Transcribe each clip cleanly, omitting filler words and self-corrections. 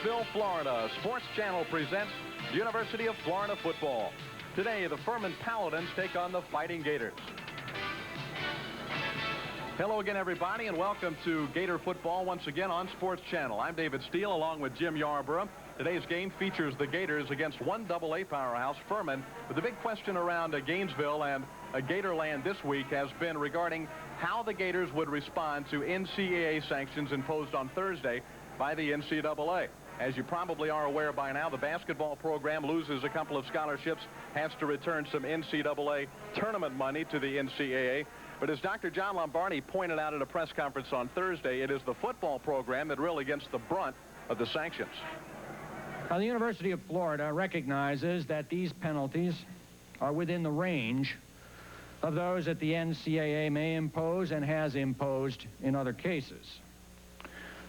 Gainesville, Florida, Sports Channel presents University of Florida football. Today, the Furman Paladins take on the Fighting Gators. Hello again, everybody, and welcome to Gator football once again on Sports Channel. I'm David Steele along with Jim Yarborough. Today's game features the Gators against 1AA powerhouse Furman. But the big question around Gainesville and Gatorland this week has been regarding how the Gators would respond to NCAA sanctions imposed on Thursday by the NCAA. As you probably are aware by now, the basketball program loses a couple of scholarships, has to return some NCAA tournament money to the NCAA. But as Dr. John Lombardi pointed out at a press conference on Thursday, it is the football program that really gets the brunt of the sanctions. Now, the University of Florida recognizes that these penalties are within the range of those that the NCAA may impose and has imposed in other cases.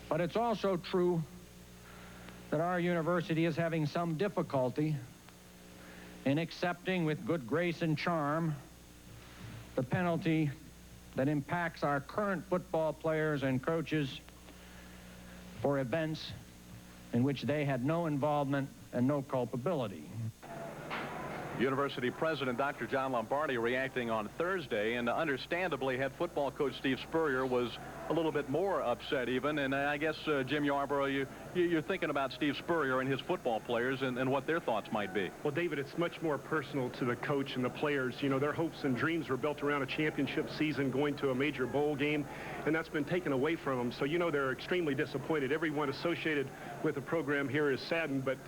But it's also true that our university is having some difficulty in accepting with good grace and charm the penalty that impacts our current football players and coaches for events in which they had no involvement and no culpability. University President Dr. John Lombardi reacting on Thursday, and understandably head football coach Steve Spurrier was a little bit more upset even. And I guess, Jim Yarborough, you're thinking about Steve Spurrier and his football players and what their thoughts might be. Well, David, it's much more personal to the coach and the players. You know, their hopes and dreams were built around a championship season, going to a major bowl game, and that's been taken away from them. So, you know, they're extremely disappointed. Everyone associated with the program here is saddened, but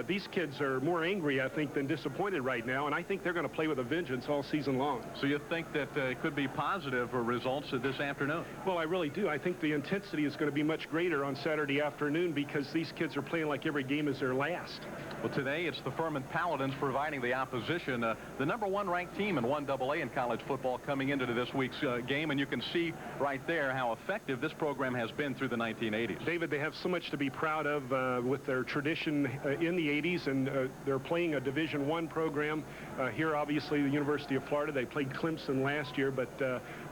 these kids are more angry, I think, than disappointed right now, and I think they're going to play with a vengeance all season long. So you think that it could be positive results this afternoon? Well, I really do. I think the intensity is going to be much greater on Saturday afternoon because these kids are playing like every game is their last. Well, today it's the Furman Paladins providing the opposition, the #1 ranked team in 1AA in college football coming into this week's game, and you can see right there how effective this program has been through the 1980s. David, they have so much to be proud of with their tradition in the 80s, and they're playing a Division I program. Here, obviously, the University of Florida. They played Clemson last year, but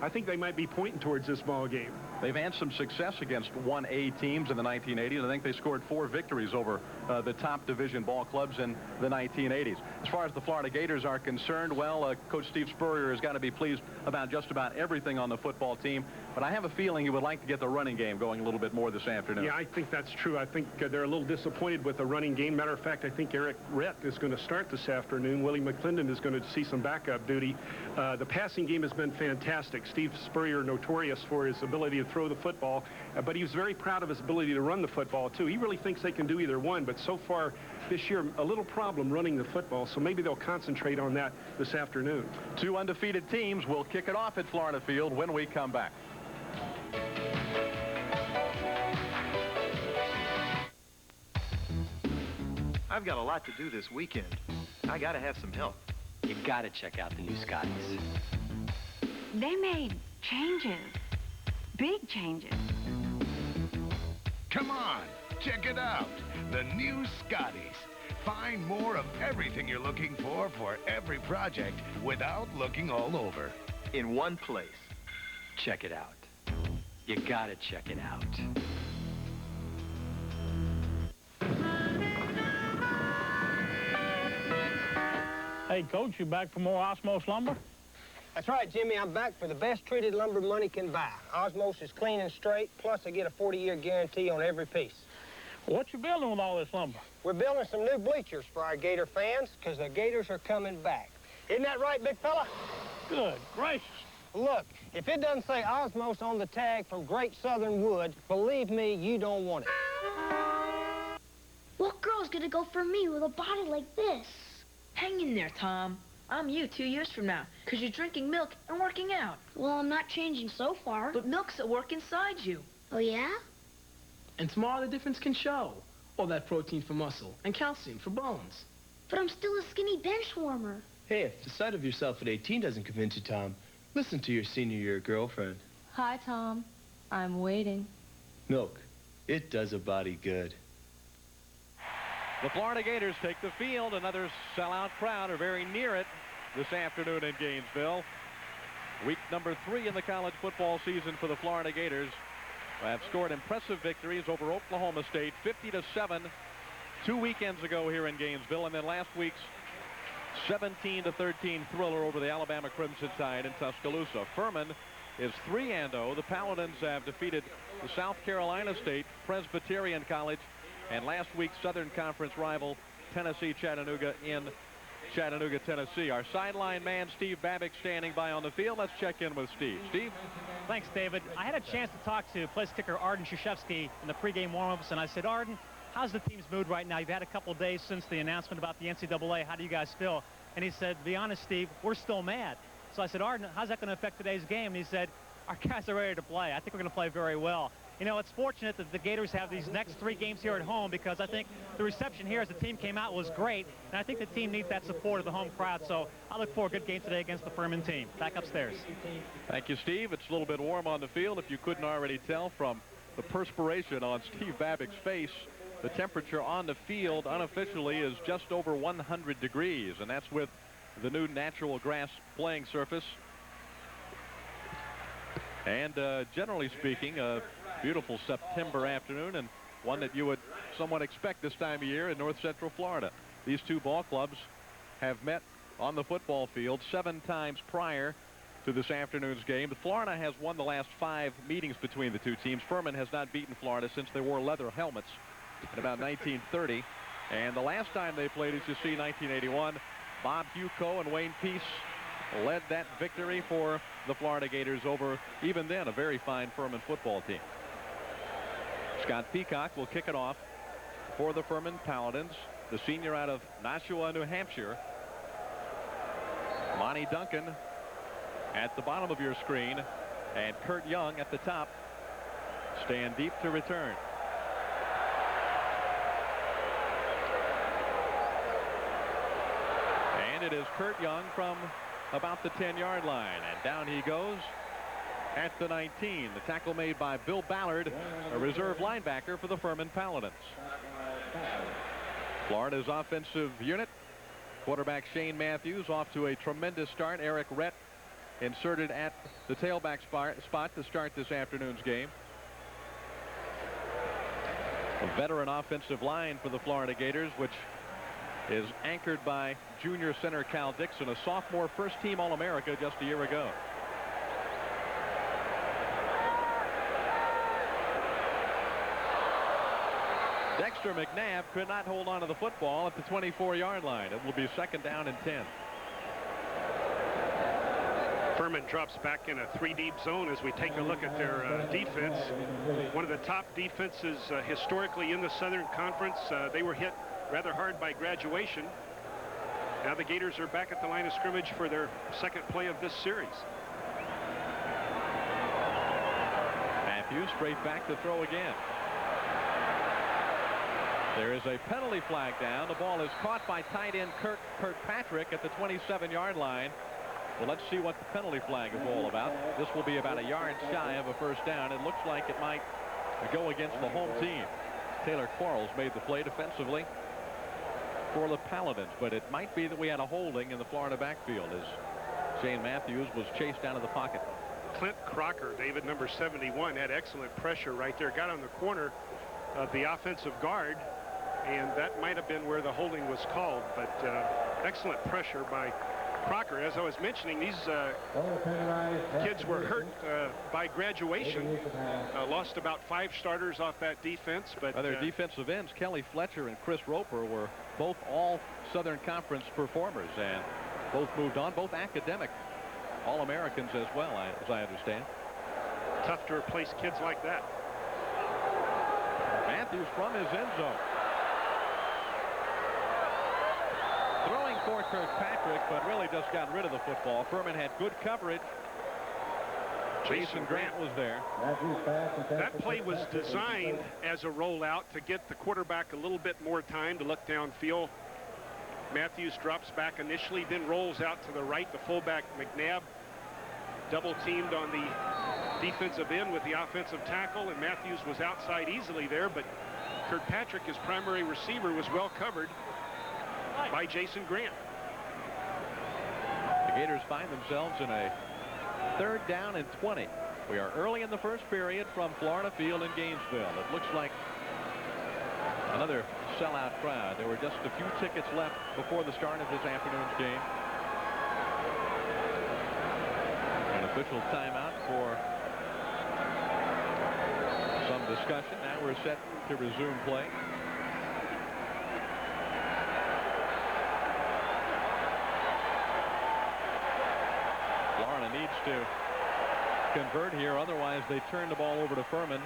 I think they might be pointing towards this ball game. They've had some success against 1A teams in the 1980s. I think they scored 4 victories over the top division ball clubs in the 1980s. As far as the Florida Gators are concerned, well, Coach Steve Spurrier has got to be pleased about just about everything on the football team, but I have a feeling he would like to get the running game going a little bit more this afternoon. Yeah, I think that's true. I think they're a little disappointed with the running game. Matter of fact, I think Eric Rett is going to start this afternoon. Willie McClendon is going to see some backup duty. The passing game has been fantastic. Steve Spurrier, notorious for his ability to throw the football, but he was very proud of his ability to run the football, too. He really thinks they can do either one, but so far this year, a little problem running the football, so maybe they'll concentrate on that this afternoon. 2 undefeated teams will kick it off at Florida Field when we come back. I've got a lot to do this weekend. I gotta have some help. You gotta check out the new Scotties. They made changes. Big changes. Come on, check it out. The new Scotties. Find more of everything you're looking for every project without looking all over. In one place. Check it out. You gotta check it out. Hey, Coach, you back for more Osmos lumber? That's right, Jimmy. I'm back for the best treated lumber money can buy. Osmos is clean and straight, plus I get a 40-year guarantee on every piece. What you building with all this lumber? We're building some new bleachers for our Gator fans because the Gators are coming back. Isn't that right, big fella? Good gracious. Look, if it doesn't say Osmos on the tag from Great Southern Wood, believe me, you don't want it. What girl's gonna go for me with a body like this? Hang in there, Tom. I'm you 2 years from now, because you're drinking milk and working out. Well, I'm not changing so far. But milk's at work inside you. Oh, yeah? And tomorrow the difference can show. All that protein for muscle and calcium for bones. But I'm still a skinny bench warmer. Hey, if the sight of yourself at 18 doesn't convince you, Tom, listen to your senior year girlfriend. Hi, Tom. I'm waiting. Milk. It does a body good. The Florida Gators take the field. Another sellout crowd are very near it this afternoon in Gainesville. Week number 3 in the college football season for the Florida Gators. have scored impressive victories over Oklahoma State, 50-7, 2 weekends ago here in Gainesville, and then last week's 17-13 thriller over the Alabama Crimson Tide in Tuscaloosa. Furman is 3-0. The Paladins have defeated the South Carolina State Presbyterian College and last week's Southern Conference rival Tennessee Chattanooga in Chattanooga, Tennessee. Our sideline man Steve Babick standing by on the field. Let's check in with Steve. Steve? Thanks, David. I had a chance to talk to place kicker Arden Krzyzewski in the pregame warm-ups, and I said, Arden, how's the team's mood right now? You've had a couple of days since the announcement about the NCAA. How do you guys feel? And he said, be honest, Steve, we're still mad. So I said, Arden, how's that going to affect today's game? And he said, our guys are ready to play. I think we're going to play very well. You know, it's fortunate that the Gators have these next 3 games here at home, because I think the reception here as the team came out was great, and I think the team needs that support of the home crowd. So I look for a good game today against the Furman team. Back upstairs. Thank you, Steve. It's a little bit warm on the field. If you couldn't already tell from the perspiration on Steve Babick's face, the temperature on the field unofficially is just over 100 degrees, and that's with the new natural grass playing surface. And generally speaking, a beautiful September afternoon, and one that you would somewhat expect this time of year in North Central Florida. These two ball clubs have met on the football field 7 times prior to this afternoon's game. But Florida has won the last 5 meetings between the two teams. Furman has not beaten Florida since they wore leather helmets in about 1930. And the last time they played, as you see, 1981, Bob Huco and Wayne Peace led that victory for the Florida Gators over, even then, a very fine Furman football team. Scott Peacock will kick it off for the Furman Paladins, the senior out of Nashua, New Hampshire. Monty Duncan at the bottom of your screen, and Kurt Young at the top stand deep to return. And it is Kurt Young from about the 10-yard line, and down he goes at the 19. The tackle made by Bill Ballard, a reserve linebacker for the Furman Paladins. Florida's offensive unit, quarterback Shane Matthews off to a tremendous start. Eric Rett inserted at the tailback spot to start this afternoon's game. A veteran offensive line for the Florida Gators, which is anchored by junior center Cal Dixon, a sophomore first-team All-America just a year ago. Dexter McNabb could not hold on to the football at the 24-yard line. It will be 2nd down and 10. Furman drops back in a 3-deep zone as we take a look at their defense. One of the top defenses historically in the Southern Conference. They were hit rather hard by graduation. Now the Gators are back at the line of scrimmage for their 2nd play of this series. Matthews straight back to throw again. There is a penalty flag down. The ball is caught by tight end Kirkpatrick at the 27-yard line. Well, let's see what the penalty flag is all about. This will be about a yard shy of a 1st down. It looks like it might go against the home team. Taylor Quarles made the play defensively for the Paladins, but it might be that we had a holding in the Florida backfield as Shane Matthews was chased out of the pocket. Clint Crocker, David, number 71, had excellent pressure right there. Got on the corner of the offensive guard, and that might have been where the holding was called, but excellent pressure by Crocker. As I was mentioning, these kids were hurt by graduation. Lost about 5 starters off that defense. But their defensive ends, Kelly Fletcher and Chris Roper, were both all Southern Conference performers, and both moved on, both academic All-Americans as well, as I understand. Tough to replace kids like that. Matthews from his end zone. Throwing for Kirkpatrick, but really just got rid of the football. Furman had good coverage. Jason Grant was there. That play was designed as a rollout to get the quarterback a little bit more time to look downfield. Matthews drops back initially, then rolls out to the right. The fullback McNabb double teamed on the defensive end with the offensive tackle, and Matthews was outside easily there, but Kirkpatrick, his primary receiver, was well covered by Jason Grant. The Gators find themselves in a 3rd down and 20. We are early in the first period from Florida Field in Gainesville. It looks like another sellout crowd. There were just a few tickets left before the start of this afternoon's game. An official timeout for some discussion. Now we're set to resume play. Florida needs to convert here, otherwise they turn the ball over to Furman,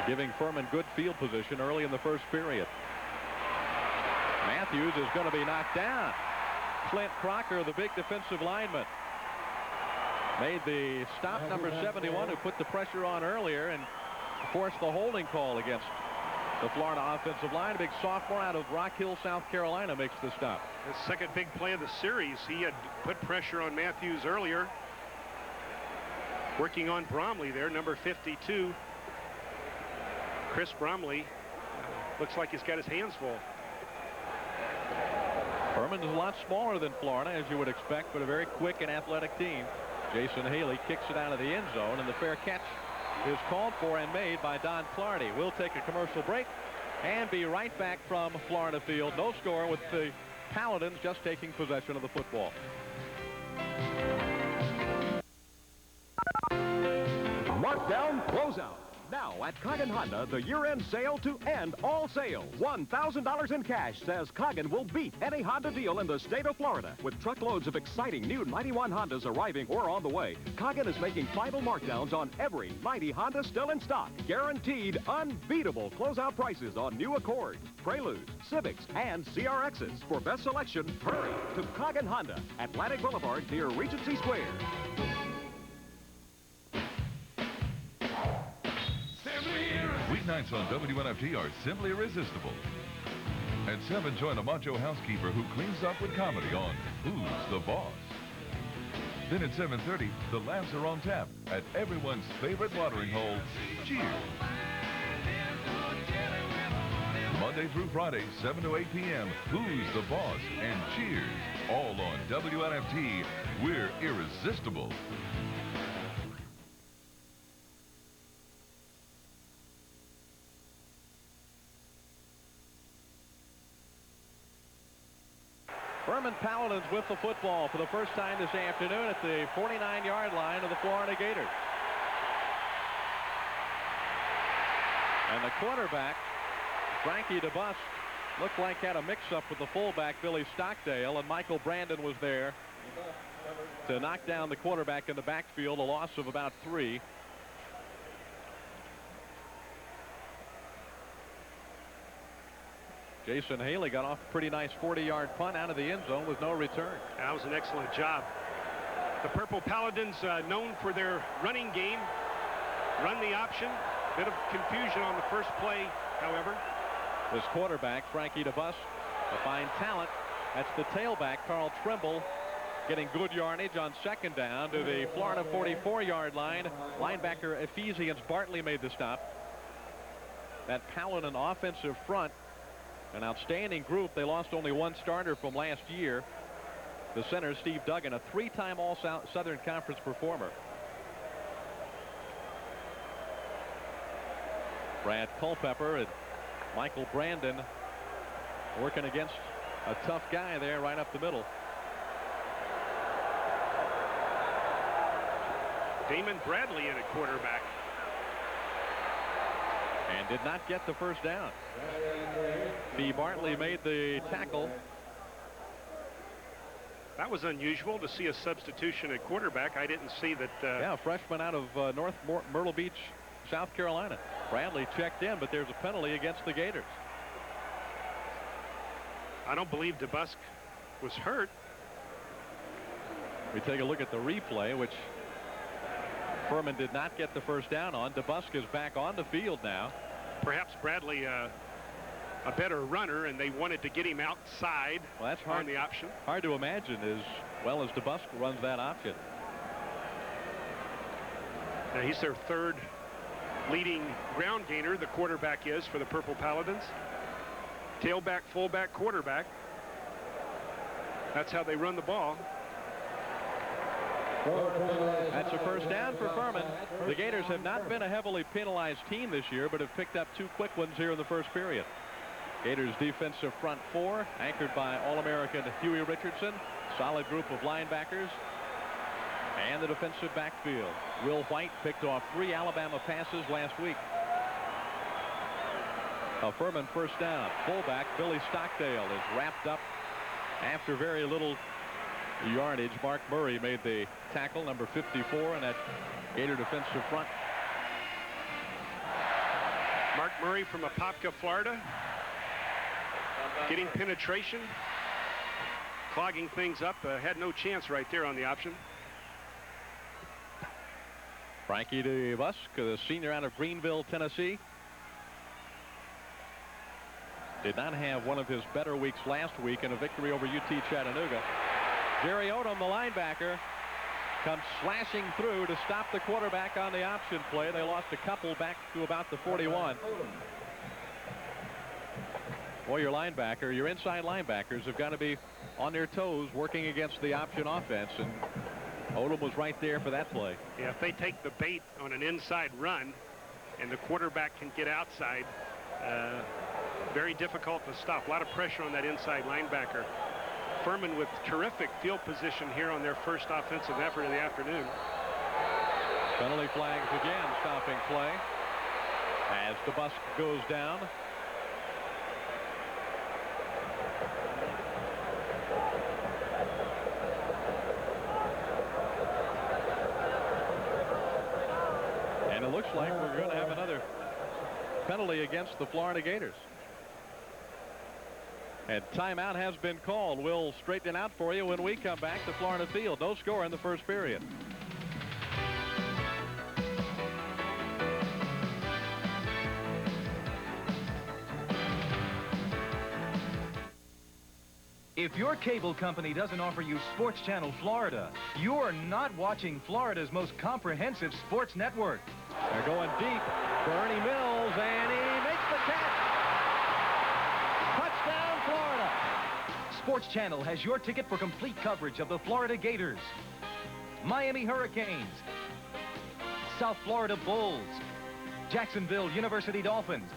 giving Furman good field position early in the first period. Matthews is going to be knocked down. Clint Crocker, the big defensive lineman, made the stop, number 71, who put the pressure on earlier and forced the holding call against the Florida offensive line. A big sophomore out of Rock Hill, South Carolina, makes the stop. The second big play of the series. He had put pressure on Matthews earlier. Working on Bromley there, number 52. Chris Bromley looks like he's got his hands full. Furman is a lot smaller than Florida, as you would expect, but a very quick and athletic team. Jason Haley kicks it out of the end zone, and the fair catch is called for and made by Don Clardy. We'll take a commercial break and be right back from Florida Field. No score, with the Paladins just taking possession of the football. Markdown closeout. Now at Coggin Honda, the year-end sale to end all sales. $1,000 in cash says Coggin will beat any Honda deal in the state of Florida. With truckloads of exciting new 91 Hondas arriving or on the way, Coggin is making final markdowns on every 90 Honda still in stock. Guaranteed unbeatable closeout prices on new Accords, Preludes, Civics, and CRXs. For best selection, hurry to Coggin Honda, Atlantic Boulevard near Regency Square. Weeknights on WNFT are simply irresistible. At 7, join a macho housekeeper who cleans up with comedy on Who's the Boss? Then at 7:30, the laughs are on tap at everyone's favorite watering hole, Cheers. Monday through Friday, 7 to 8 p.m., Who's the Boss and Cheers. All on WNFT. We're irresistible. Furman Paladins with the football for the first time this afternoon at the 49-yard line of the Florida Gators. And the quarterback, Frankie DeBus, looked like had a mix-up with the fullback, Billy Stockdale, and Michael Brandon was there to knock down the quarterback in the backfield, a loss of about 3. Jason Haley got off a pretty nice 40-yard punt out of the end zone with no return. That was an excellent job. The Purple Paladins, known for their running game, run the option. Bit of confusion on the first play, however. This quarterback, Frankie DeBus, a fine talent. That's the tailback, Carl Trimble, getting good yardage on second down to the Florida 44-yard line. Linebacker Ephesians Bartley made the stop. That Paladin offensive front, an outstanding group. They lost only one starter from last year. The center, Steve Duggan, a 3-time All-Southern Conference performer. Brad Culpepper and Michael Brandon working against a tough guy there right up the middle. Damon Bradley in at quarterback. And did not get the first down. B. Bartley made the tackle. That was unusual to see a substitution at quarterback. I didn't see that. Yeah, a freshman out of North Myrtle Beach, South Carolina. Bradley checked in, but there's a penalty against the Gators. I don't believe DeBusk was hurt. We take a look at the replay, which Furman did not get the first down on. DeBusk is back on the field now. Perhaps Bradley a better runner, and they wanted to get him outside. Well, that's hard, on the option. Hard to imagine as well as DeBusk runs that option. Now he's their third leading ground gainer, the quarterback is, for the Purple Paladins. Tailback, fullback, quarterback. That's how they run the ball. That's a first down for Furman. The Gators have not been a heavily penalized team this year, but have picked up 2 quick ones here in the first period. Gators defensive front 4, anchored by All-American Huey Richardson, solid group of linebackers, and the defensive backfield. Will White picked off 3 Alabama passes last week. A Furman first down. Fullback Billy Stockdale is wrapped up after very little yardage. Mark Murray made the tackle, number 54, in that Gator defensive front. Mark Murray from Apopka, Florida, getting penetration, clogging things up. Had no chance right there on the option. Frankie DeBusk, the senior out of Greenville, Tennessee, did not have one of his better weeks last week in a victory over UT Chattanooga. Jerry Odom, the linebacker, comes slashing through to stop the quarterback on the option play. They lost a couple back to about the 41. Boy, your linebacker, your inside linebackers have got to be on their toes working against the option offense, and Odom was right there for that play. Yeah, if they take the bait on an inside run and the quarterback can get outside, very difficult to stop. A lot of pressure on that inside linebacker. Furman with terrific field position here on their first offensive effort of the afternoon. Penalty flags again, stopping play as DeBusk goes down. And it looks like we're going to have another penalty against the Florida Gators. And timeout has been called. We'll straighten it out for you when we come back to Florida Field. No score in the first period. If your cable company doesn't offer you Sports Channel Florida, you're not watching Florida's most comprehensive sports network. They're going deep. Bernie Mills, and he makes the catch. Touchdown, Florida. Sports Channel has your ticket for complete coverage of the Florida Gators, Miami Hurricanes, South Florida Bulls, Jacksonville University Dolphins,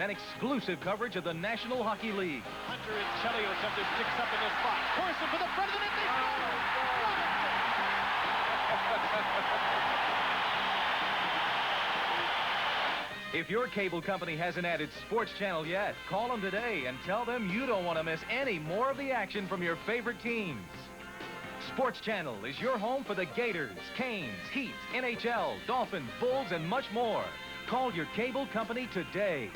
and exclusive coverage of the National Hockey League. Hunter and Chelios have their sticks up in the spot. Corson for the front of the net. They If your cable company hasn't added Sports Channel yet, call them today and tell them you don't want to miss any more of the action from your favorite teams. Sports Channel is your home for the Gators, Canes, Heat, NHL, Dolphins, Bulls, and much more. Call your cable company today.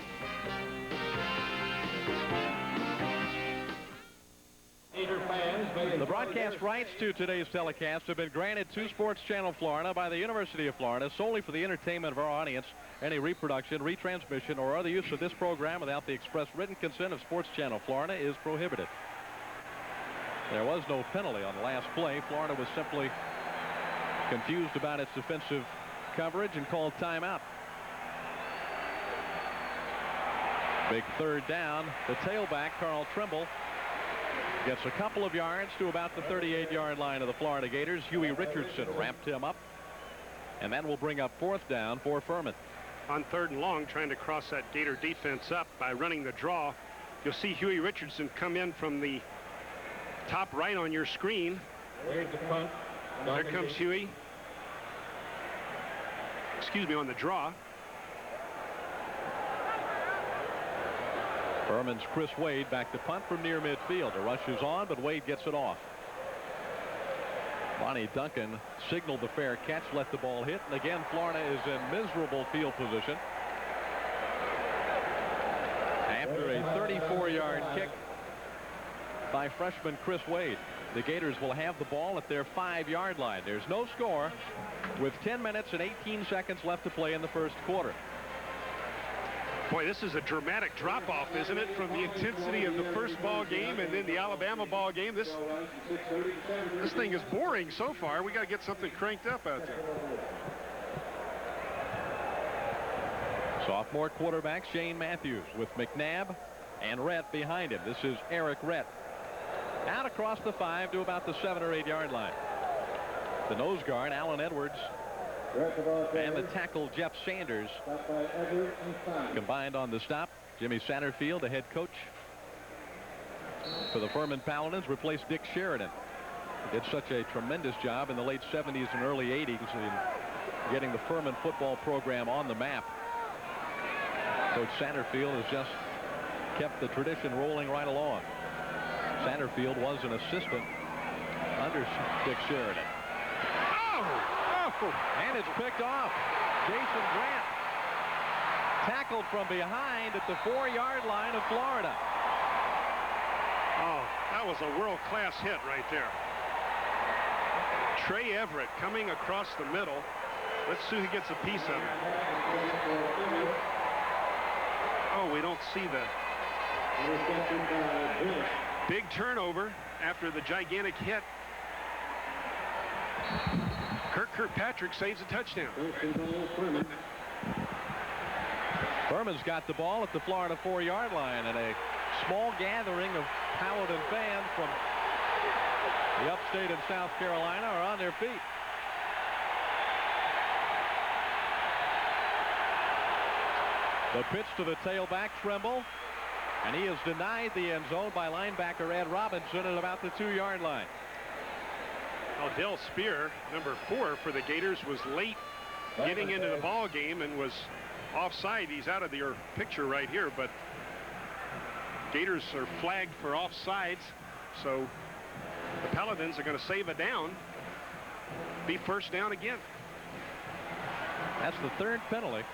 The broadcast rights to today's telecast have been granted to Sports Channel Florida by the University of Florida solely for the entertainment of our audience. Any reproduction, retransmission, or other use of this program without the express written consent of Sports Channel Florida is prohibited. There was no penalty on the last play. Florida was simply confused about its defensive coverage and called timeout. Big third down. The tailback, Carl Trimble, gets a couple of yards to about the 38-yard line of the Florida Gators. Huey Richardson wrapped him up, and that will bring up fourth down for Furman. On third and long, trying to cross that Gator defense up by running the draw. You'll see Huey Richardson come in from the top right on your screen. There comes Huey. Excuse me, on the draw. Furman's Chris Wade back to punt from near midfield. The rush is on, but Wade gets it off. Bonnie Duncan signaled the fair catch, let the ball hit, and again Florida is in miserable field position after a 34-yard kick by freshman Chris Wade. The Gators will have the ball at their 5-yard line. There's no score with 10 minutes and 18 seconds left to play in the first quarter. Boy, this is a dramatic drop-off, isn't it, from the intensity of the first ball game and then the Alabama ball game. This thing is boring so far. We got to get something cranked up out there. Sophomore quarterback Shane Matthews with McNabb and Rhett behind him. This is Eric Rhett. Out across the 5 to about the 7 or 8 yard line. The nose guard, Alan Edwards, and the tackle, Jeff Sanders, combined on the stop. Jimmy Satterfield, the head coach for the Furman Paladins, replaced Dick Sheridan. He did such a tremendous job in the late 70s and early 80s in getting the Furman football program on the map. Coach Satterfield has just kept the tradition rolling right along. Satterfield was an assistant under Dick Sheridan. Oh! And it's picked off. Jason Grant tackled from behind at the 4-yard line of Florida. Oh, that was a world-class hit right there. Trey Everett coming across the middle. Let's see who gets a piece of it. Oh, we don't see the big turnover after the gigantic hit. Kirkpatrick saves a touchdown. Furman's got the ball at the Florida 4-yard line, and a small gathering of Paladin fans from the upstate in South Carolina are on their feet. The pitch to the tailback, Trimble, and he is denied the end zone by linebacker Ed Robinson at about the 2-yard line. Del Spear, number 4 for the Gators, was late getting into the ball game and was offside. He's out of your picture right here, but Gators are flagged for offsides, so the Paladins are going to save a down, be first down again. That's the 3rd penalty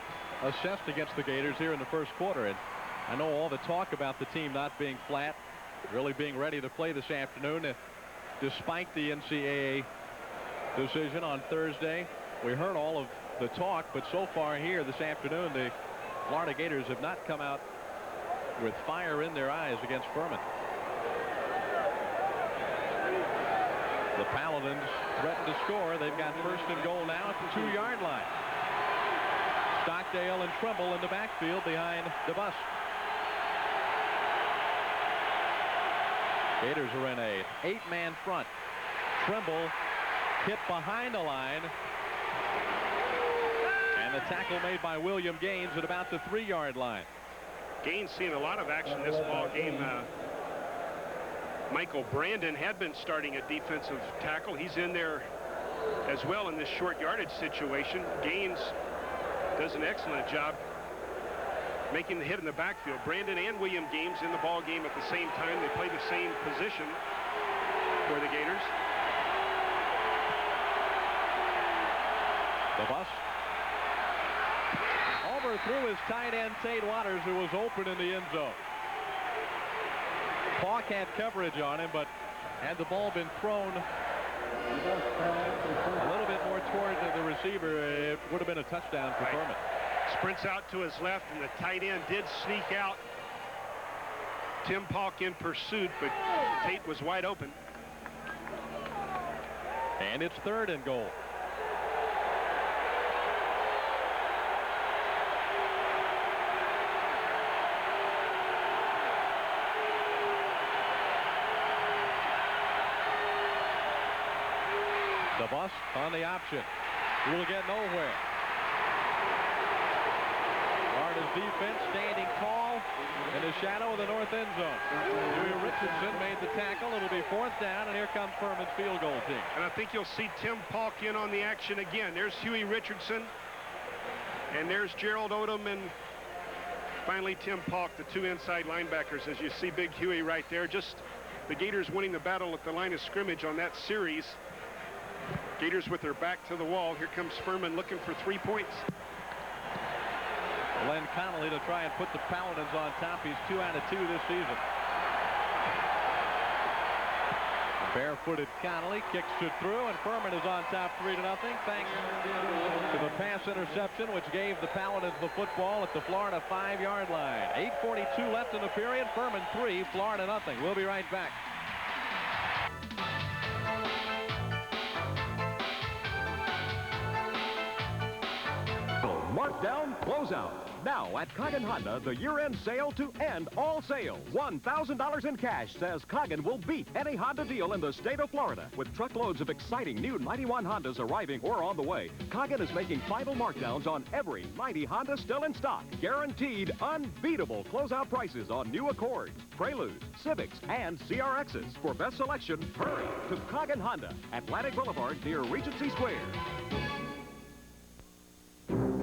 assessed against the Gators here in the first quarter. And I know all the talk about the team not being flat, really being ready to play this afternoon, despite the NCAA decision on Thursday. We heard all of the talk, but so far here this afternoon, the Florida Gators have not come out with fire in their eyes against Furman. The Paladins threaten to score. They've got first and goal now at the 2-yard line. Stockdale and Trimble in the backfield behind DeBus. Gators are in a 8-man front. Trimble hit behind the line. And the tackle made by William Gaines at about the 3-yard line. Gaines seeing a lot of action this ball game. Michael Brandon had been starting at defensive tackle. He's in there as well in this short yardage situation. Gaines does an excellent job making the hit in the backfield. Brandon and William Gaines in the ball game at the same time. They play the same position for the Gators. The bus overthrew his tight end Tate Waters, who was open in the end zone. Hawk had coverage on him, but had the ball been thrown a little bit more toward the receiver, it would have been a touchdown for Furman. Sprints out to his left, and the tight end did sneak out. Tim Paulk in pursuit, but Tate was wide open. And it's 3rd and goal. The bus on the option will get nowhere. Florida's defense standing tall in the shadow of the north end zone. Huey Richardson made the tackle. It'll be 4th down, and here comes Furman's field goal team. And I think you'll see Tim Paulk in on the action again. There's Huey Richardson, and there's Gerald Odom, and finally Tim Paulk, the 2 inside linebackers. As you see big Huey right there. Just the Gators winning the battle at the line of scrimmage on that series. Gators with their back to the wall. Here comes Furman looking for 3 points. Glenn Connolly to try and put the Paladins on top. He's 2 out of 2 this season. Barefooted Connolly kicks it through, and Furman is on top 3-0 thanks to the pass interception, which gave the Paladins the football at the Florida 5-yard line. 8:42 left in the period. Furman 3, Florida 0. We'll be right back. Mark down, closeout. Now at Coggin Honda, the year-end sale to end all sales. $1,000 in cash says Coggin will beat any Honda deal in the state of Florida. With truckloads of exciting new 91 Hondas arriving or on the way, Coggin is making final markdowns on every 90 Honda still in stock. Guaranteed unbeatable closeout prices on new Accords, Preludes, Civics, and CRXs. For best selection, hurry to Coggin Honda, Atlantic Boulevard near Regency Square.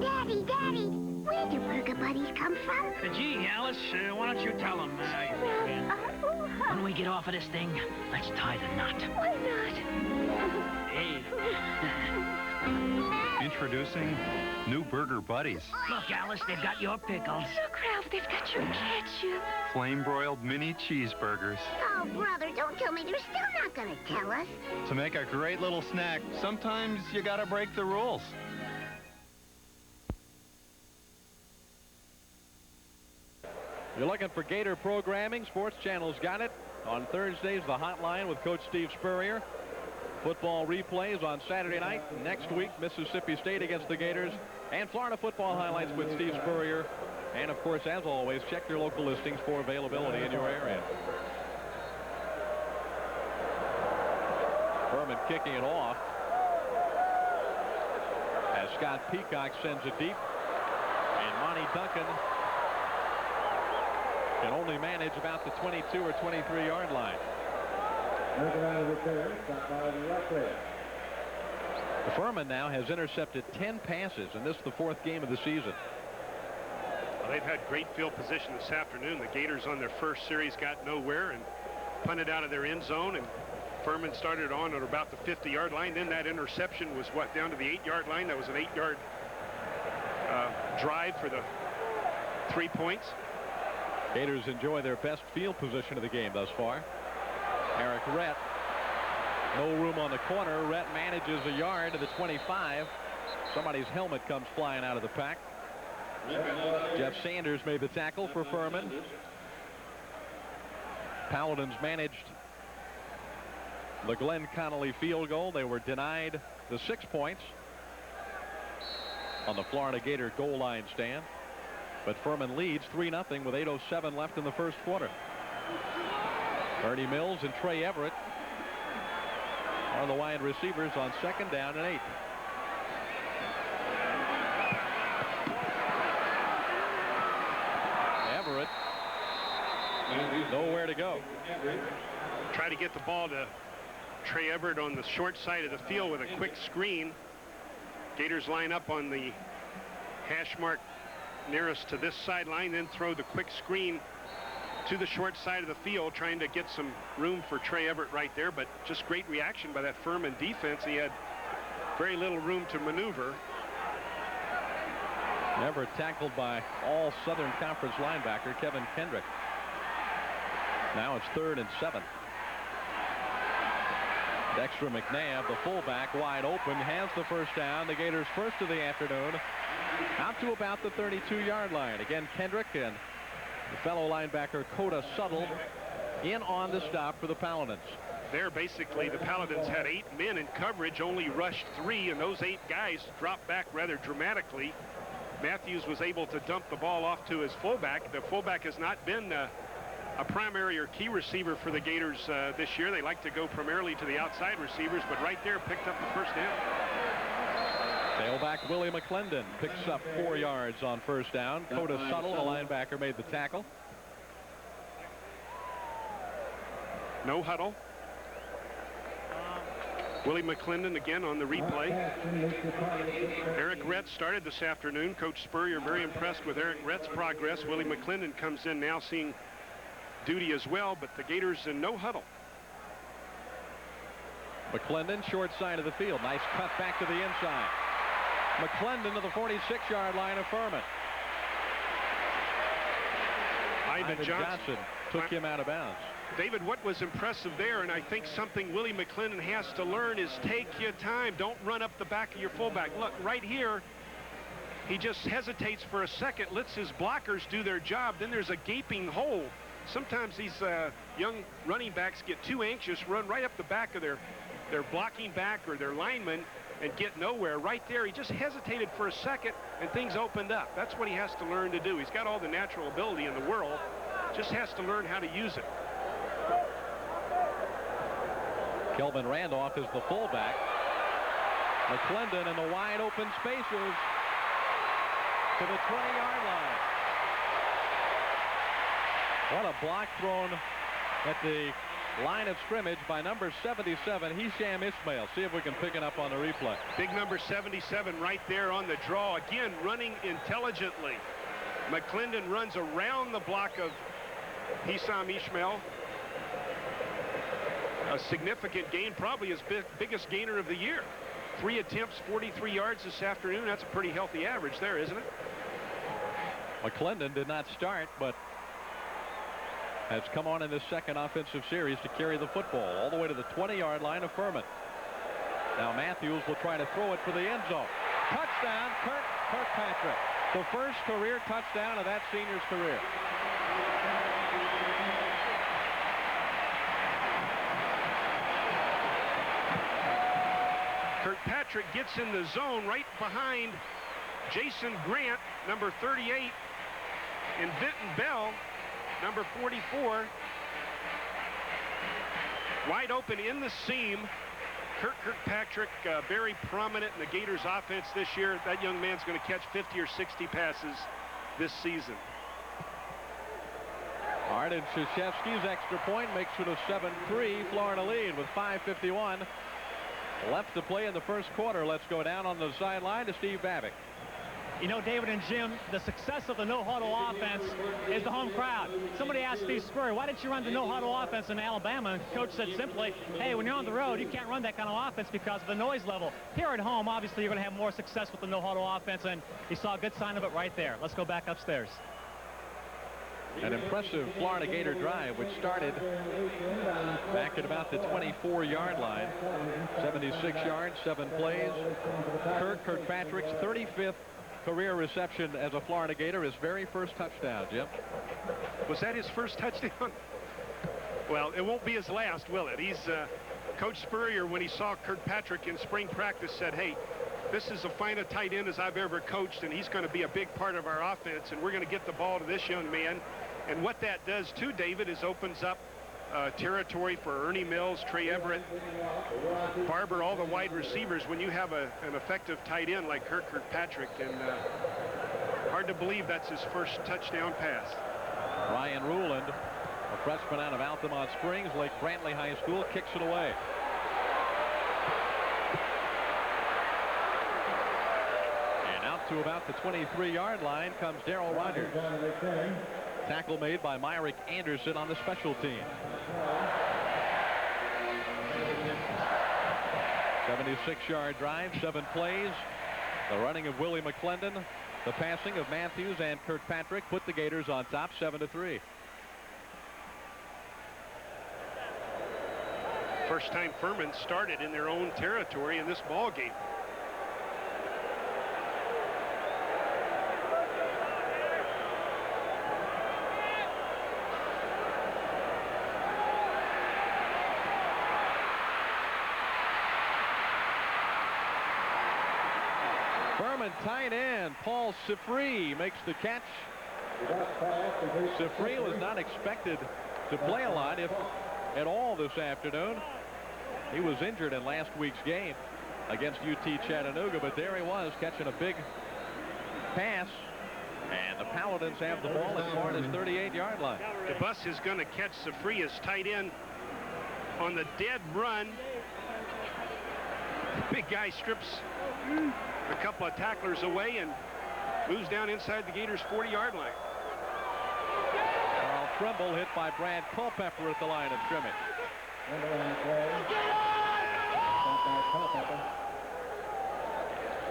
Daddy, Daddy, where do Burger Buddies come from? Gee, Alice, why don't you tell them? When we get off of this thing, let's tie the knot. Why not? Hey. Introducing new Burger Buddies. Look, Alice, they've got your pickles. Look, Ralph, they've got your ketchup. Flame-broiled mini cheeseburgers. Oh, brother, don't tell me they're still not going to tell us. To make a great little snack, sometimes you gotta break the rules. You're looking for Gator programming. Sports Channel's got it. On Thursdays, the Hotline with Coach Steve Spurrier. Football replays on Saturday night. Next week, Mississippi State against the Gators. And Florida football highlights with Steve Spurrier. And, of course, as always, check your local listings for availability in your area. Furman kicking it off as Scott Peacock sends it deep. And Monty Duncan can only manage about the 22 or 23-yard line. Furman now has intercepted 10 passes, and this is the 4th game of the season. Well, they've had great field position this afternoon. The Gators on their first series got nowhere and punted out of their end zone, and Furman started on at about the 50-yard line. Then that interception was, down to the 8-yard line. That was an 8-yard drive for the 3 points. Gators enjoy their best field position of the game thus far. Eric Rhett, no room on the corner. Rhett manages a yard to the 25. Somebody's helmet comes flying out of the pack. Jeff Sanders made the tackle for Furman. Paladins managed the Glenn Connolly field goal. They were denied the 6 points on the Florida Gator goal line stand. But Furman leads 3-0 with 8:07 left in the first quarter. Ernie Mills and Trey Everett are the wide receivers on 2nd down and 8. Everett nowhere to go. Try to get the ball to Trey Everett on the short side of the field with a quick screen. Gators line up on the hash mark nearest to this sideline, then throw the quick screen to the short side of the field, trying to get some room for Trey Everett right there, but just great reaction by that Furman defense. He had very little room to maneuver. Everett tackled by all Southern Conference linebacker Kevin Kendrick. Now it's 3rd and 7. Dexter McNabb, the fullback, wide open, has the first down. The Gators' first of the afternoon, out to about the 32-yard line. Again, Kendrick and the fellow linebacker Coda Suttle in on the stop for the Paladins. There, basically, the Paladins had 8 men in coverage, only rushed 3, and those 8 guys dropped back rather dramatically. Matthews was able to dump the ball off to his fullback. The fullback has not been a primary or key receiver for the Gators this year. They like to go primarily to the outside receivers, but right there picked up the first down. Tailback Willie McClendon picks up 4 yards on first down. Coda Suttle, the linebacker, made the tackle. No huddle. Willie McClendon again on the replay. Eric Rhett started this afternoon. Coach Spurrier very impressed with Eric Rhett's progress. Willie McClendon comes in now seeing duty as well, but the Gators in no huddle. McClendon, short side of the field. Nice cut back to the inside. McClendon to the 46-yard line of Furman. Ivan Johnson took him out of bounds. David, what was impressive there, and I think something Willie McClendon has to learn, is take your time. Don't run up the back of your fullback. Look, right here, he just hesitates for a second, lets his blockers do their job. Then there's a gaping hole. Sometimes these young running backs get too anxious, run right up the back of their blocking back or their lineman, and get nowhere. Right there, he just hesitated for a second, and things opened up. That's what he has to learn to do. He's got all the natural ability in the world, just has to learn how to use it. Kelvin Randolph is the fullback. McClendon in the wide open spaces to the 20-yard line. What a block thrown at the line of scrimmage by number 77, Hisham Ismail. See if we can pick it up on the replay. Big number 77 right there on the draw. Again, running intelligently. McClendon runs around the block of Hisham Ismail. A significant gain, probably his biggest gainer of the year. 3 attempts, 43 yards this afternoon. That's a pretty healthy average there, isn't it? McClendon did not start, but has come on in this second offensive series to carry the football all the way to the 20-yard line of Furman. Now Matthews will try to throw it for the end zone. Touchdown, Kirkpatrick. The first career touchdown of that senior's career. Kirkpatrick gets in the zone right behind Jason Grant, number 38, and Vinton Bell, number 44. Wide open in the seam. Kirkpatrick, very prominent in the Gators offense this year. That young man's going to catch 50 or 60 passes this season. Arden Krzyzewski's extra point makes it a 7-3 Florida lead with 5:51 left to play in the first quarter. Let's go down on the sideline to Steve Babick. You know, David and Jim, the success of the no-huddle offense is the home crowd. Somebody asked Steve Spurrier, why didn't you run the no-huddle offense in Alabama? And Coach said simply, hey, when you're on the road, you can't run that kind of offense because of the noise level. Here at home, obviously, you're going to have more success with the no-huddle offense, and you saw a good sign of it right there. Let's go back upstairs. An impressive Florida Gator drive, which started back at about the 24-yard line. 76 yards, 7 plays. Kirkpatrick's 35th career reception as a Florida Gator, his very first touchdown, Jim. Was that his first touchdown? Well, it won't be his last, will it? He's Coach Spurrier, when he saw Kirkpatrick in spring practice, said, hey, this is as fine a tight end as I've ever coached, and he's going to be a big part of our offense, and we're going to get the ball to this young man. And what that does too, David, is opens up territory for Ernie Mills, Trey Everett, Barber, all the wide receivers when you have an effective tight end like Kirkpatrick. And hard to believe that's his first touchdown pass. Ryan Ruland, a freshman out of Altamont Springs, Lake Brantley High School, kicks it away. And out to about the 23-yard line comes Darrell Rogers. Tackle made by Myrick Anderson on the special team. 76-yard drive, 7 plays. The running of Willie McClendon, the passing of Matthews and Kirkpatrick put the Gators on top 7-3. First time Furman started in their own territory in this ball game. Furman tight end Paul Sifree makes the catch. Sifree was not expected to play a lot, if at all, this afternoon. He was injured in last week's game against UT Chattanooga, but there he was catching a big pass, and the Paladins have the ball at Florida's 38-yard line. DeBus is going to catch Sifree as tight end on the dead run. Big guy strips a couple of tacklers away and moves down inside the Gators' 40-yard line. Carl Trimble hit by Brad Culpepper at the line of scrimmage.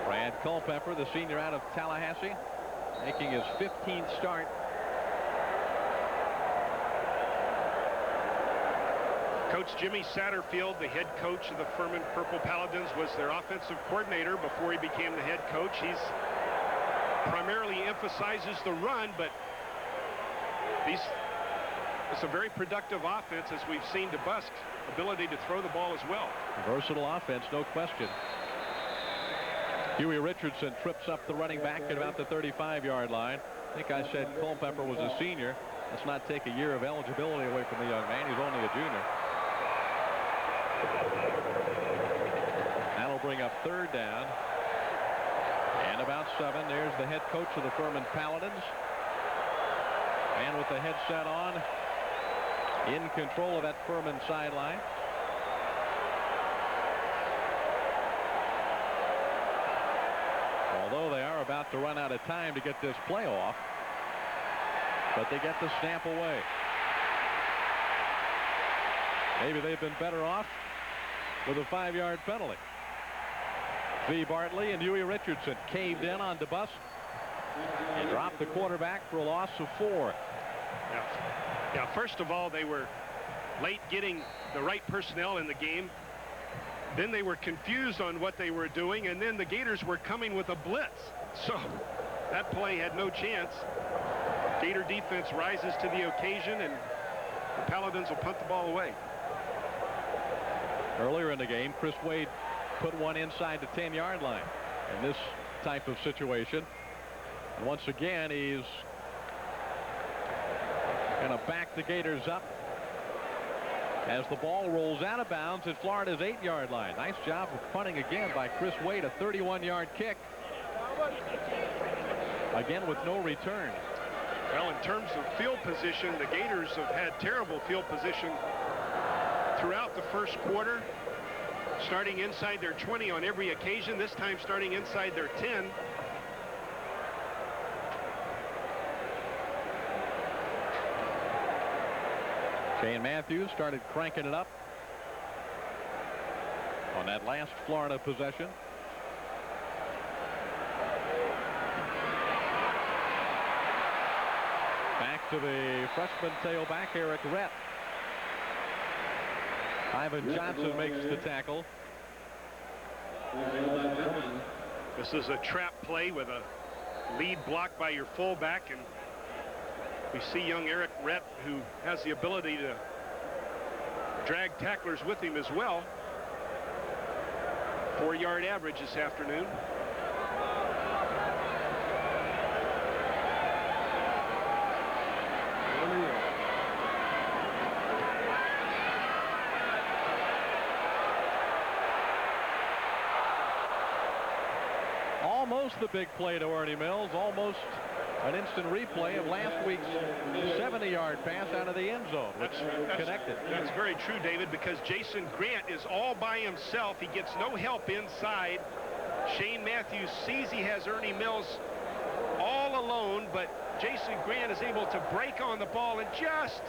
Brad Culpepper, the senior out of Tallahassee, making his 15th start. Coach Jimmy Satterfield, the head coach of the Furman Purple Paladins, was their offensive coordinator before he became the head coach. He's primarily emphasizes the run, but it's a very productive offense, as we've seen DeBusk's ability to throw the ball as well. Versatile offense, no question. Huey Richardson trips up the running back at about the 35-yard line. I think I said Culpepper was a senior. Let's not take a year of eligibility away from the young man. He's only a junior. That'll bring up 3rd down. And about 7. There's the head coach of the Furman Paladins. And with the headset on, in control of that Furman sideline. Although they are about to run out of time to get this play off, but they get the snap away. Maybe they've been better off with a 5-yard penalty. V. Bartley and Huey Richardson caved in on DeBus and dropped the quarterback for a loss of 4. Yeah, first of all, they were late getting the right personnel in the game. Then they were confused on what they were doing, and then the Gators were coming with a blitz. So that play had no chance. Gator defense rises to the occasion, and the Paladins will punt the ball away. Earlier in the game, Chris Wade put one inside the 10-yard line in this type of situation. And once again, he's going to back the Gators up as the ball rolls out of bounds at Florida's 8-yard line. Nice job of punting again by Chris Wade, a 31-yard kick. Again with no return. Well, in terms of field position, the Gators have had terrible field position throughout the first quarter, starting inside their 20 on every occasion, this time starting inside their 10. Shane Matthews started cranking it up on that last Florida possession. Back to the freshman tailback, Eric Rett. Ivan Johnson makes the tackle. This is a trap play with a lead block by your fullback, and we see young Eric Rett, who has the ability to drag tacklers with him as well. 4-yard average this afternoon. Almost the big play to Ernie Mills, almost an instant replay of last week's 70-yard pass out of the end zone, which connected. That's very true, David, because Jason Grant is all by himself. He gets no help inside. Shane Matthews sees he has Ernie Mills all alone, but Jason Grant is able to break on the ball and just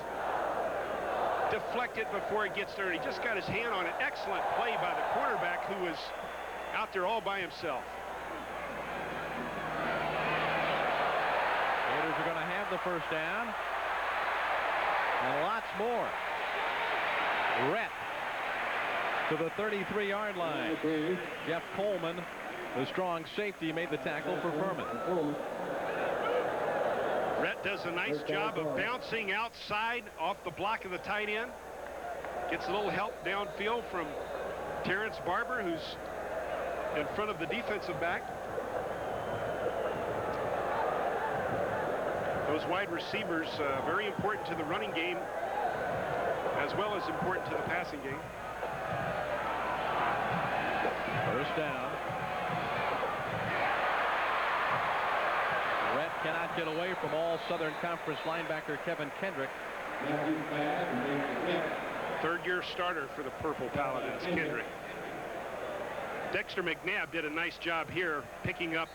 deflect it before it gets there. He just got his hand on an excellent play by the quarterback, who was out there all by himself. Gators are going to have the first down. And lots more. Rett to the 33-yard line. Jeff Coleman, the strong safety, made the tackle for Furman. Rett does a nice job of bouncing outside off the block of the tight end. Gets a little help downfield from Terrence Barber, who's in front of the defensive back. Those wide receivers very important to the running game as well as important to the passing game. First down. Rett cannot get away from all Southern Conference linebacker Kevin Kendrick. Third-year starter for the Purple Paladins, Kendrick. Dexter McNabb did a nice job here picking up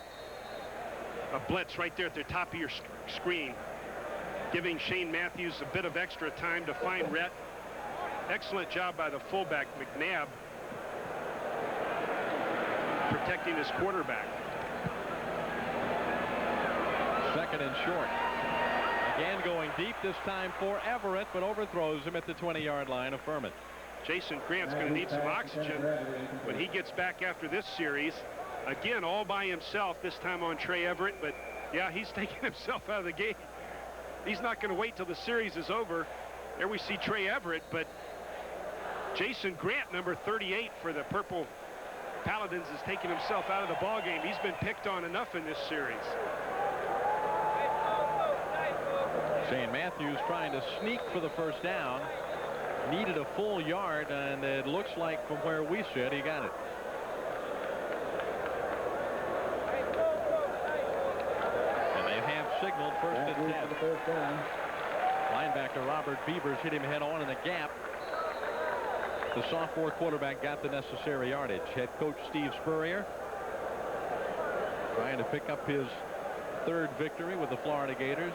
a blitz right there at the top of your screen, giving Shane Matthews a bit of extra time to find Rett. Excellent job by the fullback, McNabb, protecting his quarterback. Second and short. Again going deep, this time for Everett, but overthrows him at the 20-yard line of Furman. Jason Grant's going to need some oxygen when he gets back after this series. Again, all by himself, this time on Trey Everett, but yeah, he's taking himself out of the game. He's not going to wait till the series is over. There we see Trey Everett, but Jason Grant, number 38 for the Purple Paladins has taken himself out of the ball game. He's been picked on enough in this series. Shane Matthews trying to sneak for the first down. Needed a full yard, and it looks like from where we sit, he got it. And they have signaled first and 10. Linebacker Robert Beavers hit him head on in the gap. The sophomore quarterback got the necessary yardage. Head coach Steve Spurrier trying to pick up his third victory with the Florida Gators.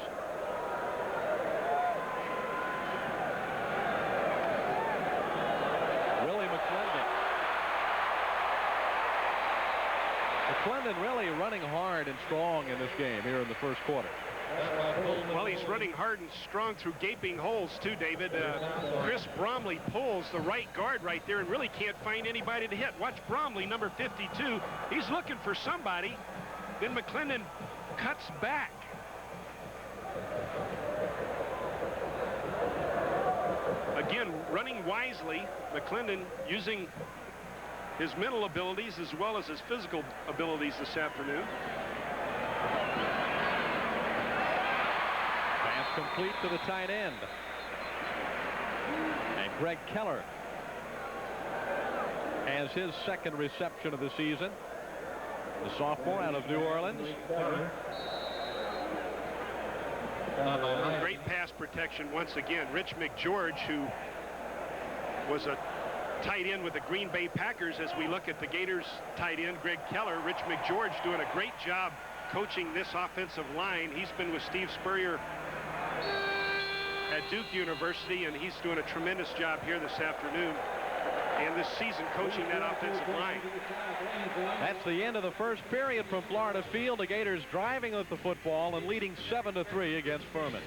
McClendon really running hard and strong in this game here in the first quarter. Well, he's running hard and strong through gaping holes too, David. Chris Bromley pulls the right guard right there and really can't find anybody to hit. Watch Bromley, number 52. He's looking for somebody. Then McClendon cuts back. Again, running wisely. McClendon using his mental abilities as well as his physical abilities this afternoon. Pass complete to the tight end. And Greg Keller has his second reception of the season. The sophomore out of New Orleans. Great pass protection once again. Rich McGeorge, who was a tight end with the Green Bay Packers. As we look at the Gators tight end Greg Keller, Rich McGeorge doing a great job coaching this offensive line. He's been with Steve Spurrier at Duke University, and he's doing a tremendous job here this afternoon and this season coaching that offensive line. That's the end of the first period from Florida Field. The Gators driving with the football and leading 7-3 against Furman.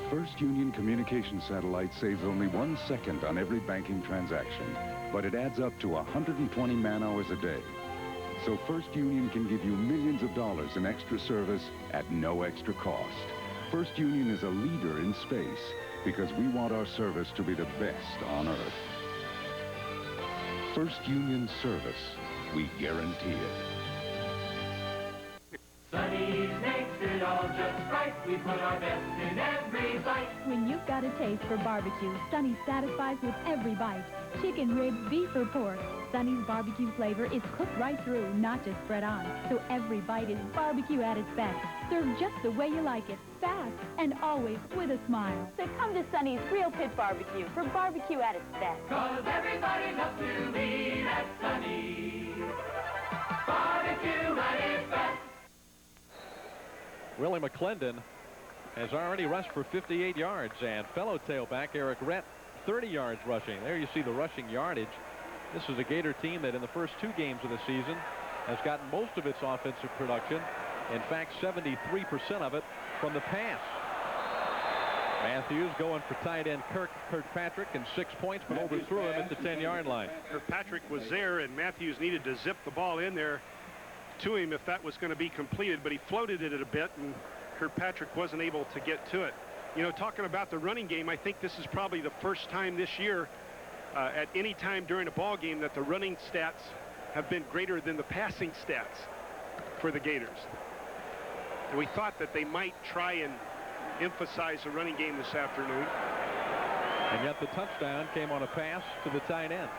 First Union communication satellite saves only 1 second on every banking transaction, but it adds up to 120 man-hours a day. So First Union can give you millions of dollars in extra service at no extra cost. First Union is a leader in space because we want our service to be the best on Earth. First Union service, we guarantee it. Sunny makes it all just right. We put our best in every bite. When you've got a taste for barbecue, Sonny's satisfies with every bite. Chicken, ribs, beef, or pork. Sonny's barbecue flavor is cooked right through, not just spread on. So every bite is barbecue at its best. Served just the way you like it, fast, and always with a smile. So come to Sonny's Grill Pit Barbecue for barbecue at its best. 'Cause everybody loves to eat at Sonny's. Barbecue at its best. Willie McClendon has already rushed for 58 yards, and fellow tailback Eric Rett 30 yards rushing. There you see the rushing yardage. This is a Gator team that in the first 2 games of the season has gotten most of its offensive production. In fact, 73% of it from the pass. Matthews going for tight end Kirkpatrick, and 6 points, but overthrew him at the 10-yard line. Kirkpatrick was there, and Matthews needed to zip the ball in there to him if that was going to be completed, but he floated it a bit, and Kirkpatrick wasn't able to get to it. You know, talking about the running game, I think this is probably the first time this year at any time during a ball game that the running stats have been greater than the passing stats for the Gators. And we thought that they might try and emphasize the running game this afternoon. And yet the touchdown came on a pass to the tight end.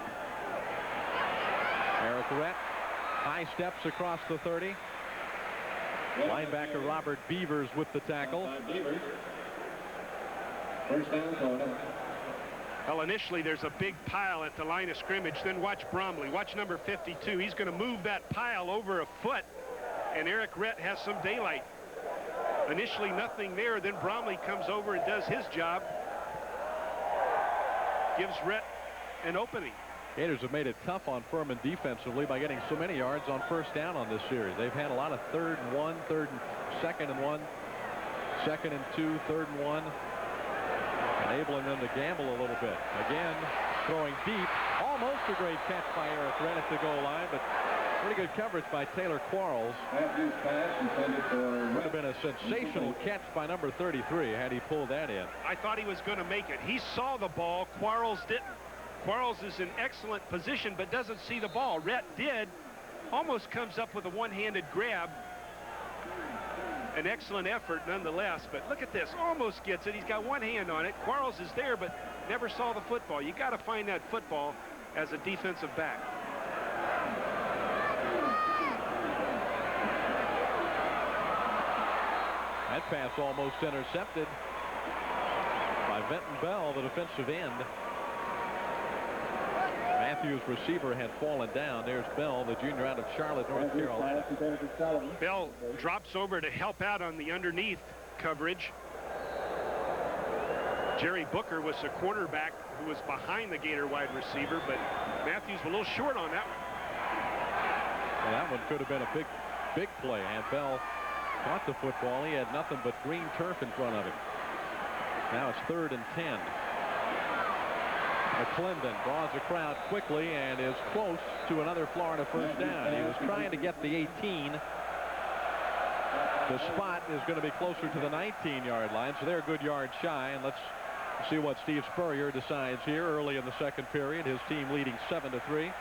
Eric Rett, high steps across the 30. Linebacker Robert Beavers with the tackle. First down, Florida. Well, initially there's a big pile at the line of scrimmage. Then watch Bromley. Watch number 52. He's going to move that pile over a foot, and Eric Rett has some daylight. Initially nothing there, then Bromley comes over and does his job. Gives Rhett an opening. Gators have made it tough on Furman defensively by getting so many yards on first down on this series. They've had a lot of 3rd and 1, 3rd and 2nd and 1, 2nd and 2, 3rd and 1, enabling them to gamble a little bit. Again, throwing deep. Almost a great catch by Eric Rhett at the goal line, but pretty good coverage by Taylor Quarles. Would have been a sensational catch by number 33 had he pulled that in. I thought he was going to make it. He saw the ball. Quarles didn't. Quarles is in excellent position but doesn't see the ball. Rhett did. Almost comes up with a one-handed grab. An excellent effort nonetheless, but look at this. Almost gets it. He's got one hand on it. Quarles is there but never saw the football. You got to find that football as a defensive back. That pass almost intercepted by Venton Bell, the defensive end. Matthews' receiver had fallen down. There's Bell, the junior out of Charlotte, North Carolina. Bell drops over to help out on the underneath coverage. Jerry Booker was the cornerback who was behind the Gator wide receiver, but Matthews a little short on that one. Well, that one could have been a big play. And Bell caught the football. He had nothing but green turf in front of him. Now it's 3rd and 10. McClendon draws the crowd quickly and is close to another Florida first down. He was trying to get the 18. The spot is going to be closer to the 19-yard line, so they're a good yard shy. And let's see what Steve Spurrier decides here early in the second period. His team leading 7-3.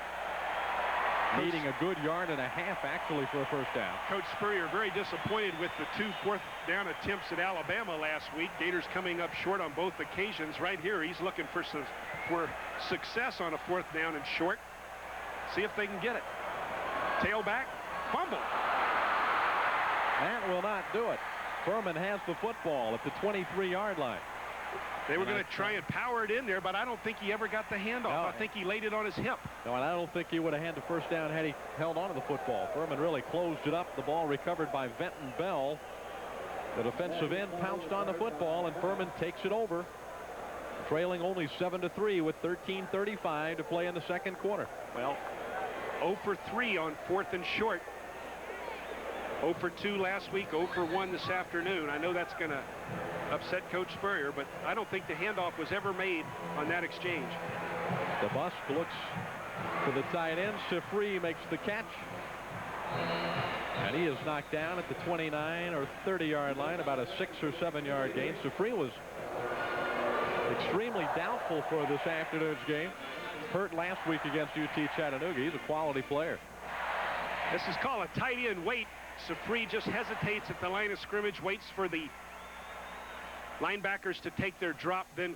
Needing a good yard and a half, actually, for a first down. Coach Spurrier very disappointed with the 2 fourth down attempts at Alabama last week. Gators coming up short on both occasions. Right here, he's looking for success on a 4th down and short. See if they can get it. Tailback, fumble. That will not do it. Furman has the football at the 23-yard line. They were going to try and power it in there, but I don't think he ever got the handoff. No. I think he laid it on his hip. No, and I don't think he would have had the first down had he held on to the football. Furman really closed it up. The ball recovered by Venton Bell. The defensive end pounced on the football, and Furman takes it over. Trailing only 7-3 with 13:35 to play in the second quarter. Well, 0 for 3 on 4th and short. 0 for 2 last week, 0 for 1 this afternoon. I know that's going to upset Coach Spurrier, but I don't think the handoff was ever made on that exchange. DeBusk looks for the tight end. Sifree makes the catch. And he is knocked down at the 29 or 30-yard line, about a 6 or 7 yard gain. Sifree was extremely doubtful for this afternoon's game. Hurt last week against UT Chattanooga. He's a quality player. This is called a tight end wait. Sifree just hesitates at the line of scrimmage, waits for the linebackers to take their drop, then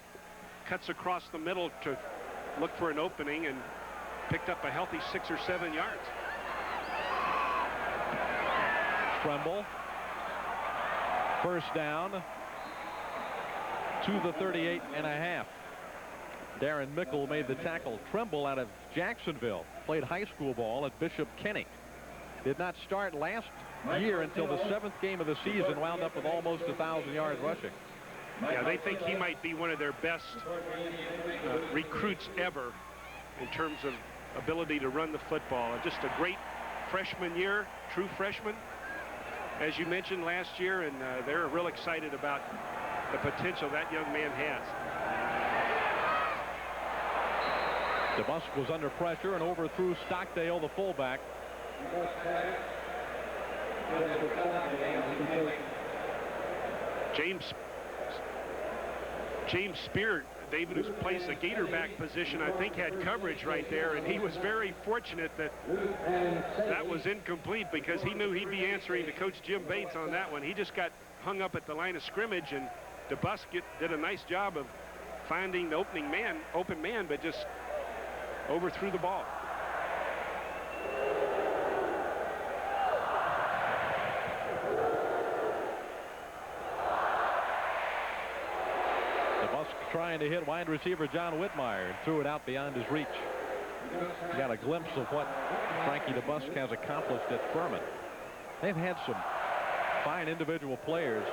cuts across the middle to look for an opening and picked up a healthy 6 or 7 yards. Tremble. First down to the 38.5. Darren Mickle made the tackle. Tremble out of Jacksonville played high school ball at Bishop Kenny. Did not start last year until the 7th game of the season. Wound up with almost 1,000 yards rushing. Yeah, they think he might be one of their best recruits ever in terms of ability to run the football. Just a great freshman year, true freshman, as you mentioned last year, and they're real excited about the potential that young man has. DeBusk was under pressure and overthrew Stockdale, the fullback. James Spear, David, who plays the Gatorback position, I think had coverage right there, and he was very fortunate that that was incomplete because he knew he'd be answering to Coach Jim Bates on that one. He just got hung up at the line of scrimmage, and DeBusk did a nice job of finding the open man, but just overthrew the ball. Trying to hit wide receiver John Whitmire and threw it out beyond his reach. You got a glimpse of what Frankie DeBusk has accomplished at Furman. They've had some fine individual players.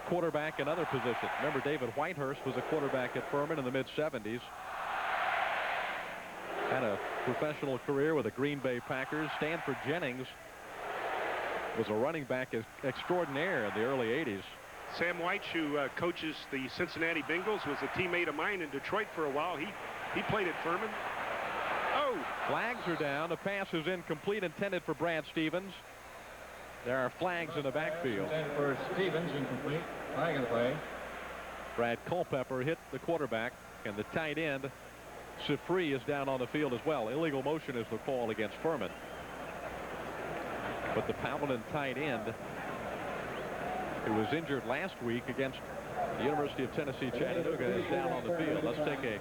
Quarterback and other positions. Remember, David Whitehurst was a quarterback at Furman in the mid-70s. Had a professional career with the Green Bay Packers. Stanford Jennings was a running back extraordinaire in the early 80s. Sam White, who coaches the Cincinnati Bengals, was a teammate of mine in Detroit for a while. He played at Furman. Oh! Flags are down. The pass is incomplete, intended for Brad Stevens. There are flags in the backfield. For Stevens, incomplete. Flag in the play. Brad Culpepper hit the quarterback, and the tight end, Sifree, is down on the field as well. Illegal motion is the call against Furman. But the Paladin tight end, who was injured last week against the University of Tennessee Chattanooga, is down on the field. Let's take a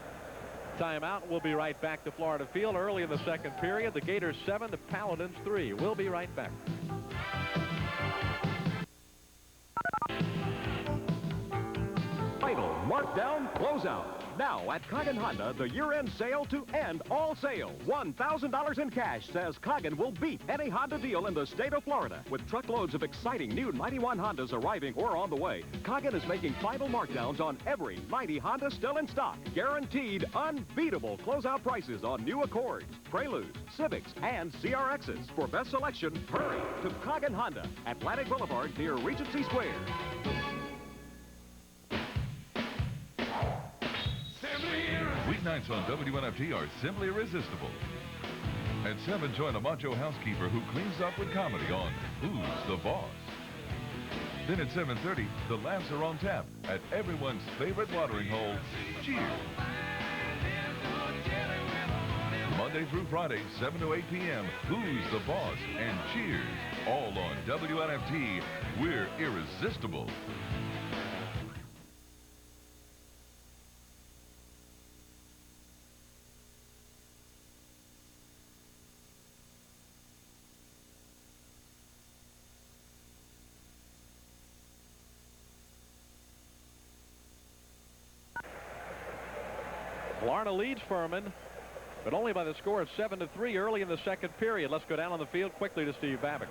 timeout. We'll be right back to Florida Field early in the second period. The Gators 7, the Paladins 3. We'll be right back. Final markdown closeout. Now at Coggin Honda, the year-end sale to end all sales. $1,000 in cash says Coggin will beat any Honda deal in the state of Florida. With truckloads of exciting new 91 Hondas arriving or on the way, Coggin is making final markdowns on every 90 Honda still in stock. Guaranteed unbeatable closeout prices on new Accords, Preludes, Civics, and CRXs. For best selection, hurry to Coggin Honda, Atlantic Boulevard near Regency Square. Weeknights on WNFT are simply irresistible. At 7, join the macho housekeeper who cleans up with comedy on Who's the Boss? Then at 7:30, the laughs are on tap at everyone's favorite watering hole, Cheers. Monday through Friday, 7 to 8 p.m., Who's the Boss and Cheers. All on WNFT. We're irresistible. Florida leads Furman, but only by the score of 7-3 early in the second period. Let's go down on the field quickly to Steve Babbitt.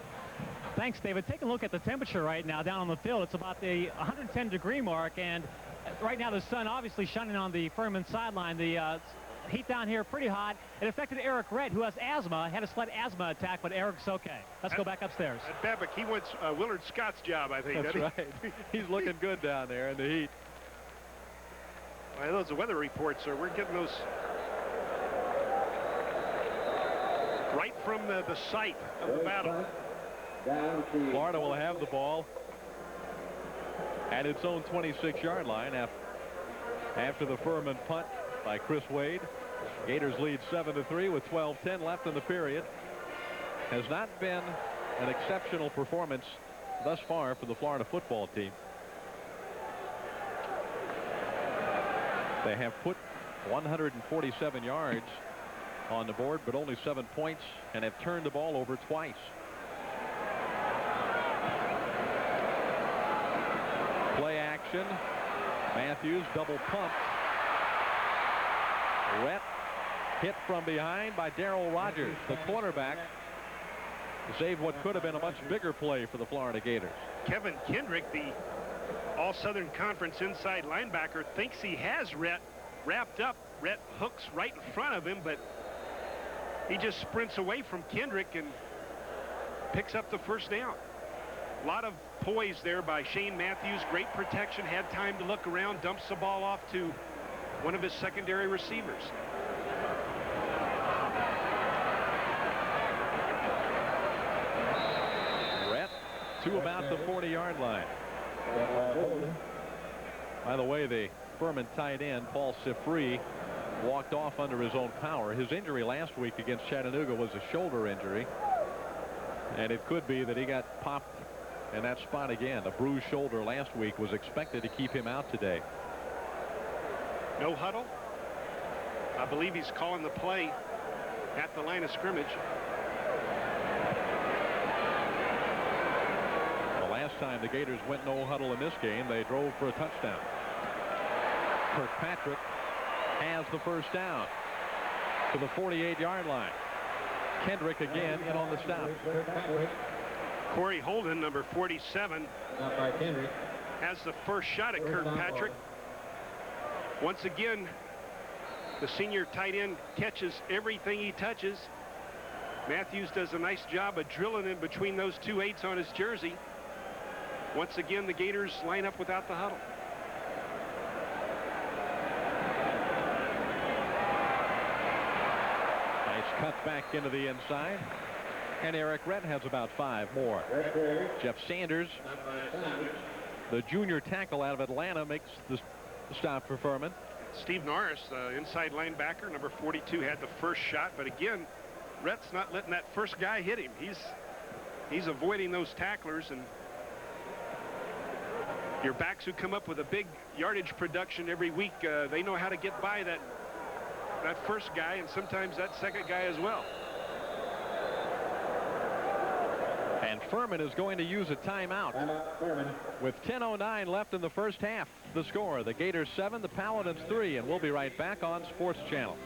Thanks, David. Take a look at the temperature right now down on the field. It's about the 110-degree mark, and right now the sun obviously shining on the Furman sideline. The heat down here pretty hot. It affected Eric Redd, who has asthma, had a slight asthma attack, but Eric's okay. Let's go back upstairs. Babbitt, he wants Willard Scott's job, I think. That's right. He's looking good down there in the heat. Well, those weather reports, we're getting those right from the site of the battle. Florida will have the ball at its own 26-yard line after the Furman punt by Chris Wade. Gators lead 7-3 with 12:10 left in the period. Has not been an exceptional performance thus far for the Florida football team. They have put 147 yards on the board, but only 7 points, and have turned the ball over twice. Play action. Matthews double pump. Rhett hit from behind by Darrell Rogers, the cornerback, to save what could have been a much bigger play for the Florida Gators. Kevin Kendrick, the All-Southern Conference inside linebacker, thinks he has Rhett wrapped up. Rhett hooks right in front of him, but he just sprints away from Kendrick and picks up the first down. A lot of poise there by Shane Matthews. Great protection, had time to look around, dumps the ball off to one of his secondary receivers. Rhett to about the 40-yard line. By the way, the Furman tight end, Paul Sifree, walked off under his own power. His injury last week against Chattanooga was a shoulder injury, and it could be that he got popped in that spot again. A bruised shoulder last week was expected to keep him out today. No huddle. I believe he's calling the play at the line of scrimmage. The last time the Gators went no huddle in this game, they drove for a touchdown. Kirkpatrick has the first down to the 48-yard line. Kendrick again in on the stop. Corey Holden, number 47, By Kendrick. has the first shot at Kirkpatrick. Once again, the senior tight end catches everything he touches. Matthews does a nice job of drilling in between those 2 8s on his jersey. Once again, the Gators line up without the huddle. Nice cut back into the inside. And Eric Rett has about 5 more. Jeff Sanders, the junior tackle out of Atlanta, makes the stop for Furman. Steve Norris, the inside linebacker, number 42, had the first shot. But again, Rhett's not letting that first guy hit him. He's avoiding those tacklers. And your backs who come up with a big yardage production every week, they know how to get by that first guy and sometimes that second guy as well. And Furman is going to use a timeout. With 10:09 left in the first half. The score, the Gators 7, the Paladins 3, and we'll be right back on Sports Channel.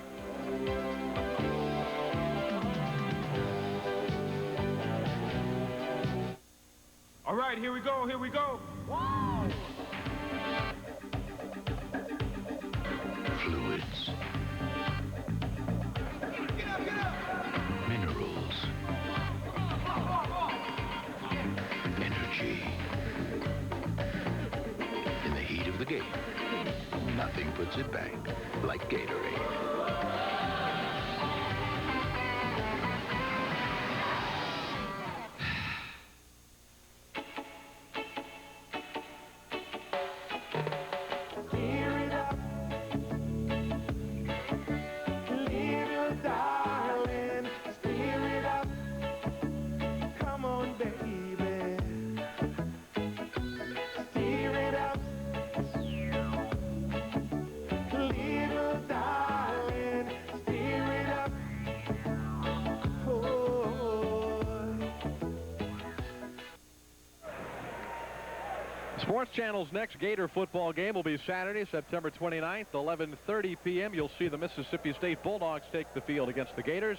All right, here we go, here we go. Fluids. Minerals. Energy. In the heat of the game, nothing puts it back like Gatorade. Sports Channel's next Gator football game will be Saturday, September 29th, 11:30 p.m. You'll see the Mississippi State Bulldogs take the field against the Gators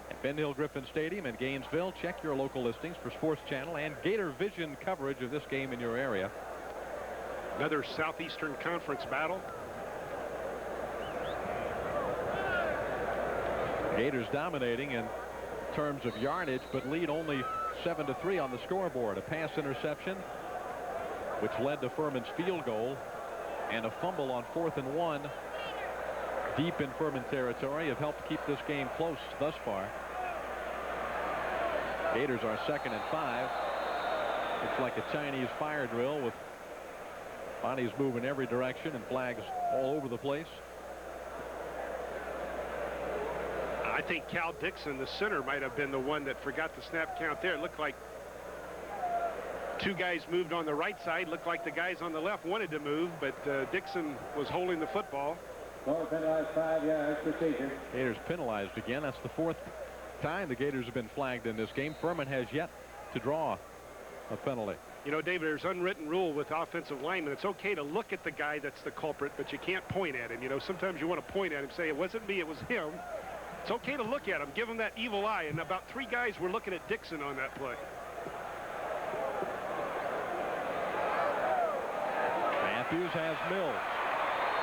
at Ben Hill Griffin Stadium in Gainesville. Check your local listings for Sports Channel and Gator Vision coverage of this game in your area. Another Southeastern Conference battle. Gators dominating in terms of yardage, but lead only 7-3 on the scoreboard. A pass interception, which led to Furman's field goal, and a fumble on 4th and 1 deep in Furman territory have helped keep this game close thus far. Gators are 2nd and 5. It's like a Chinese fire drill with bodies moving every direction and flags all over the place. I think Cal Dixon, the center, might have been the one that forgot the snap count there. It looked like 2 guys moved on the right side. Looked like the guys on the left wanted to move, but Dixon was holding the football. Penalized 5 yards procedure. Gators penalized again. That's the 4th time the Gators have been flagged in this game. Furman has yet to draw a penalty. You know, David, there's unwritten rule with offensive linemen. It's okay to look at the guy that's the culprit, but you can't point at him. You know, sometimes you want to point at him, say, it wasn't me, it was him. It's okay to look at him, give him that evil eye, and about 3 guys were looking at Dixon on that play. Matthews has Mills,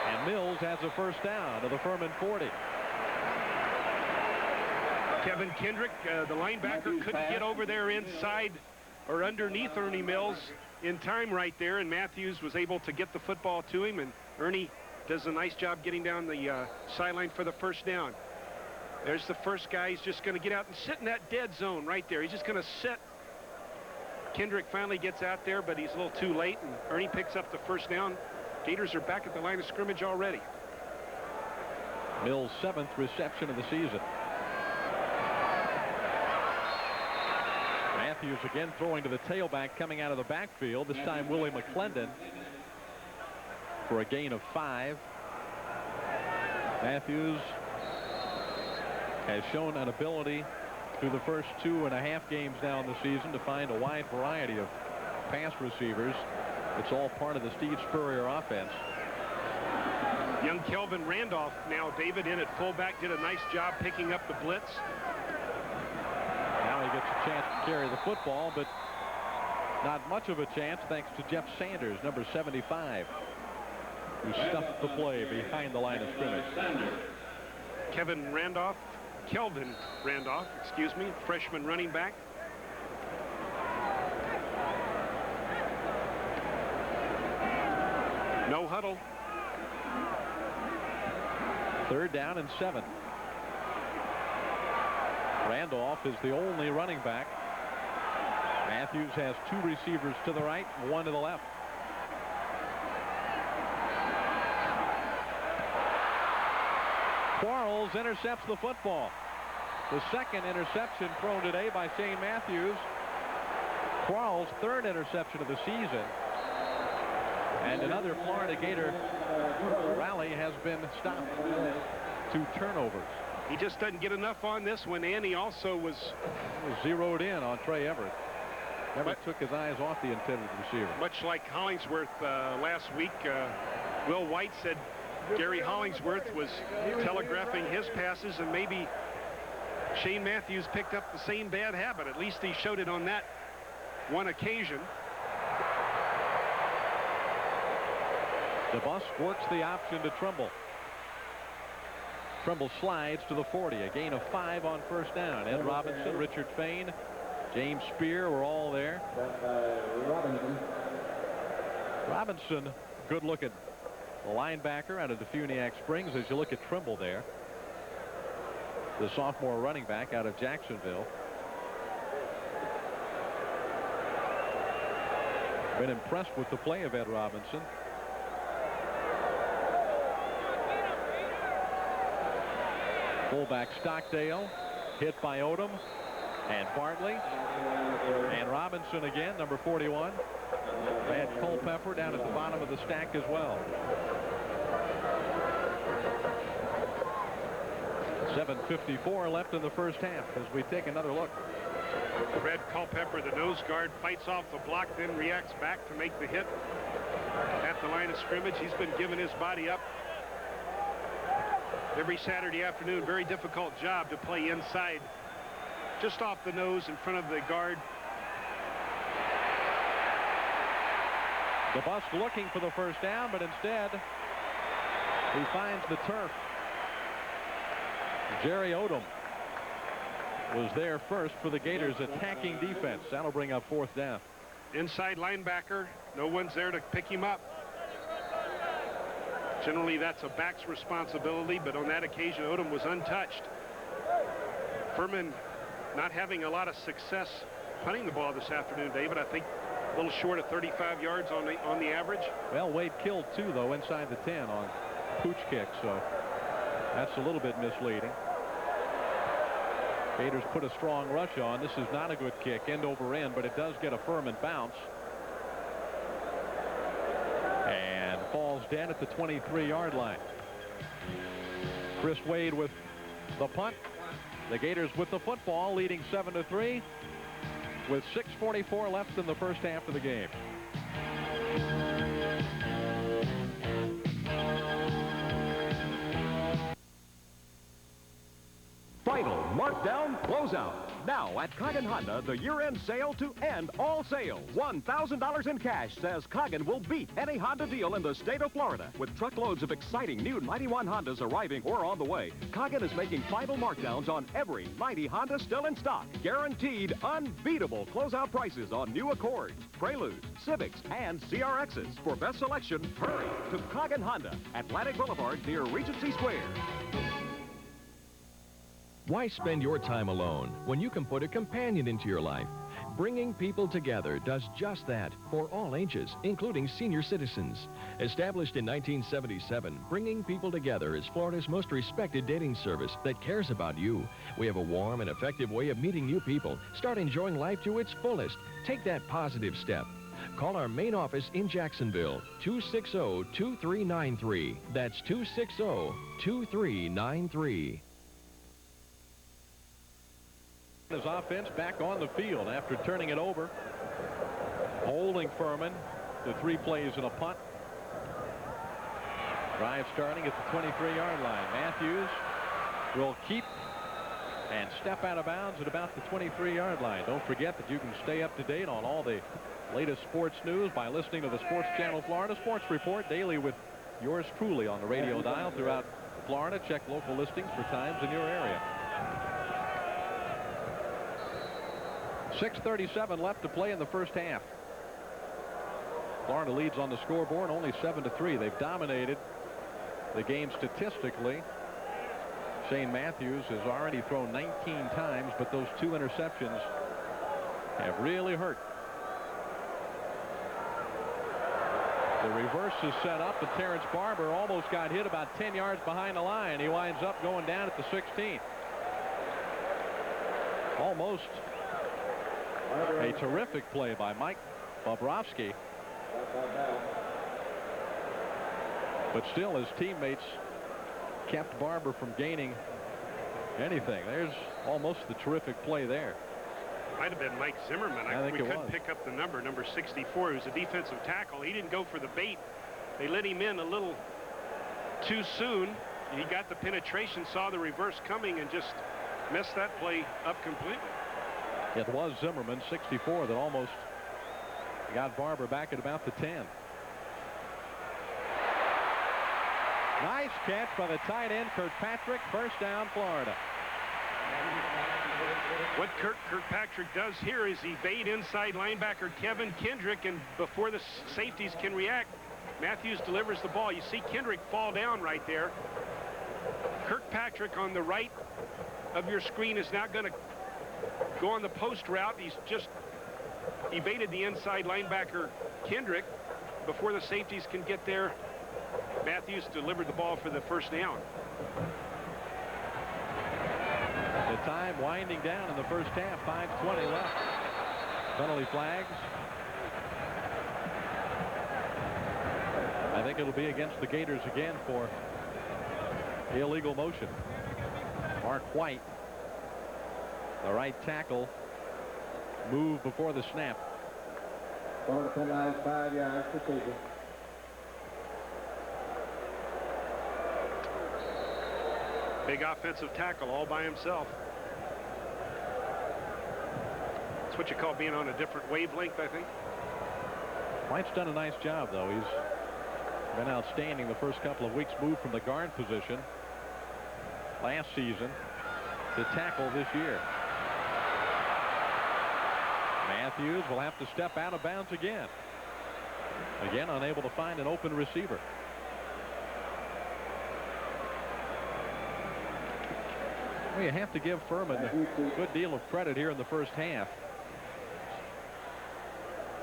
and Mills has a first down to the Furman 40. Kevin Kendrick, the linebacker, couldn't get over there inside or underneath Ernie Mills in time right there, and Matthews was able to get the football to him, and Ernie does a nice job getting down the sideline for the first down. There's the first guy. He's just going to get out and sit in that dead zone right there. He's just going to sit. Kendrick finally gets out there, but he's a little too late, and Ernie picks up the first down. Gators are back at the line of scrimmage already. Mills' 7th reception of the season. Matthews again throwing to the tailback coming out of the backfield. This time Willie McClendon for a gain of 5. Matthews has shown an ability through the first 2.5 games now in the season to find a wide variety of pass receivers. It's all part of the Steve Spurrier offense. Young Kelvin Randolph now, David, in at fullback, did a nice job picking up the blitz. Now he gets a chance to carry the football, but Not much of a chance thanks to Jeff Sanders, number 75, who stuffed the play behind the line of scrimmage. Kelvin Randolph, excuse me, freshman running back. No huddle. 3rd down and 7. Randolph is the only running back. Matthews has 2 receivers to the right, 1 to the left. Quarles intercepts the football. The 2nd interception thrown today by Shane Matthews. Quarles' 3rd interception of the season. And another Florida Gator rally has been stopped. 2 turnovers. He just doesn't get enough on this one, and he also was zeroed in on Trey Everett. Never took his eyes off the intended receiver. Much like Hollingsworth last week, Will White said Gary Hollingsworth was telegraphing his passes, and maybe Shane Matthews picked up the same bad habit. At least he showed it on that one occasion. DeBusk works the option to Trimble. Trimble slides to the 40. A gain of 5 on 1st down. Ed Robinson, Richard Fain, James Spear were all there. Robinson, good looking linebacker out of the Defuniak Springs. As you look at Trimble there, the sophomore running back out of Jacksonville. Been impressed with the play of Ed Robinson. Fullback Stockdale hit by Odom and Bartley and Robinson again, number 41. Brad Culpepper down at the bottom of the stack as well. 7:54 left in the 1st half as we take another look. Brad Culpepper, the nose guard, fights off the block, then reacts back to make the hit at the line of scrimmage. He's been giving his body up every Saturday afternoon. Very difficult job to play inside, just off the nose in front of the guard. DeBusk looking for the 1st down, but instead he finds the turf. Jerry Odom was there first for the Gators' attacking defense. That'll bring up 4th down. Inside linebacker, no one's there to pick him up. Generally, that's a back's responsibility, but on that occasion, Odom was untouched. Furman not having a lot of success punting the ball this afternoon, David. I think a little short of 35 yards on the average. Well, Wade killed 2, though, inside the 10 on pooch kicks, so that's a little bit misleading. Gators put a strong rush on. This is not a good kick, end over end, but it does get a Furman bounce. And falls dead at the 23-yard line. Chris Wade with the punt. The Gators with the football, leading 7-3 with 6:44 left in the 1st half of the game. Final markdown closeout. Now at Coggin Honda, the year-end sale to end all sales. $1,000 in cash says Coggin will beat any Honda deal in the state of Florida. With truckloads of exciting new 91 Hondas arriving or on the way, Coggin is making final markdowns on every 90 Honda still in stock. Guaranteed unbeatable closeout prices on new Accords, Preludes, Civics, and CRXs. For best selection, hurry to Coggin Honda, Atlantic Boulevard near Regency Square. Why spend your time alone when you can put a companion into your life? Bringing People Together does just that for all ages, including senior citizens. Established in 1977, Bringing People Together is Florida's most respected dating service that cares about you. We have a warm and effective way of meeting new people. Start enjoying life to its fullest. Take that positive step. Call our main office in Jacksonville, 260-2393. That's 260-2393. His offense back on the field after turning it over. Holding Furman to 3 plays and a punt. Drive starting at the 23-yard line. Matthews will keep and step out of bounds at about the 23-yard line. Don't forget that you can stay up to date on all the latest sports news by listening to the Sports Channel Florida Sports Report daily with yours truly on the radio dial throughout Florida. Check local listings for times in your area. 6:37 left to play in the first half. Florida leads on the scoreboard only 7-3. They've dominated the game statistically. Shane Matthews has already thrown 19 times, but those 2 interceptions have really hurt. The reverse is set up, but Terrence Barber almost got hit about 10 yards behind the line. He winds up going down at the 16. Almost a terrific play by Mike Bobrovsky. But still, his teammates kept Barber from gaining anything. There's almost the terrific play there. Might have been Mike Zimmerman. I think we couldn't pick up the number 64. He was a defensive tackle. He didn't go for the bait. They let him in a little too soon. He got the penetration, saw the reverse coming, and just messed that play up completely. It was Zimmerman, 64, that almost got Barber back at about the 10. Nice catch by the tight end Kirkpatrick. First down, Florida. What Kirkpatrick does here is evade inside linebacker Kevin Kendrick, and before the safeties can react, Matthews delivers the ball. You see Kendrick fall down right there. Kirkpatrick on the right of your screen is not going to go on the post route. He's just evaded the inside linebacker Kendrick. Before the safeties can get there, Matthews delivered the ball for the first down. The time winding down in the first half. 5:20 left. Penalty flags. I think it'll be against the Gators again for illegal motion. Mark White, the right tackle, moved before the snap. Florida penalized 5 yards procedure. Big offensive tackle all by himself. That's what you call being on a different wavelength, I think. White's done a nice job, though. He's been outstanding the first couple of weeks. Moved from the guard position last season to tackle this year. Matthews will have to step out of bounds again. Again, unable to find an open receiver. Well, you have to give Furman a good deal of credit here in the first half.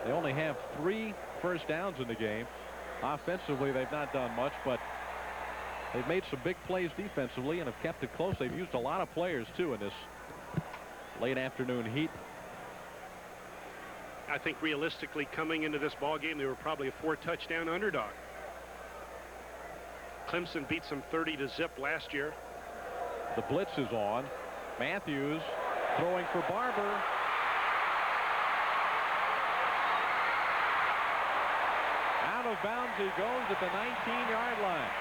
They only have 3 first downs in the game. Offensively, they've not done much, but they've made some big plays defensively and have kept it close. They've used a lot of players, too, in this late afternoon heat. I think realistically, coming into this ball game, they were probably a 4-touchdown underdog. Clemson beat them 30-0 last year. The blitz is on. Matthews throwing for Barber. Out of bounds he goes at the 19-yard line.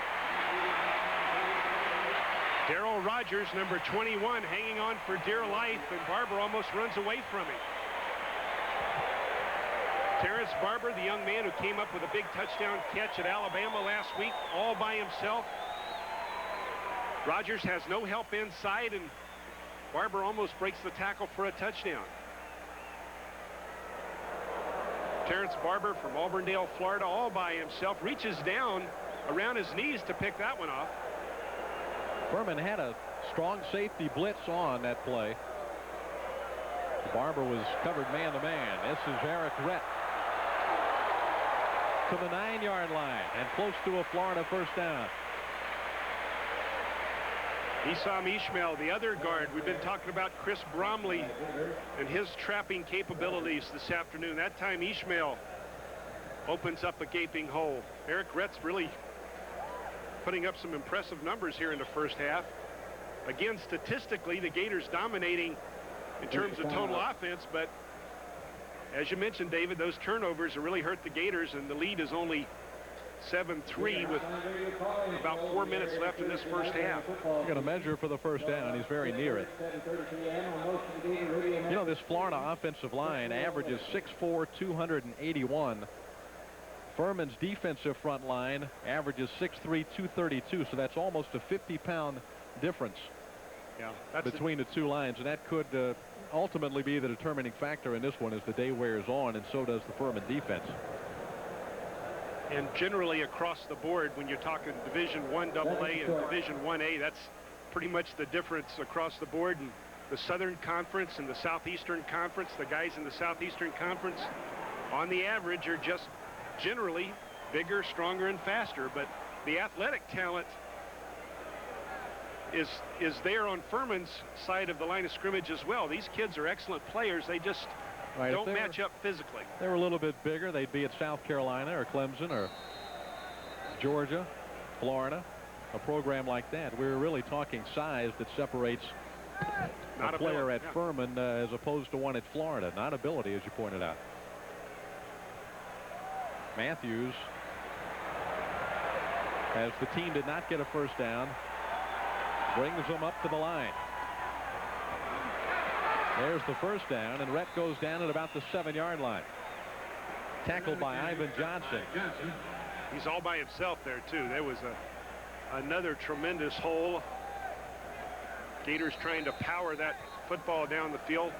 Darrell Rogers, number 21, hanging on for dear life, and Barber almost runs away from him. Terrence Barber, the young man who came up with a big touchdown catch at Alabama last week, all by himself. Rogers has no help inside, and Barber almost breaks the tackle for a touchdown. Terrence Barber from Auburndale, Florida, all by himself, reaches down around his knees to pick that one off. Furman had a strong safety blitz on that play. Barber was covered man-to-man. This is Eric Rett to the 9-yard line and close to a Florida first down. Esam Ishmael, the other guard. We've been talking about Chris Bromley and his trapping capabilities this afternoon. That time Ishmael opens up a gaping hole. Eric Rett's really putting up some impressive numbers here in the first half. Again, statistically, the Gators dominating in terms of total offense, but as you mentioned, David, those turnovers have really hurt the Gators, and the lead is only 7-3 with about 4 minutes left in this first half. You're going to measure for the first down. He's very near it. You know, this Florida offensive line averages 6'4", 281. Furman's defensive front line averages 6'3", 232. So that's almost a 50-pound difference between the two lines. And that could ultimately be the determining factor in this one as the day wears on, and so does the Furman defense. And generally across the board, when you're talking Division I AA and Division 1A, that's pretty much the difference across the board. And the Southern Conference and the Southeastern Conference, the guys in the Southeastern Conference, on the average, are just generally bigger, stronger, and faster. But the athletic talent is there on Furman's side of the line of scrimmage as well. These kids are excellent players. They just don't match up physically. They were a little bit bigger. They'd be at South Carolina or Clemson or Georgia, Florida, a program like that. We're really talking size that separates a player at Furman as opposed to one at Florida. Not ability, as you pointed out. Matthews, as the team did not get a first down, brings them up to the line. There's the first down, and Rhett goes down at about the 7-yard line. Tackled by Ivan Johnson. He's all by himself there, too. There was another tremendous hole. Gators trying to power that football down the field.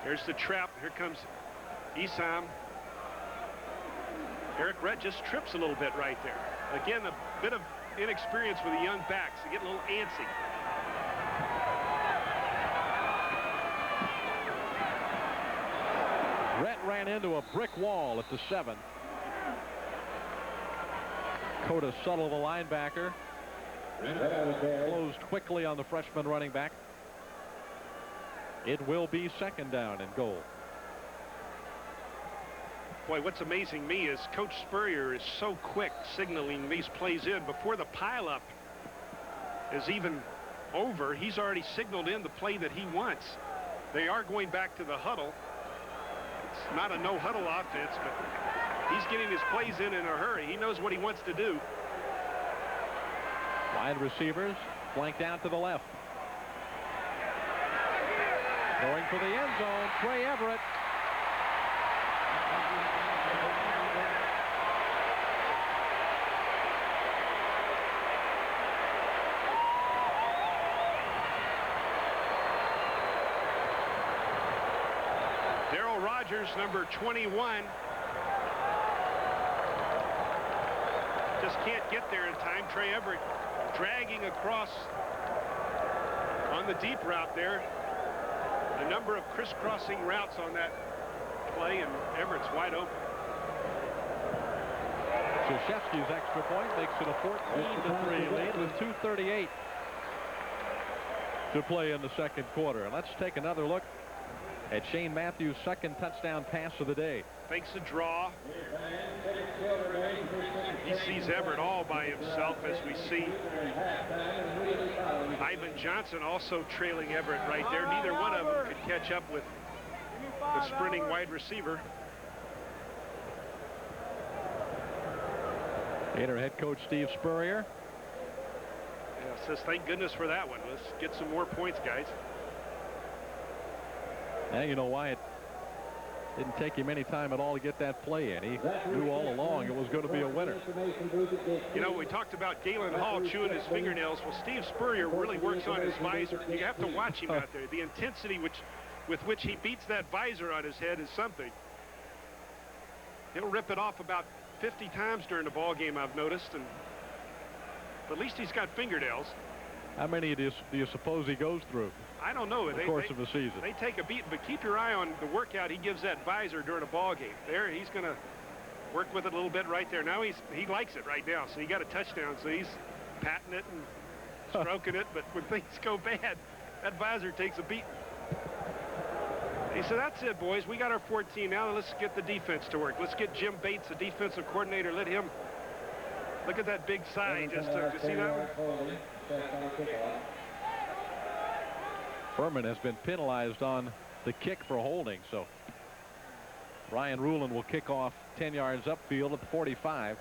There's the trap. Here comes Isam. Eric Rhett just trips a little bit right there. Again, a bit of inexperience with the young backs. They get a little antsy. Rhett ran into a brick wall at the 7. Coda Subtle, the linebacker, closed quickly on the freshman running back. It will be second down and goal. Boy, what's amazing me is Coach Spurrier is so quick signaling these plays in before the pileup is even over. He's already signaled in the play that he wants. They are going back to the huddle. It's not a no-huddle offense, but he's getting his plays in a hurry. He knows what he wants to do. Wide receivers flanked out to the left. Going for the end zone, Trey Everett. Number 21 just can't get there in time. Trey Everett dragging across on the deep route there. A number of crisscrossing routes on that play, and Everett's wide open. Krzyzewski's extra point makes it a 14-3 lead with 2:38 to play in the second quarter. And let's take another look at Shane Matthews' second touchdown pass of the day. Fakes a draw. He sees Everett all by himself, as we see. Ivan Johnson also trailing Everett right there. Neither one of them could catch up with the sprinting wide receiver. Gator head coach Steve Spurrier. Yeah, says thank goodness for that one. Let's get some more points, guys. Now you know why it didn't take him any time at all to get that play in. He knew all along it was going to be a winner. You know, we talked about Galen Hall chewing his fingernails. Well, Steve Spurrier really works on his visor. You have to watch him out there. The intensity with which he beats that visor on his head is something. He'll rip it off about 50 times during the ball game, I've noticed, but at least he's got fingernails. How many do you suppose he goes through? I don't know. In the course of the season. They take a beat, but keep your eye on the workout he gives that visor during a ball game. There, he's going to work with it a little bit right there. Now he likes it right now, so he got a touchdown, so he's patting it and stroking it, but when things go bad, that visor takes a beat. He said, that's it, boys. We got our 14 now. Let's get the defense to work. Let's get Jim Bates, the defensive coordinator. Let him look at that big side he just took. You see that one? Furman has been penalized on the kick for holding, so Ryan Rulin will kick off 10 yards upfield at the 45.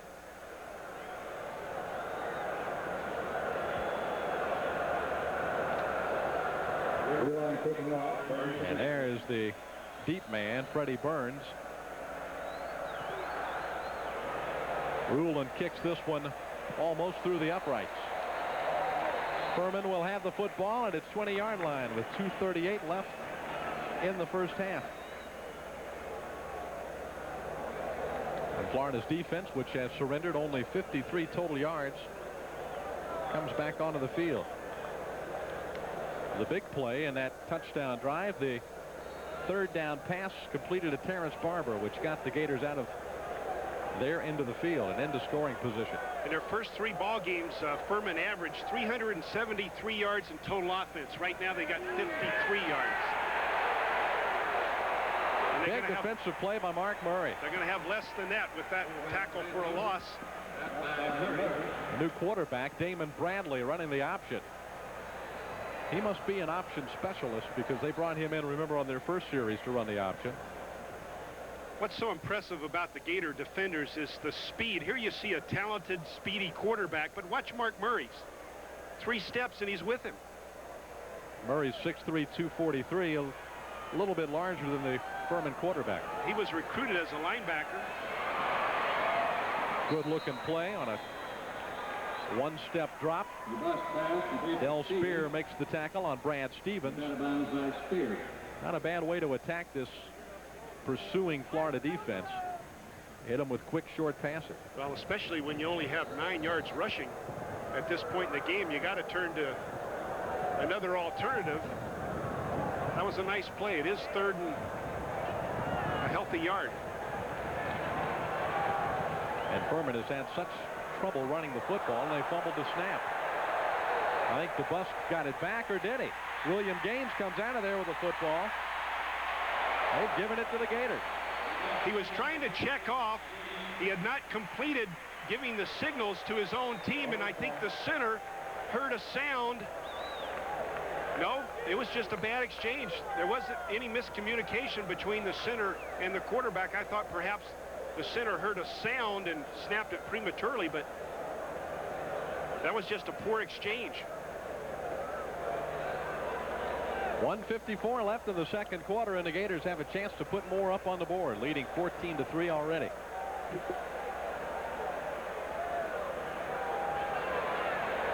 And there's the deep man, Freddie Burns. Ruland kicks this one almost through the uprights. Furman will have the football at its 20-yard line with 2:38 left in the first half. And Florida's defense, which has surrendered only 53 total yards, comes back onto the field. The big play in that touchdown drive, the third down pass completed to Terrence Barber, which got the Gators out of their end of the field and into scoring position. In their first 3 ball games, Furman averaged 373 yards in total offense. Right now they got 53 yards. Big defensive play by Mark Murray. They're going to have less than that with that tackle for a loss. New quarterback, Damon Bradley, running the option. He must be an option specialist because they brought him in, remember, on their first series to run the option. What's so impressive about the Gator defenders is the speed. Here you see a talented, speedy quarterback, but watch Mark Murray's. 3 steps and he's with him. Murray's 6'3", 243, a little bit larger than the Furman quarterback. He was recruited as a linebacker. Good looking play on a one-step drop. Del Spear makes the tackle on Brad Stevens. Not a bad way to attack this pursuing Florida defense. Hit him with quick short passes. Well, especially when you only have 9 yards rushing at this point in the game, you got to turn to another alternative. That was a nice play. It is 3rd and a healthy yard. And Furman has had such trouble running the football, and they fumbled the snap. I think the bus got it back, or did he? William Gaines comes out of there with the football. They've given it to the Gators. He was trying to check off. He had not completed giving the signals to his own team, and I think the center heard a sound. No, it was just a bad exchange. There wasn't any miscommunication between the center and the quarterback. I thought perhaps the center heard a sound and snapped it prematurely, but that was just a poor exchange. 1:54 left in the second quarter, and the Gators have a chance to put more up on the board, leading 14-3 already.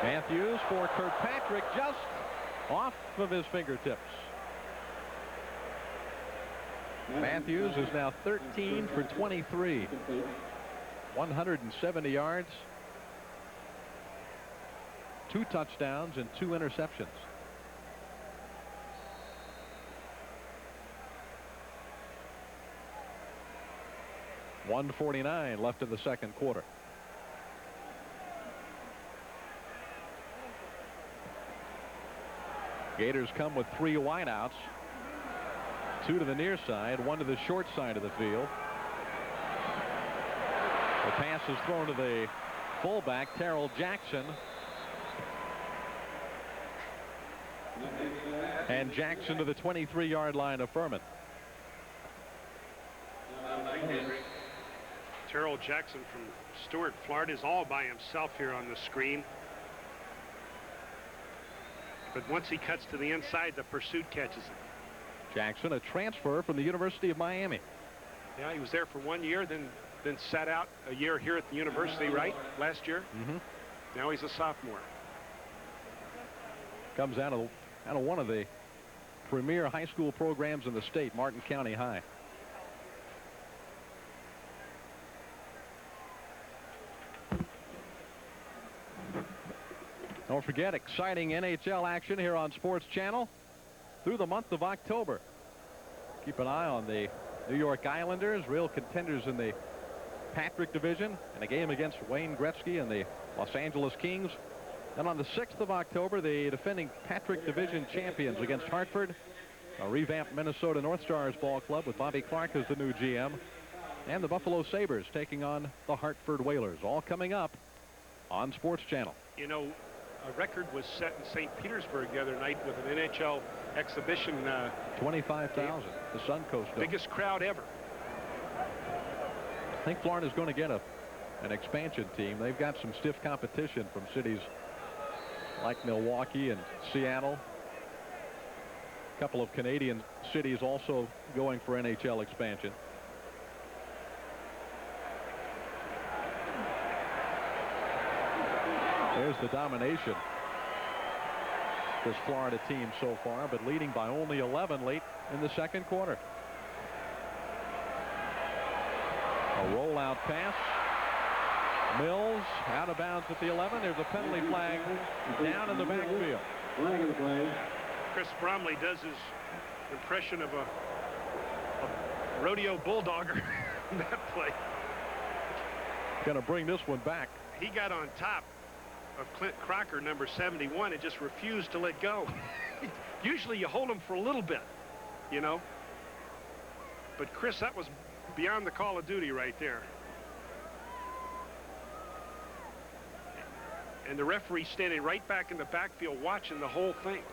Matthews for Kirkpatrick, just off of his fingertips. Matthews is now 13 for 23. 170 yards, 2 touchdowns, and 2 interceptions. .149 left in the second quarter. Gators come with 3 wideouts. 2 to the near side, 1 to the short side of the field. The pass is thrown to the fullback, Terrell Jackson. And Jackson to the 23-yard line of Furman. Terrell Jackson from Stuart, Florida, is all by himself here on the screen. But once he cuts to the inside, the pursuit catches him. Jackson, a transfer from the University of Miami. Yeah, he was there for 1 year, then sat out a year here at the university, right? Last year. Now he's a sophomore. Comes out of one of the premier high school programs in the state, Martin County High. Don't forget, exciting NHL action here on Sports Channel through the month of October. Keep an eye on the New York Islanders, real contenders in the Patrick division, and a game against Wayne Gretzky and the Los Angeles Kings. Then on the 6th of October, the defending Patrick division champions against Hartford, a revamped Minnesota North Stars ball club with Bobby Clark as the new GM, and the Buffalo Sabres taking on the Hartford Whalers. All coming up on Sports Channel. You know, a record was set in St. Petersburg the other night with an NHL exhibition. 25,000, the Suncoast Dome. Biggest crowd ever. I think Florida's going to get an expansion team. They've got some stiff competition from cities like Milwaukee and Seattle. A couple of Canadian cities also going for NHL expansion. There's the domination. This Florida team so far, but leading by only 11 late in the second quarter. A rollout pass. Mills out of bounds at the 11. There's a penalty flag down in the backfield. Chris Bromley does his impression of a rodeo bulldogger in that play. Going to bring this one back. He got on top of Clint Crocker, number 71, and just refused to let go. Usually you hold him for a little bit, you know. But Chris, that was beyond the call of duty right there. And the referee standing right back in the backfield watching the whole thing.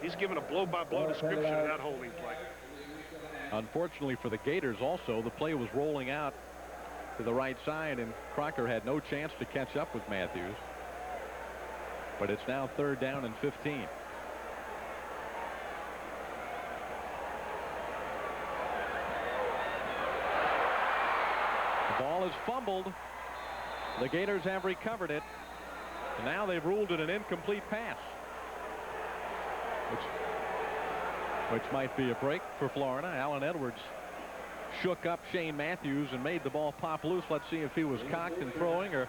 He's given a blow-by-blow description of that holding play. Unfortunately for the Gators also, the play was rolling out to the right side, and Crocker had no chance to catch up with Matthews. But it's now 3rd down and 15. The ball is fumbled. The Gators have recovered it, and now they've ruled it an incomplete pass, which might be a break for Florida. Alan Edwards shook up Shane Matthews and made the ball pop loose. Let's see if he was cocked and throwing or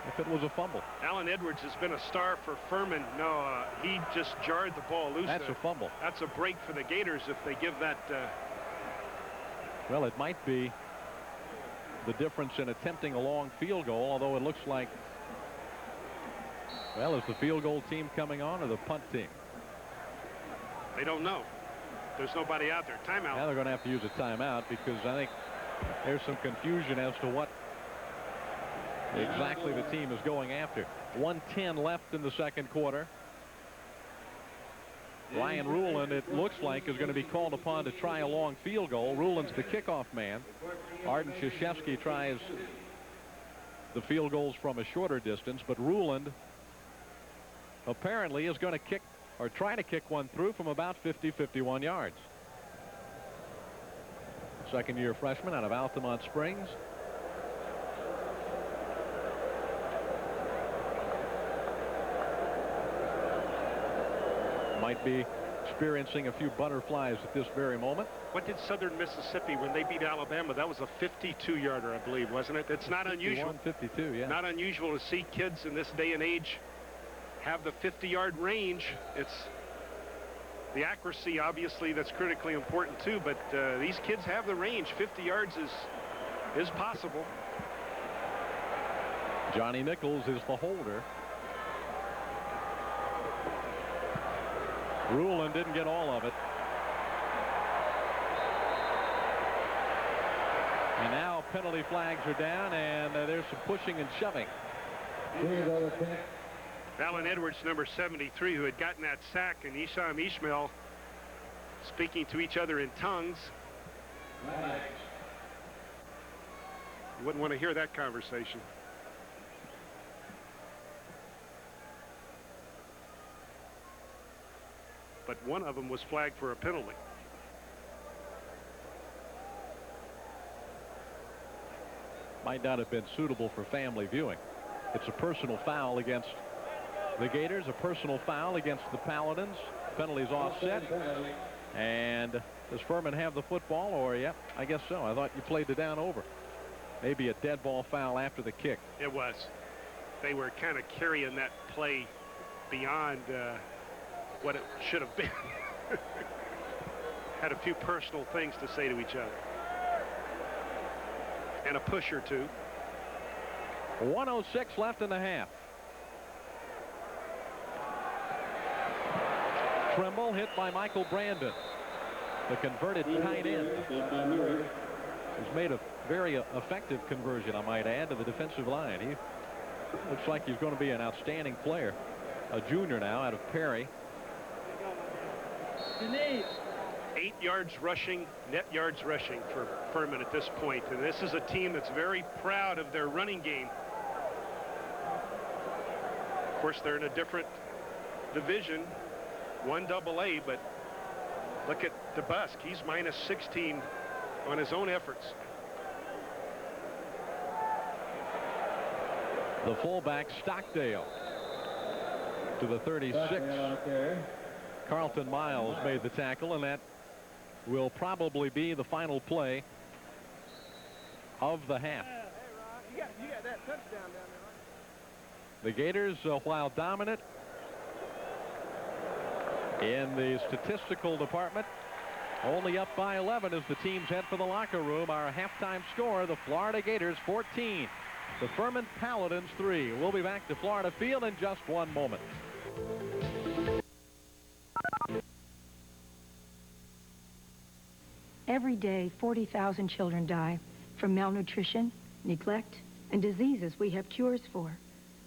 if it was a fumble. Alan Edwards has been a star for Furman. No, he just jarred the ball loose. That's a fumble. That's a break for the Gators if they give that. Well, it might be the difference in attempting a long field goal, although it looks like, well, is the field goal team coming on or the punt team? They don't know. There's nobody out there. Timeout. Now they're going to have to use a timeout because I think there's some confusion as to what exactly the team is going after. 1:10 left in the second quarter. Ryan Ruland, it looks like, is going to be called upon to try a long field goal. Ruland's the kickoff man. Arden Krzyzewski tries the field goals from a shorter distance, but Ruland apparently is going to kick or try to kick one through from about 50-51 yards. Second-year freshman out of Altamont Springs. Might be experiencing a few butterflies at this very moment. What did Southern Mississippi when they beat Alabama? That was a 52-yarder, I believe, wasn't it? It's not unusual. 52, yeah. Not unusual to see kids in this day and age have the 50-yard range. It's the accuracy, obviously, that's critically important too, but these kids have the range. 50 yards is possible. Johnny Nichols is the holder. Ruland didn't get all of it. And now penalty flags are down, and there's some pushing and shoving. Alan Edwards, number 73, who had gotten that sack, and Isham Ishmael speaking to each other in tongues. You wouldn't want to hear that conversation. But one of them was flagged for a penalty. Might not have been suitable for family viewing. It's a personal foul against the Gators, a personal foul against the Paladins. Penalties offset. And does Furman have the football? Or, yeah, I guess so. I thought you played the down over. Maybe a dead ball foul after the kick. It was. They were kind of carrying that play beyond what it should have been. Had a few personal things to say to each other. And a push or two. 1:06 left in the half. Trimble hit by Michael Brandon, the converted tight end. He's made a very effective conversion, I might add, to the defensive line. He looks like he's going to be an outstanding player. A junior now out of Perry. 8 yards rushing, net yards rushing for Furman at this point. And this is a team that's very proud of their running game. Of course, they're in a different division 1 AA, but look at DeBusk. He's minus 16 on his own efforts. The fullback, Stockdale, to the 36. Carlton Miles made the tackle, and that will probably be the final play of the half. You got that touchdown down there, right? The Gators, while dominant in the statistical department, only up by 11 as the teams head for the locker room. Our halftime score, the Florida Gators 14, the Furman Paladins 3. We'll be back to Florida Field in just one moment. Every day, 40,000 children die from malnutrition, neglect, and diseases we have cures for.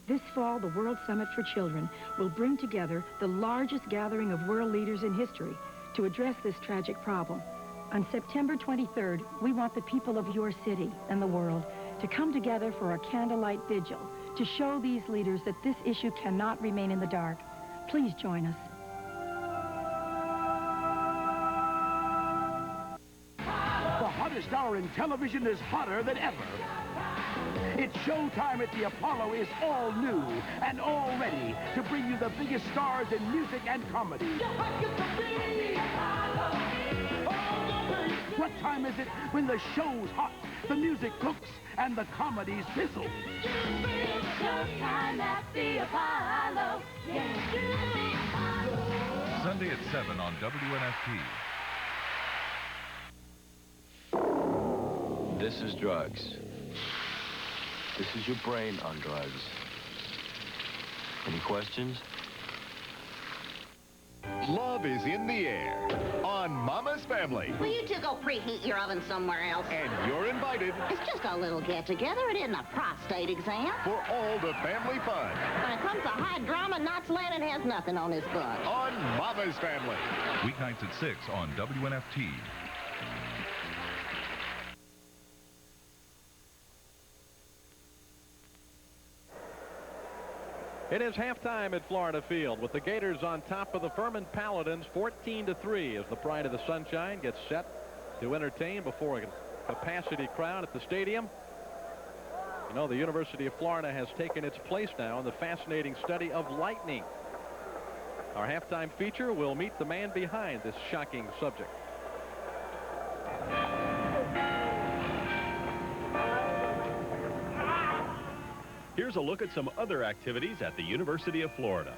This fall, the World Summit for Children will bring together the largest gathering of world leaders in history to address this tragic problem. On September 23rd, we want the people of your city and the world to come together for a candlelight vigil to show these leaders that this issue cannot remain in the dark. Please join us. The hottest hour in television is hotter than ever. It's showtime at the Apollo is all new and all ready to bring you the biggest stars in music and comedy. What time is it when the show's hot, the music cooks, and the comedies fizzle? Showtime at the Apollo. Sunday at 7 on WNFT. This is drugs. This is your brain on drugs. Any questions? Love is in the air on Mama's Family. Will you two go preheat your oven somewhere else? And you're invited. It's just a little get-together. It isn't a prostate exam. For all the family fun. When it comes to high drama, Knots Landing has nothing on his butt. On Mama's Family. Weeknights at 6 on WNFT. It is halftime at Florida Field with the Gators on top of the Furman Paladins 14-3 as the Pride of the Sunshine gets set to entertain before a capacity crowd at the stadium. You know, the University of Florida has taken its place now in the fascinating study of lightning. Our halftime feature will meet the man behind this shocking subject. Here's a look at some other activities at the University of Florida.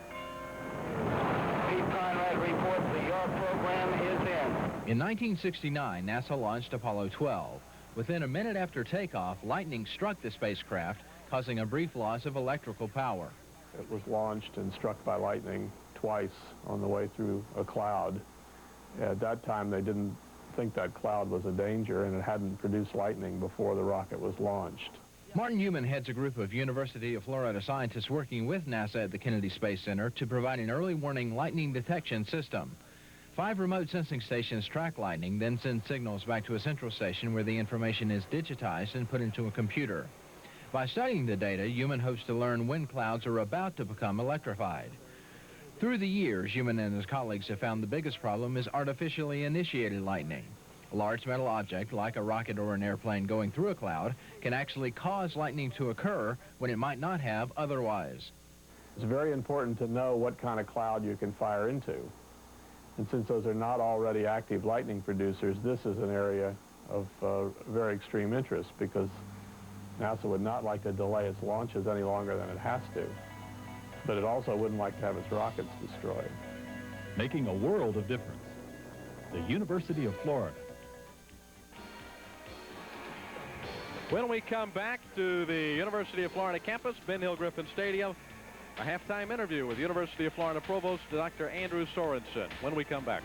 Steve Conrad reports that your program is In 1969, NASA launched Apollo 12. Within a minute after takeoff, lightning struck the spacecraft, causing a brief loss of electrical power. It was launched and struck by lightning twice on the way through a cloud. At that time, they didn't think that cloud was a danger, and it hadn't produced lightning before the rocket was launched. Martin Heumann heads a group of University of Florida scientists working with NASA at the Kennedy Space Center to provide an early warning lightning detection system. 5 remote sensing stations track lightning, then send signals back to a central station where the information is digitized and put into a computer. By studying the data, Heumann hopes to learn when clouds are about to become electrified. Through the years, Heumann and his colleagues have found the biggest problem is artificially initiated lightning. A large metal object, like a rocket or an airplane going through a cloud, can actually cause lightning to occur when it might not have otherwise. It's very important to know what kind of cloud you can fire into. And since those are not already active lightning producers, this is an area of very extreme interest because NASA would not like to delay its launches any longer than it has to. But it also wouldn't like to have its rockets destroyed. Making a world of difference. The University of Florida. When we come back to the University of Florida campus, Ben Hill Griffin Stadium, a halftime interview with University of Florida Provost Dr. Andrew Sorensen when we come back.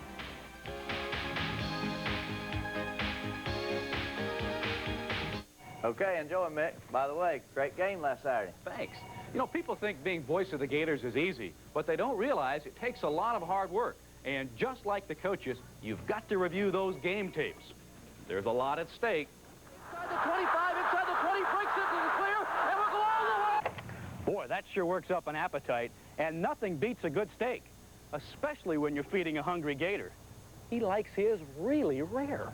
Okay, enjoy, Mick. By the way, great game last Saturday. Thanks. You know, people think being voice of the Gators is easy, but they don't realize it takes a lot of hard work. And just like the coaches, you've got to review those game tapes. There's a lot at stake. Inside the 25, inside the 20, breaks it to the clear, and we'll go all the way. Boy, that sure works up an appetite, and nothing beats a good steak. especially when you're feeding a hungry gator. He likes his really rare.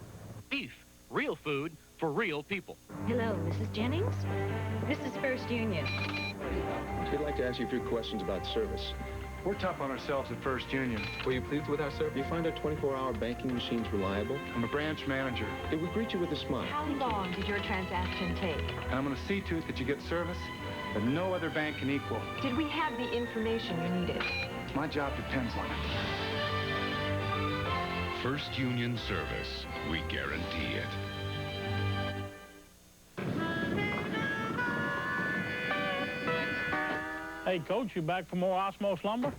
Beef, real food for real people. Hello, Mrs. Jennings. This is First Union. We'd like to ask you a few questions about service. We're tough on ourselves at First Union. Were you pleased with our service? Do you find our 24-hour banking machines reliable? I'm a branch manager. It would greet you with a smile. How long did your transaction take? And I'm going to see to it that you get service that no other bank can equal. Did we have the information you needed? My job depends on it. First Union Service. We guarantee it. Hey, Coach, you back for more Osmos lumber?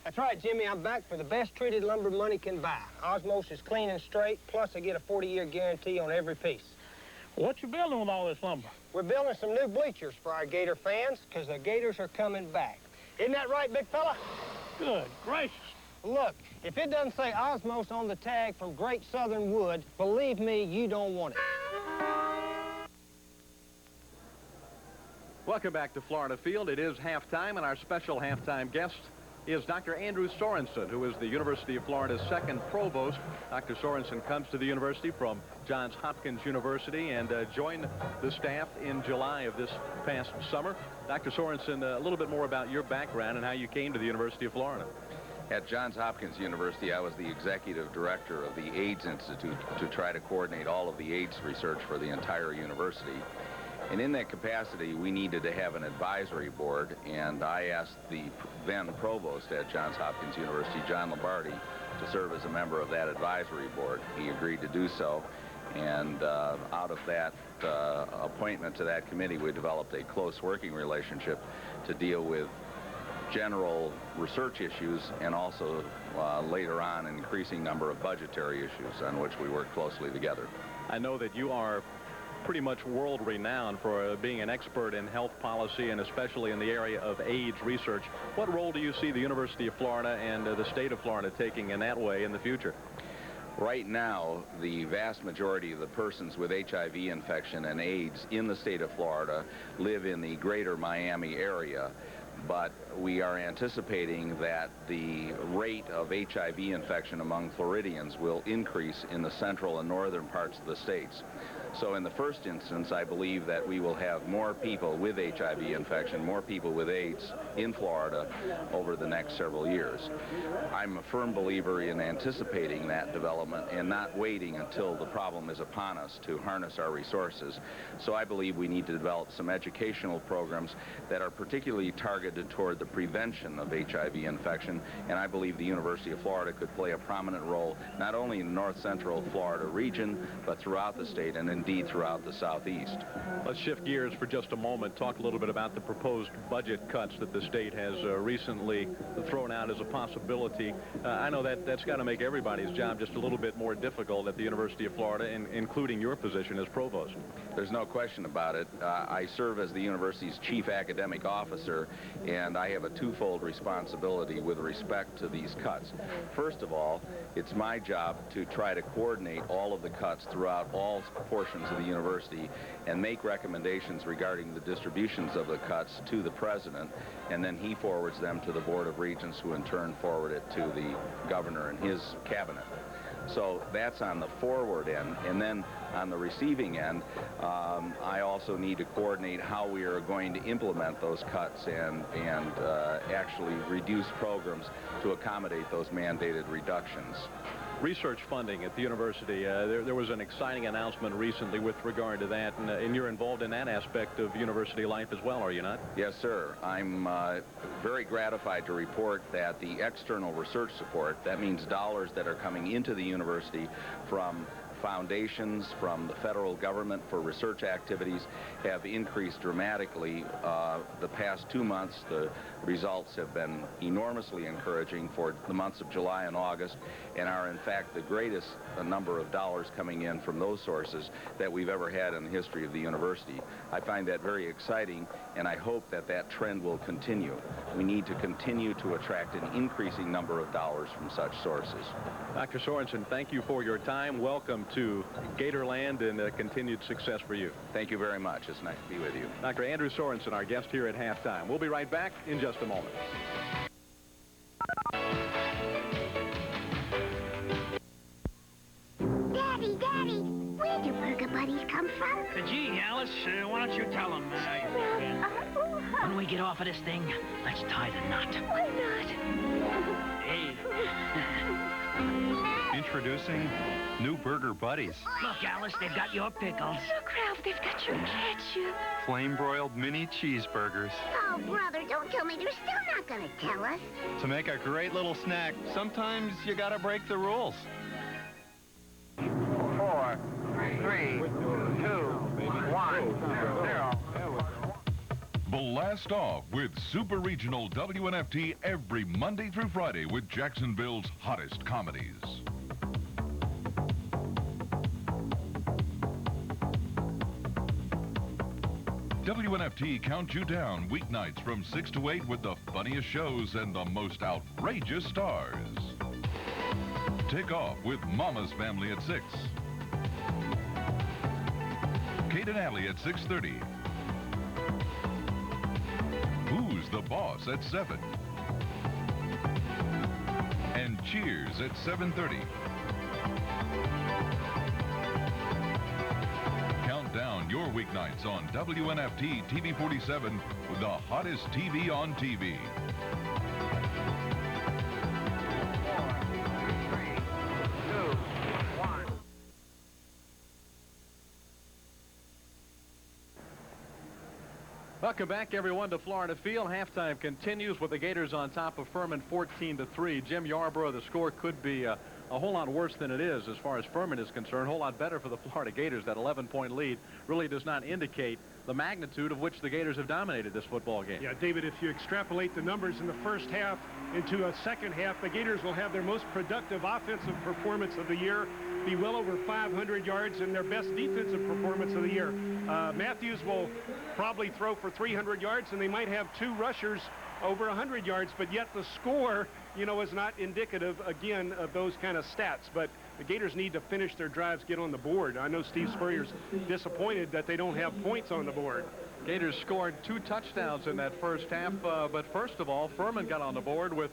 That's right, Jimmy. I'm back for the best treated lumber money can buy. Osmos is clean and straight, plus I get a 40-year guarantee on every piece. What you building with all this lumber? We're building some new bleachers for our Gator fans, because the Gators are coming back. Isn't that right, big fella? Good gracious. Look, if it doesn't say Osmos on the tag from Great Southern Wood, believe me, you don't want it. Welcome back to Florida Field. It is halftime, and our special halftime guest is Dr. Andrew Sorensen, who is the University of Florida's second provost. Dr. Sorensen comes to the university from Johns Hopkins University and joined the staff in July of this past summer. Dr. Sorensen, a little bit more about your background and how you came to the University of Florida. At Johns Hopkins University, I was the executive director of the AIDS Institute to try to coordinate all of the AIDS research for the entire university. And in that capacity, we needed to have an advisory board, and I asked the then provost at Johns Hopkins University, John Lombardi, to serve as a member of that advisory board. He agreed to do so, and out of that appointment to that committee, we developed a close working relationship to deal with general research issues and also later on an increasing number of budgetary issues on which we work closely together. I know that you are pretty much world-renowned for being an expert in health policy and especially in the area of AIDS research. What role do you see the University of Florida and the state of Florida taking in that way in the future? Right now, the vast majority of the persons with HIV infection and AIDS in the state of Florida live in the greater Miami area. But we are anticipating that the rate of HIV infection among Floridians will increase in the central and northern parts of the states. So in the first instance, I believe that we will have more people with HIV infection, more people with AIDS in Florida over the next several years. I'm a firm believer in anticipating that development and not waiting until the problem is upon us to harness our resources. So I believe we need to develop some educational programs that are particularly targeted toward the prevention of HIV infection, and I believe the University of Florida could play a prominent role not only in the north central Florida region, but throughout the state and indeed throughout the southeast. Let's shift gears for just a moment, talk a little bit about the proposed budget cuts that the state has recently thrown out as a possibility. I know that that's got to make everybody's job just a little bit more difficult at the University of Florida, including your position as provost. There's no question about it. I serve as the university's chief academic officer, and I have a twofold responsibility with respect to these cuts. First of all, it's my job to try to coordinate all of the cuts throughout all portions of the university and make recommendations regarding the distributions of the cuts to the president, and then he forwards them to the Board of Regents, who in turn forward it to the governor and his cabinet. So that's on the forward end. And then on the receiving end, I also need to coordinate how we are going to implement those cuts and actually reduce programs to accommodate those mandated reductions. Research funding at the university, there was an exciting announcement recently with regard to that, and you're involved in that aspect of university life as well, are you not? Yes, sir. I'm very gratified to report that the external research support, that means dollars that are coming into the university from foundations, from the federal government for research activities, have increased dramatically. The past 2 months, the results have been enormously encouraging for the months of July and August, and are in fact the greatest number of dollars coming in from those sources that we've ever had in the history of the university. I find that very exciting, and I hope that that trend will continue. We need to continue to attract an increasing number of dollars from such sources. Dr. Sorensen, thank you for your time. Welcome to Gatorland, and continued success for you. Thank you very much. It's nice to be with you. Dr. Andrew Sorensen, our guest here at halftime. We'll be right back in just a moment. buddies come from? Gee, Alice, why don't you tell him? When we get off of this thing, let's tie the knot. Why not? Hey. Introducing new burger buddies. Look, Alice, they've got your pickles. Look, Ralph, they've got your ketchup. Flame-broiled mini cheeseburgers. Oh, brother, don't tell me they're still not going to tell us. To make a great little snack, sometimes you gotta break the rules. 4, 3, 2, 1, 0. Blast off with Super Regional WNFT every Monday through Friday with Jacksonville's hottest comedies. WNFT counts you down weeknights from 6 to 8 with the funniest shows and the most outrageous stars. Take off with Mama's Family at 6. Kate and Allie at 6:30. Who's the Boss at 7. And Cheers at 7:30. Count down your weeknights on WNFT TV 47 with the hottest TV on TV. 4, 3, 2, 1. Welcome back, everyone, to Florida Field. Halftime continues with the Gators on top of Furman 14-3. Jim Yarborough, the score could be a whole lot worse than it is as far as Furman is concerned. A whole lot better for the Florida Gators. That 11-point lead really does not indicate the magnitude of which the Gators have dominated this football game. Yeah, David, if you extrapolate the numbers in the first half into a second half, the Gators will have their most productive offensive performance of the year, be well over 500 yards, and their best defensive performance of the year. Matthews will probably throw for 300 yards, and they might have 2 rushers over 100 yards, but yet the score, you know, is not indicative, again, of those kind of stats. But the Gators need to finish their drives, get on the board. I know Steve Spurrier's disappointed that they don't have points on the board. Gators scored 2 touchdowns in that first half, but first of all, Furman got on the board with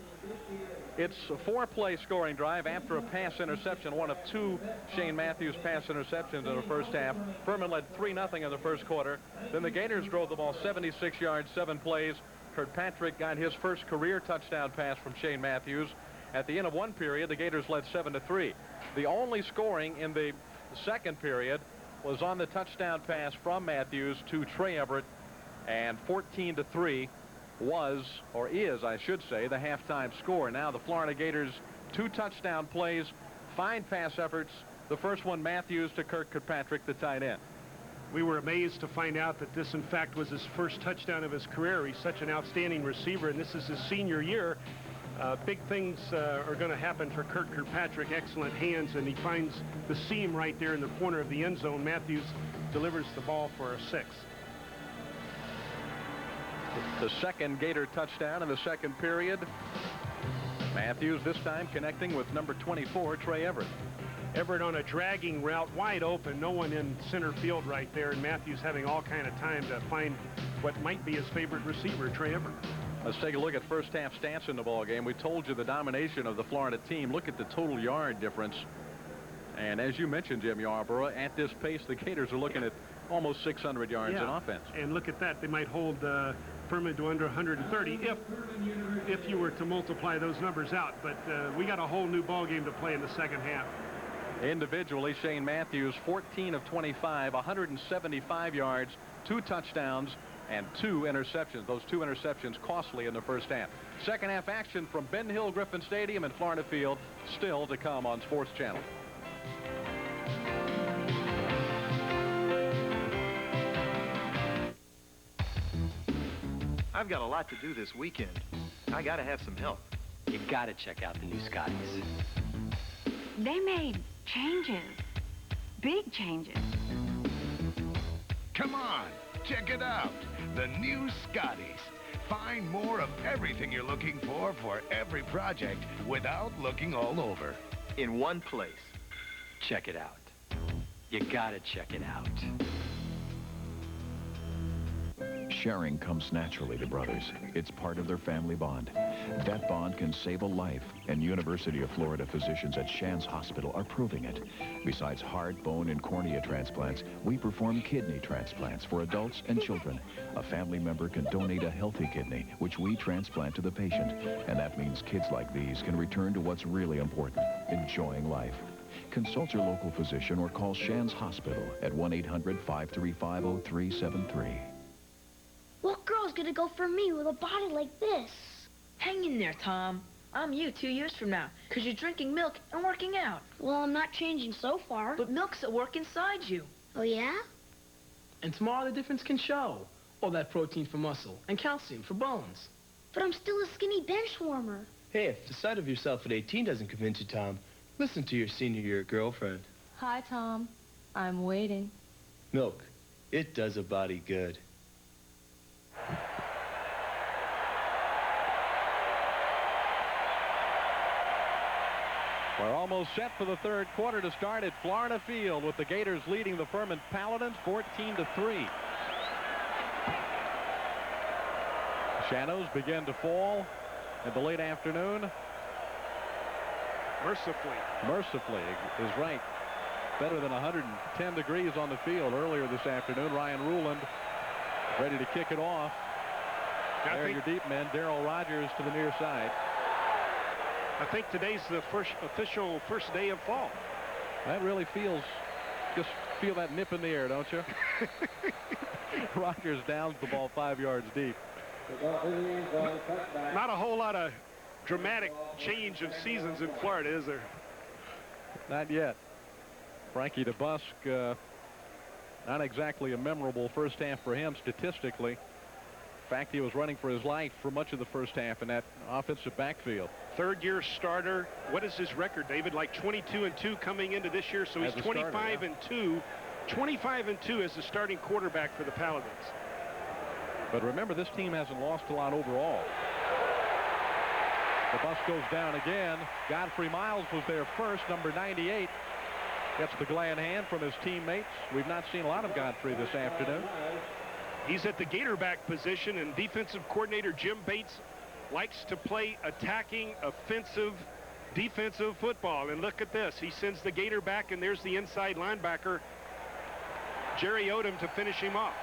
its 4-play scoring drive after a pass interception, one of 2 Shane Matthews pass interceptions in the first half. Furman led 3-0 in the first quarter. Then the Gators drove the ball 76 yards, 7 plays. Kirkpatrick got his first career touchdown pass from Shane Matthews. At the end of one period, the Gators led 7-3. The only scoring in the second period was on the touchdown pass from Matthews to Trey Everett, and 14-3 was, or is, I should say, the halftime score. Now the Florida Gators, 2 touchdown plays, fine pass efforts. The first one, Matthews to Kirkpatrick, the tight end. We were amazed to find out that this, in fact, was his first touchdown of his career. He's such an outstanding receiver, and this is his senior year. Big things are going to happen for Kirkpatrick. Excellent hands, and he finds the seam right there in the corner of the end zone. Matthews delivers the ball for a 6. The second Gator touchdown in the second period. Matthews this time connecting with number 24, Trey Everett. Everett on a dragging route, wide open, no one in center field right there, and Matthews having all kind of time to find what might be his favorite receiver, Trey Everett. Let's take a look at first half stats in the ball game. We told you the domination of the Florida team. Look at the total yard difference. And as you mentioned, Jim Yarborough, at this pace, the Gators are looking at almost 600 yards in offense. And look at that. They might hold Furman to under 130 if you were to multiply those numbers out. But we got a whole new ball game to play in the second half. Individually, Shane Matthews, 14 of 25, 175 yards, 2 touchdowns, and 2 interceptions. Those 2 interceptions costly in the first half. Second half action from Ben Hill Griffin Stadium and Florida Field still to come on Sports Channel. I've got a lot to do this weekend. I gotta have some help. You gotta check out the new Scotties. They made changes. Big changes. Come on, check it out. The new Scotties. Find more of everything you're looking for every project without looking all over. In one place. Check it out. You gotta check it out. Sharing comes naturally to brothers. It's part of their family bond. That bond can save a life, and University of Florida physicians at Shands Hospital are proving it. Besides heart, bone, and cornea transplants, we perform kidney transplants for adults and children. A family member can donate a healthy kidney, which we transplant to the patient. And that means kids like these can return to what's really important, enjoying life. Consult your local physician or call Shands Hospital at 1-800-535-0373. What girl's gonna go for me with a body like this? Hang in there, Tom. I'm you 2 years from now, because you're drinking milk and working out. Well, I'm not changing so far. But milk's at work inside you. Oh, yeah? And tomorrow the difference can show. All that protein for muscle and calcium for bones. But I'm still a skinny bench warmer. Hey, if the sight of yourself at 18 doesn't convince you, Tom, listen to your senior year girlfriend. Hi, Tom. I'm waiting. Milk. It does a body good. We're almost set for the third quarter to start at Florida Field with the Gators leading the Furman Paladins 14-3. Shadows begin to fall in the late afternoon. Mercifully is right. Better than 110 degrees on the field earlier this afternoon. Ryan Ruland ready to kick it off. There your deep men. Darrell Rogers to the near side. I think today's the official first day of fall. That really feels, just feel that nip in the air, don't you? Rogers downs the ball 5 yards deep. Not a whole lot of dramatic change of seasons in Florida, is there? Not yet. Frankie DeBusk, not exactly a memorable first half for him statistically. In fact, he was running for his life for much of the first half in that offensive backfield. Third-year starter. What is his record, David? Like 22-2 coming into this year, so he's 25-2. 25-2 as the starting quarterback for the Paladins. But remember, this team hasn't lost a lot overall. The bus goes down again. Godfrey Miles was there first, number 98. Gets the glad hand from his teammates. We've not seen a lot of Godfrey this afternoon. He's at the Gatorback position, and defensive coordinator Jim Bates likes to play attacking, offensive, defensive football. And look at this. He sends the Gator back, and there's the inside linebacker, Jerry Odom, to finish him off.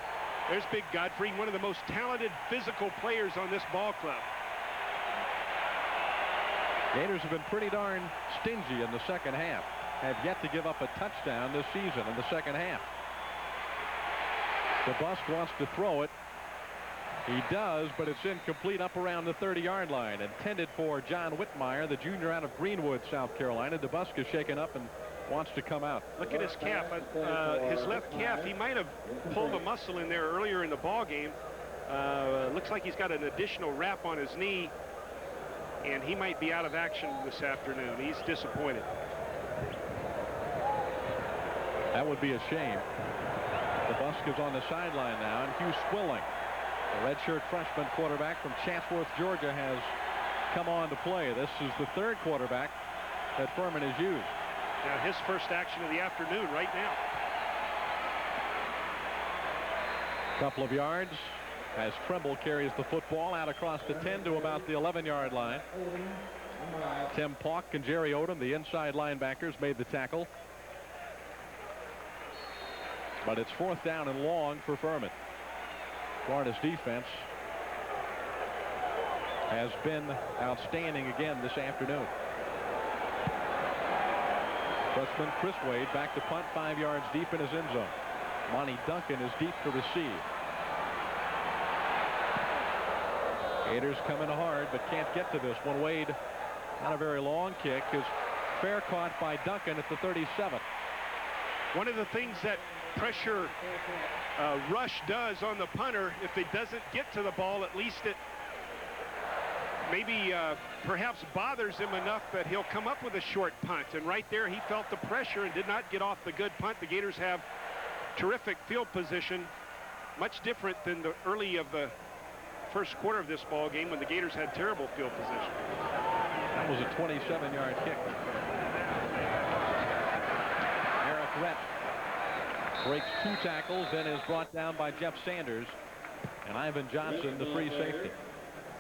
There's Big Godfrey, one of the most talented physical players on this ball club. Gators have been pretty darn stingy in the second half. Have yet to give up a touchdown this season in the second half. DeBusk wants to throw it. He does, but it's incomplete up around the 30-yard line. Intended for John Whitmire, the junior out of Greenwood, South Carolina. DeBusk is shaken up and wants to come out. Look at his calf. His left calf, he might have pulled a muscle in there earlier in the ball game. Looks like he's got an additional wrap on his knee, and he might be out of action this afternoon. He's disappointed. That would be a shame. DeBusk is on the sideline now, and Hugh Swilling, the redshirt freshman quarterback from Chatsworth, Georgia, has come on to play. This is the third quarterback that Furman has used. Now his first action of the afternoon right now. Couple of yards as Trimble carries the football out across the 10 to about the 11-yard line. Tim Pauck and Jerry Odom, the inside linebackers, made the tackle. But it's fourth down and long for Furman. Florida's defense has been outstanding again this afternoon. Freshman Chris Wade back to punt 5 yards deep in his end zone. Monty Duncan is deep to receive. Gators coming hard but can't get to this one. Wade, not a very long kick, is fair caught by Duncan at the 37. One of the things that pressure rush does on the punter, if it doesn't get to the ball, at least it maybe perhaps bothers him enough that he'll come up with a short punt. And right there he felt the pressure and did not get off the good punt. The Gators have terrific field position, much different than the early of the first quarter of this ball game when the Gators had terrible field position. That was a 27-yard kick. Eric Rett breaks 2 tackles, then is brought down by Jeff Sanders. And Ivan Johnson, the free safety.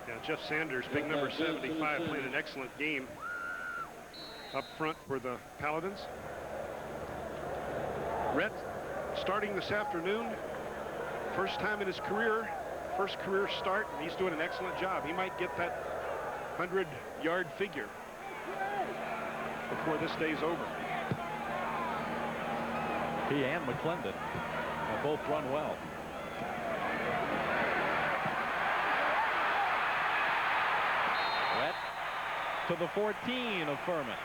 Yeah, Jeff Sanders, big number 75, played an excellent game up front for the Paladins. Rhett starting this afternoon. First time in his career, first career start, and he's doing an excellent job. He might get that 100-yard figure before this day's over. He and McClendon have both run well. Rhett to the 14 of Furman.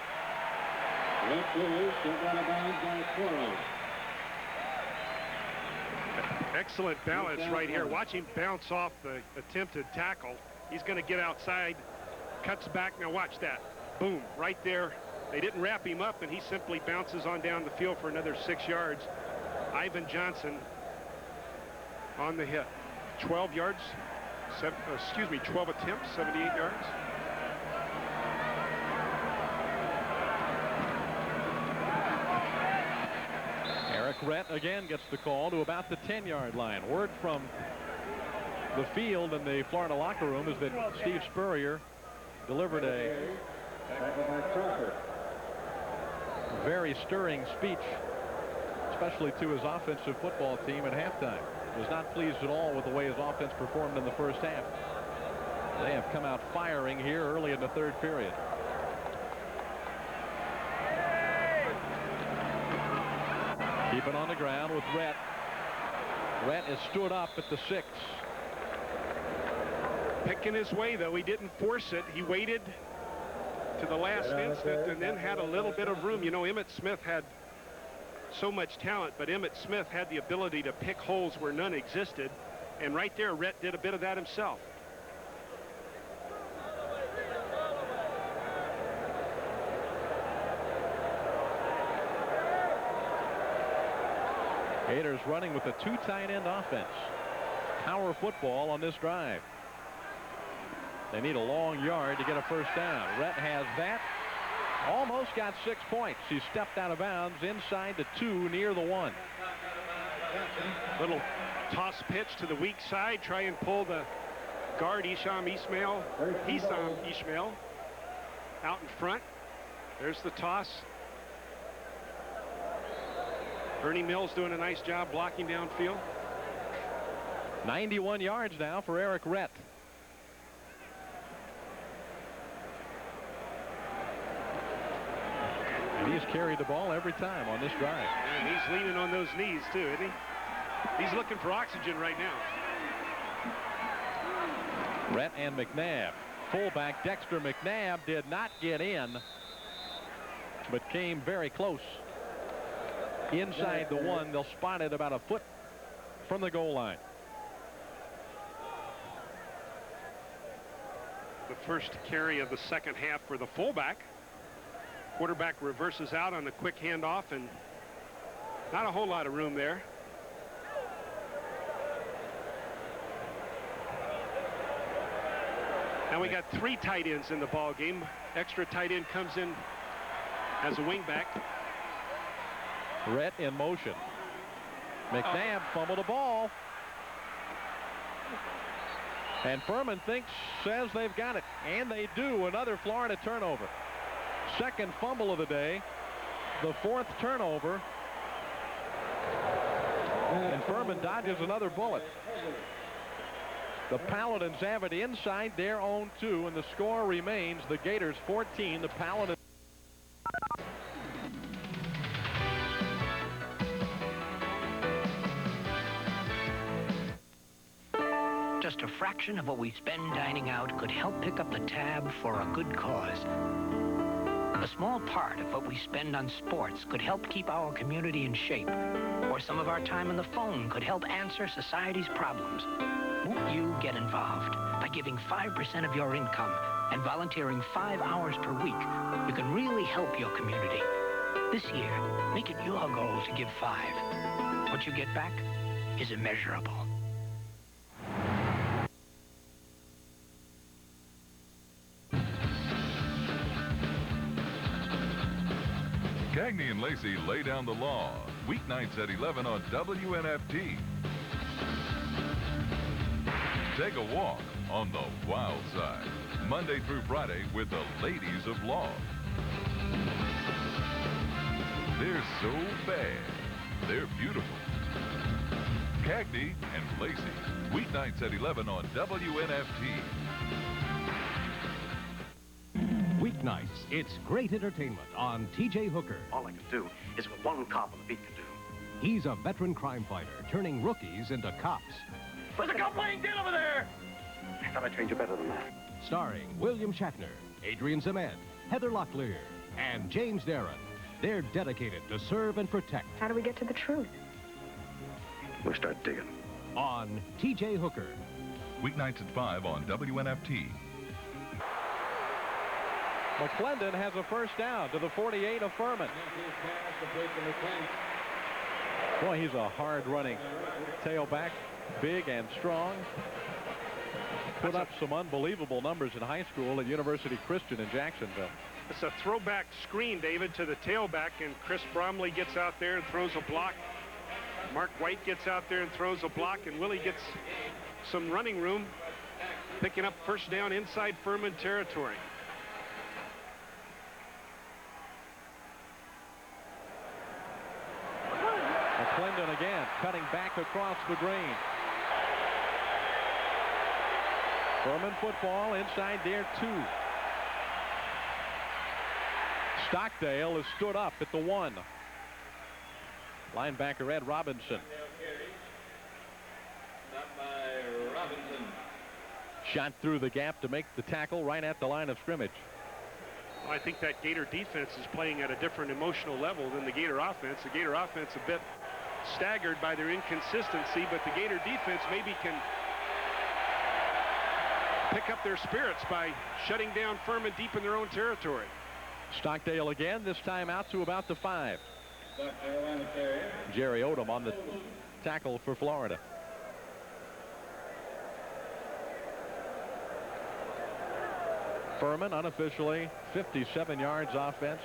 Excellent balance right here. Watch him bounce off the attempted tackle. He's going to get outside, cuts back. Now watch that. Boom, right there. They didn't wrap him up, and he simply bounces on down the field for another 6 yards. Ivan Johnson on the hit. 12 yards, 12 attempts, 78 yards. Eric Rhett again gets the call to about the 10-yard line. Word from the field in the Florida locker room is that Steve Spurrier delivered a very stirring speech, especially to his offensive football team at halftime. Was not pleased at all with the way his offense performed in the first half. They have come out firing here early in the third period. Keep it on the ground with Rhett. Rhett is stood up at the 6. Picking his way, though. He didn't force it. He waited to the last instant and then had a little bit of room. You know, Emmitt Smith had so much talent, but Emmitt Smith had the ability to pick holes where none existed. And right there, Rhett did a bit of that himself. Gators running with a 2 tight end offense. Power football on this drive. They need a long yard to get a first down. Rhett has that. Almost got 6 points. He stepped out of bounds inside the 2 near the 1. Little toss pitch to the weak side. Try and pull the guard Hisam Ismail out in front. There's the toss. Ernie Mills doing a nice job blocking downfield. 91 yards now for Eric Rhett. And he's carried the ball every time on this drive. And he's leaning on those knees too, isn't he? He's looking for oxygen right now. Rhett and McNabb. Fullback Dexter McNabb did not get in, but came very close. Inside the 1, they'll spot it about a foot from the goal line. The first carry of the second half for the fullback. Quarterback reverses out on the quick handoff, and not a whole lot of room there. Now we got 3 tight ends in the ball game. Extra tight end comes in as a wingback. Rhett in motion. McNabb fumbled the ball. And Furman says they've got it. And they do. Another Florida turnover. Second fumble of the day. The 4th turnover. And Furman dodges another bullet. The Paladins have it inside their own 2, and the score remains the Gators 14, the Paladins. Just a fraction of what we spend dining out could help pick up the tab for a good cause. A small part of what we spend on sports could help keep our community in shape. Or some of our time on the phone could help answer society's problems. Won't you get involved? By giving 5% of your income and volunteering 5 hours per week, you can really help your community. This year, make it your goal to give 5. What you get back is immeasurable. Cagney and Lacey lay down the law. Weeknights at 11 on WNFT. Take a walk on the wild side. Monday through Friday with the ladies of law. They're so bad, they're beautiful. Cagney and Lacey. Weeknights at 11 on WNFT. Weeknights, it's great entertainment on T.J. Hooker. All I can do is what one cop on the beat can do. He's a veteran crime fighter turning rookies into cops. Where's the cop playing dead over there? I thought I trained you better than that. Starring William Shatner, Adrian Zement, Heather Locklear, and James Darren. They're dedicated to serve and protect. How do we get to the truth? We'll start digging. On T.J. Hooker. Weeknights at 5 on WNFT. McClendon has a first down to the 48 of Furman. Boy, he's a hard-running tailback, big and strong. Put up some unbelievable numbers in high school at University Christian in Jacksonville. It's a throwback screen, David, to the tailback, and Chris Bromley gets out there and throws a block. Mark White gets out there and throws a block, and Willie gets some running room, picking up first down inside Furman territory. McClendon again, cutting back across the green. Furman football inside their 2. Stockdale has stood up at the 1. Linebacker Ed Robinson. Shot through the gap to make the tackle right at the line of scrimmage. Well, I think that Gator defense is playing at a different emotional level than the Gator offense. The Gator offense a bit staggered by their inconsistency, but the Gator defense maybe can pick up their spirits by shutting down Furman deep in their own territory. Stockdale again, this time out to about the 5. Jerry Odom on the tackle for Florida. Furman unofficially 57 yards offense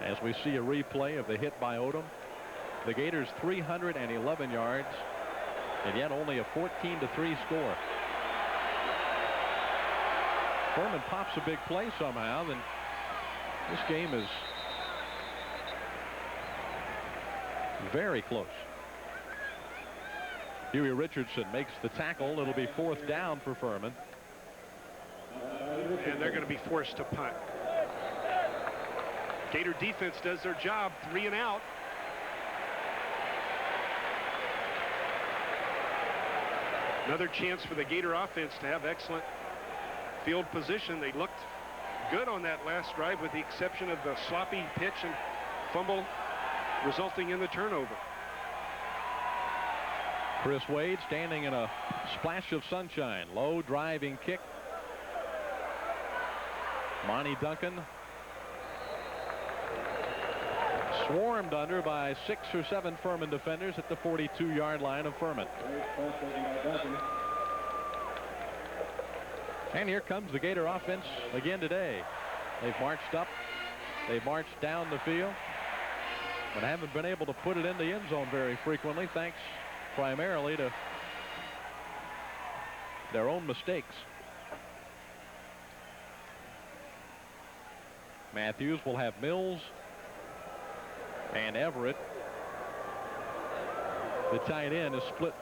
as we see a replay of the hit by Odom. The Gators 311 yards and yet only a 14-3 score. Furman pops a big play somehow, then this game is very close. Huey Richardson makes the tackle. It'll be 4th down for Furman. And they're going to be forced to punt. Gator defense does their job, 3 and out. Another chance for the Gator offense to have excellent field position. They looked good on that last drive with the exception of the sloppy pitch and fumble resulting in the turnover. Chris Wade standing in a splash of sunshine. Low driving kick. Monty Duncan swarmed under by 6 or 7 Furman defenders at the 42-yard line of Furman. And here comes the Gator offense again today. They've marched up. They've marched down the field, but haven't been able to put it in the end zone very frequently, thanks primarily to their own mistakes. Matthews will have Mills and Everett. The tight end is split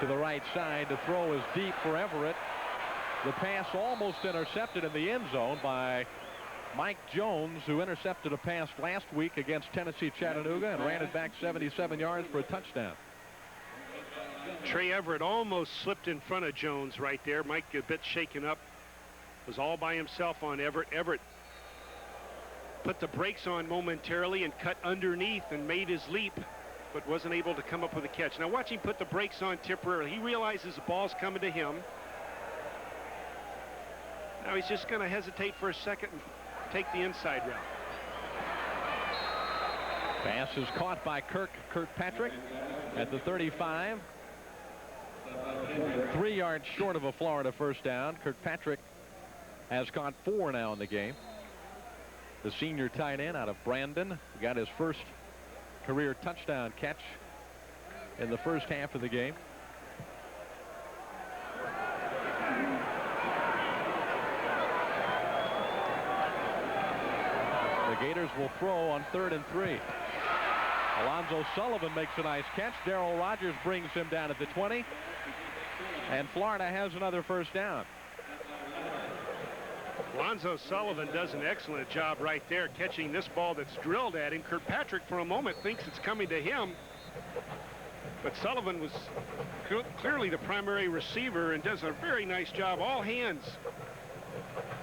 to the right side. The throw is deep for Everett. The pass almost intercepted in the end zone by Mike Jones, who intercepted a pass last week against Tennessee Chattanooga and ran it back 77 yards for a touchdown. Trey Everett almost slipped in front of Jones right there. Mike a bit shaken up. Was all by himself on Everett. Everett put the brakes on momentarily and cut underneath and made his leap, but wasn't able to come up with a catch. Now watch him put the brakes on temporarily. He realizes the ball's coming to him. Now he's just going to hesitate for a second and take the inside route. Pass is caught by Kirkpatrick at the 35. 3 yards short of a Florida first down. Kirkpatrick has caught 4 now in the game. The senior tight end out of Brandon got his first career touchdown catch in the first half of the game. The Gators will throw on 3rd and 3. Alonzo Sullivan makes a nice catch. Darrell Rogers brings him down at the 20. And Florida has another first down. Alonzo Sullivan does an excellent job right there catching this ball that's drilled at him. Kirkpatrick for a moment thinks it's coming to him. But Sullivan was clearly the primary receiver and does a very nice job. All hands.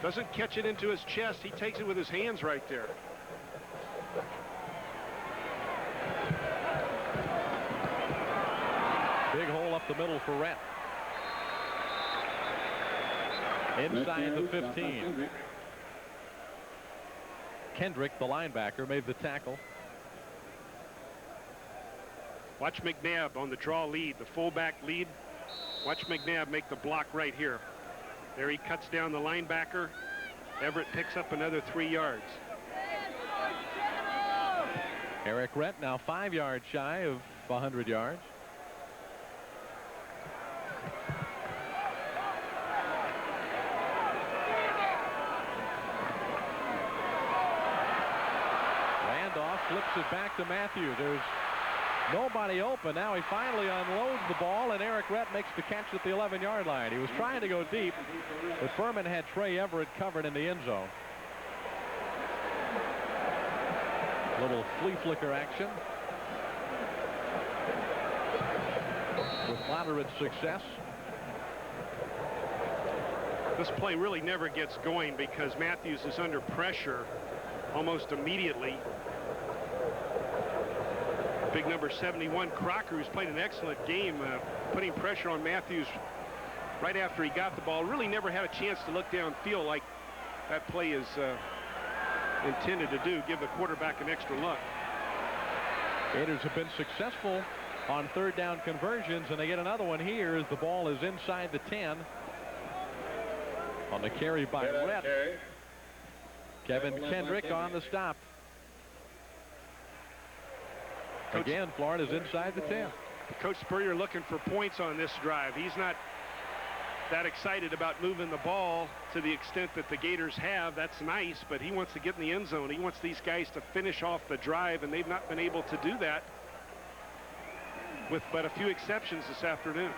Doesn't catch it into his chest. He takes it with his hands right there. Big hole up the middle for Rhett. Inside the 15. Kendrick, the linebacker, made the tackle. Watch McNabb on the draw lead, the fullback lead. Watch McNabb make the block right here. There he cuts down the linebacker. Everett picks up another 3 yards. Eric Rhett now 5 yards shy of 100 yards. Flips it back to Matthews. There's nobody open. Now he finally unloads the ball, and Eric Rhett makes the catch at the 11-yard line. He was trying to go deep, but Furman had Trey Everett covered in the end zone. Little flea flicker action with moderate success. This play really never gets going because Matthews is under pressure almost immediately. Big number 71, Crocker, who's played an excellent game, putting pressure on Matthews right after he got the ball. Really never had a chance to look downfield like that play is intended to do, give the quarterback an extra look. Gators have been successful on 3rd down conversions, and they get another one here as the ball is inside the 10. On the carry by Rhett. Kevin Kendrick on the stop. Again, Florida's inside the 10. Coach Spurrier looking for points on this drive. He's not that excited about moving the ball to the extent that the Gators have. That's nice, but he wants to get in the end zone. He wants these guys to finish off the drive, and they've not been able to do that with but a few exceptions this afternoon.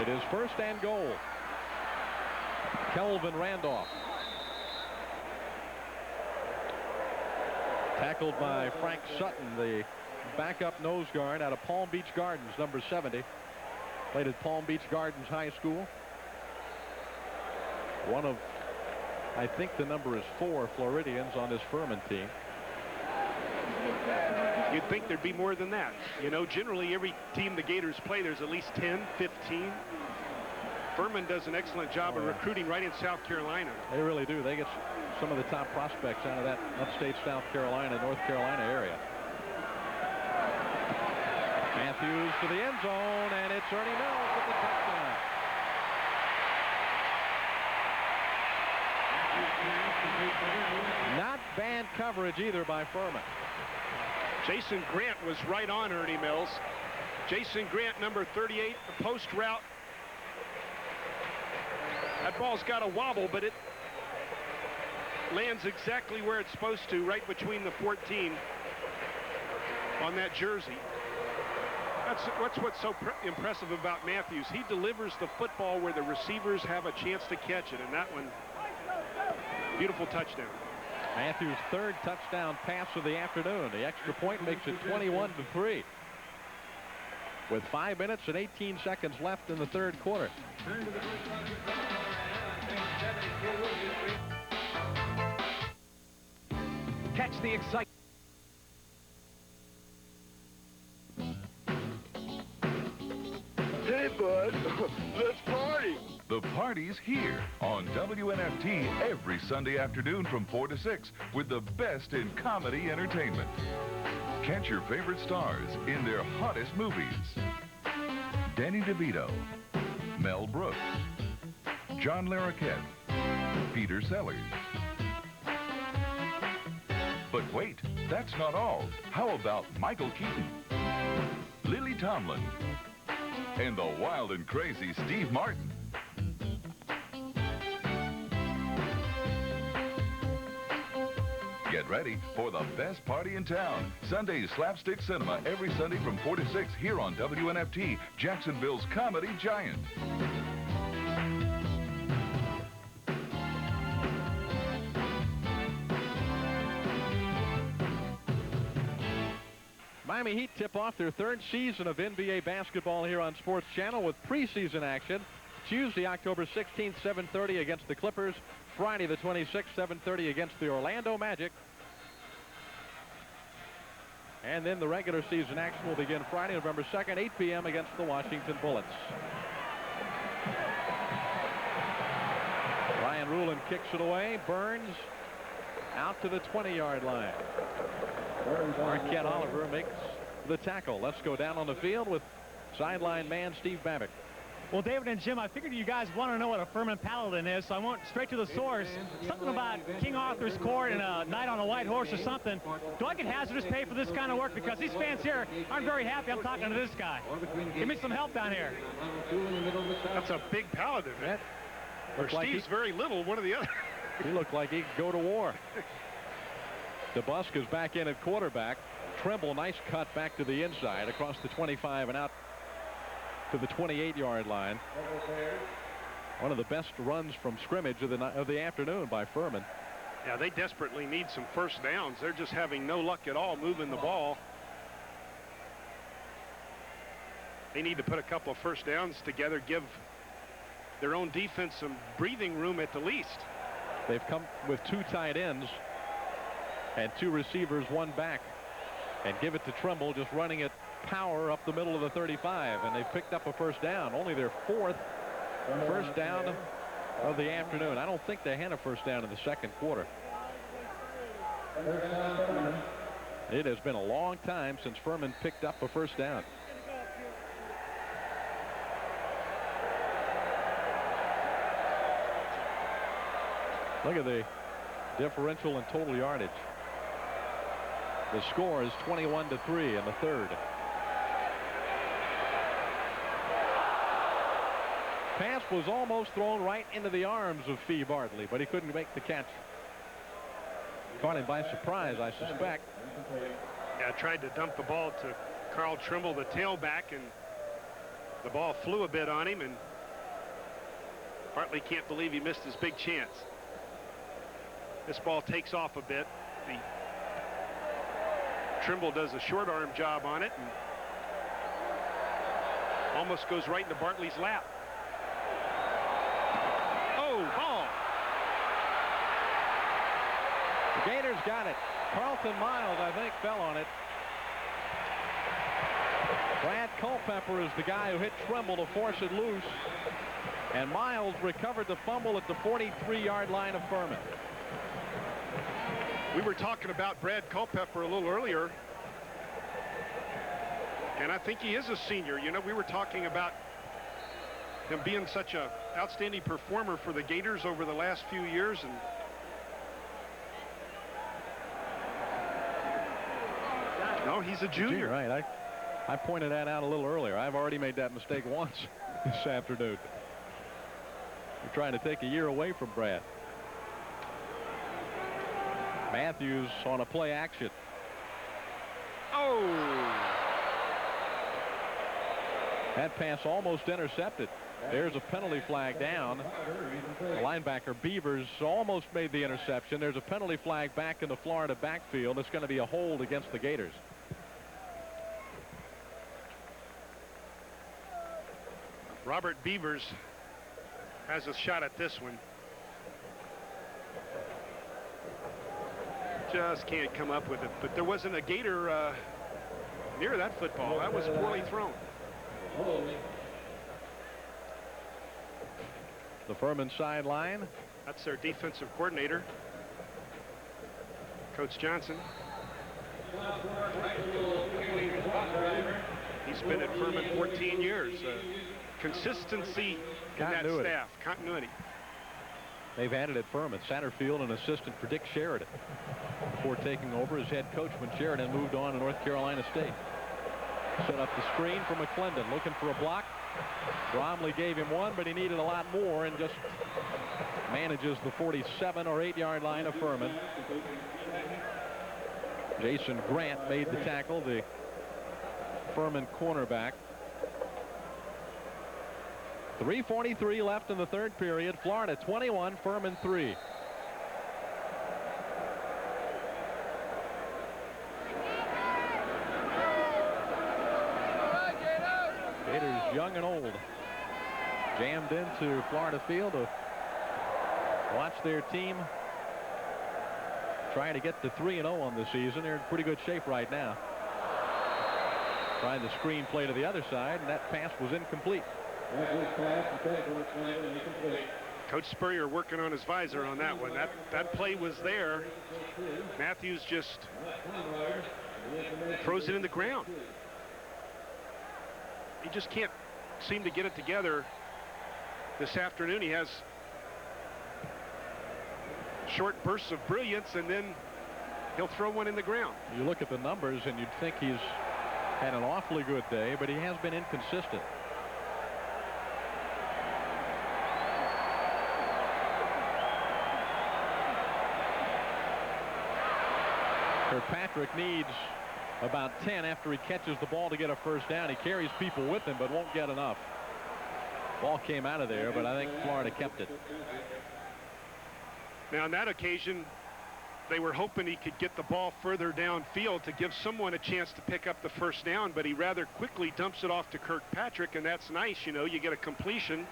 It is 1st and goal. Kelvin Randolph. Tackled by Frank Sutton, the backup nose guard out of Palm Beach Gardens, number 70. Played at Palm Beach Gardens High School. One of, I think the number is 4 Floridians on this Furman team. You'd think there'd be more than that. You know, generally every team the Gators play, there's at least 10, 15. Furman does an excellent job of recruiting right in South Carolina. They really do. They get some of the top prospects out of that upstate South Carolina, North Carolina area. Matthews to the end zone, and it's Ernie Mills with the touchdown. Not bad coverage either by Furman. Jason Grant was right on Ernie Mills. Jason Grant, number 38, the post route. That ball's got a wobble, but it lands exactly where it's supposed to, right between the 14 on that jersey. That's what's so impressive about Matthews. He delivers the football where the receivers have a chance to catch it, and that one, beautiful touchdown. Matthews' 3rd touchdown pass of the afternoon. The extra point makes it 21-3. With 5 minutes and 18 seconds left in the 3rd quarter. Catch the excitement. Hey, bud, let's party. The party's here on WNFT every Sunday afternoon from 4 to 6 with the best in comedy entertainment. Catch your favorite stars in their hottest movies. Danny DeVito, Mel Brooks, John Larroquette, Peter Sellers. But wait, that's not all. How about Michael Keaton, Lily Tomlin, and the wild and crazy Steve Martin? Get ready for the best party in town. Sunday's Slapstick Cinema every Sunday from 4 to 6 here on WNFT, Jacksonville's comedy giant. Miami Heat tip off their third season of NBA basketball here on Sports Channel with preseason action. Tuesday, October 16th, 7:30 against the Clippers. Friday, the 26th, 7:30 against the Orlando Magic. And then the regular season action will begin Friday, November 2nd, 8 p.m. against the Washington Bullets. Ryan Rulin kicks it away. Burns out to the 20-yard line. Marquette Oliver makes the tackle. Let's go down on the field with sideline man Steve Babbitt. Well, David and Jim, I figured you guys want to know what a Furman Paladin is, so I went straight to the source. Something about King Arthur's court and a knight on a white horse or something. Do I get hazardous pay for this kind of work? Because these fans here aren't very happy I'm talking to this guy. Give me some help down here. That's a big Paladin. Or Steve's very little, one or the other. He looked like he could go to war. DeBusk is back in at quarterback. Trimble, nice cut back to the inside across the 25 and out to the 28-yard line. One of the best runs from scrimmage of the afternoon by Furman. Yeah, they desperately need some first downs. They're just having no luck at all moving the ball. They need to put a couple of first downs together, give their own defense some breathing room at the least. They've come with 2 tight ends and 2 receivers, 1 back, and give it to Trimble, just running it power up the middle of the 35, and they've picked up a first down. Only their 4th first down of the afternoon. I don't think they had a first down in the second quarter. It has been a long time since Furman picked up a first down. Look at the differential in total yardage. The score is 21-3 in the third. Pass was almost thrown right into the arms of Fee Bartley, but he couldn't make the catch. Caught him by surprise, I suspect. Yeah, tried to dump the ball to Carl Trimble, the tailback, and the ball flew a bit on him, and Bartley can't believe he missed his big chance. This ball takes off a bit. Trimble does a short arm job on it and almost goes right into Bartley's lap. Oh, ball. The Gators got it. Carlton Miles, I think, fell on it. Brad Culpepper is the guy who hit Trimble to force it loose. And Miles recovered the fumble at the 43-yard line of Furman. We were talking about Brad Culpepper a little earlier, and I think he is a senior. You know, we were talking about him being such an outstanding performer for the Gators over the last few years, and no, he's a junior. Right. I pointed that out a little earlier. I've already made that mistake once this afternoon. We're trying to take a year away from Brad. Matthews on a play action. Oh! That pass almost intercepted. There's a penalty flag down. The linebacker Beavers almost made the interception. There's a penalty flag back in the Florida backfield. It's going to be a hold against the Gators. Robert Beavers has a shot at this one. Just can't come up with it, but there wasn't a Gator near that football. That was poorly thrown. The Furman sideline. That's their defensive coordinator, Coach Johnson. He's been at Furman 14 years. Consistency in that staff. Continuity. They've added at Furman Satterfield, an assistant for Dick Sheridan, before taking over as head coach when Sheridan moved on to North Carolina State. Set up the screen for McClendon, looking for a block. Bromley gave him one, but he needed a lot more and just manages the 47 or 8-yard line of Furman. Jason Grant made the tackle, the Furman cornerback. 3:43 left in the third period. Florida 21, Furman 3. Gators young and old jammed into Florida Field to watch their team try to get to 3-0 on the season. They're in pretty good shape right now. Trying the screen play to the other side, and that pass was incomplete. Coach Spurrier working on his visor on that one. That play was there. Matthews just throws it in the ground. He just can't seem to get it together this afternoon. He has short bursts of brilliance, and then he'll throw one in the ground. You look at the numbers, and you'd think he's had an awfully good day, but he has been inconsistent. Kirkpatrick needs about 10 after he catches the ball to get a first down. He carries people with him, but won't get enough. Ball came out of there, but I think Florida kept it. Now, on that occasion, they were hoping he could get the ball further downfield to give someone a chance to pick up the first down, but he rather quickly dumps it off to Kirkpatrick, and that's nice. You know, you get a completion.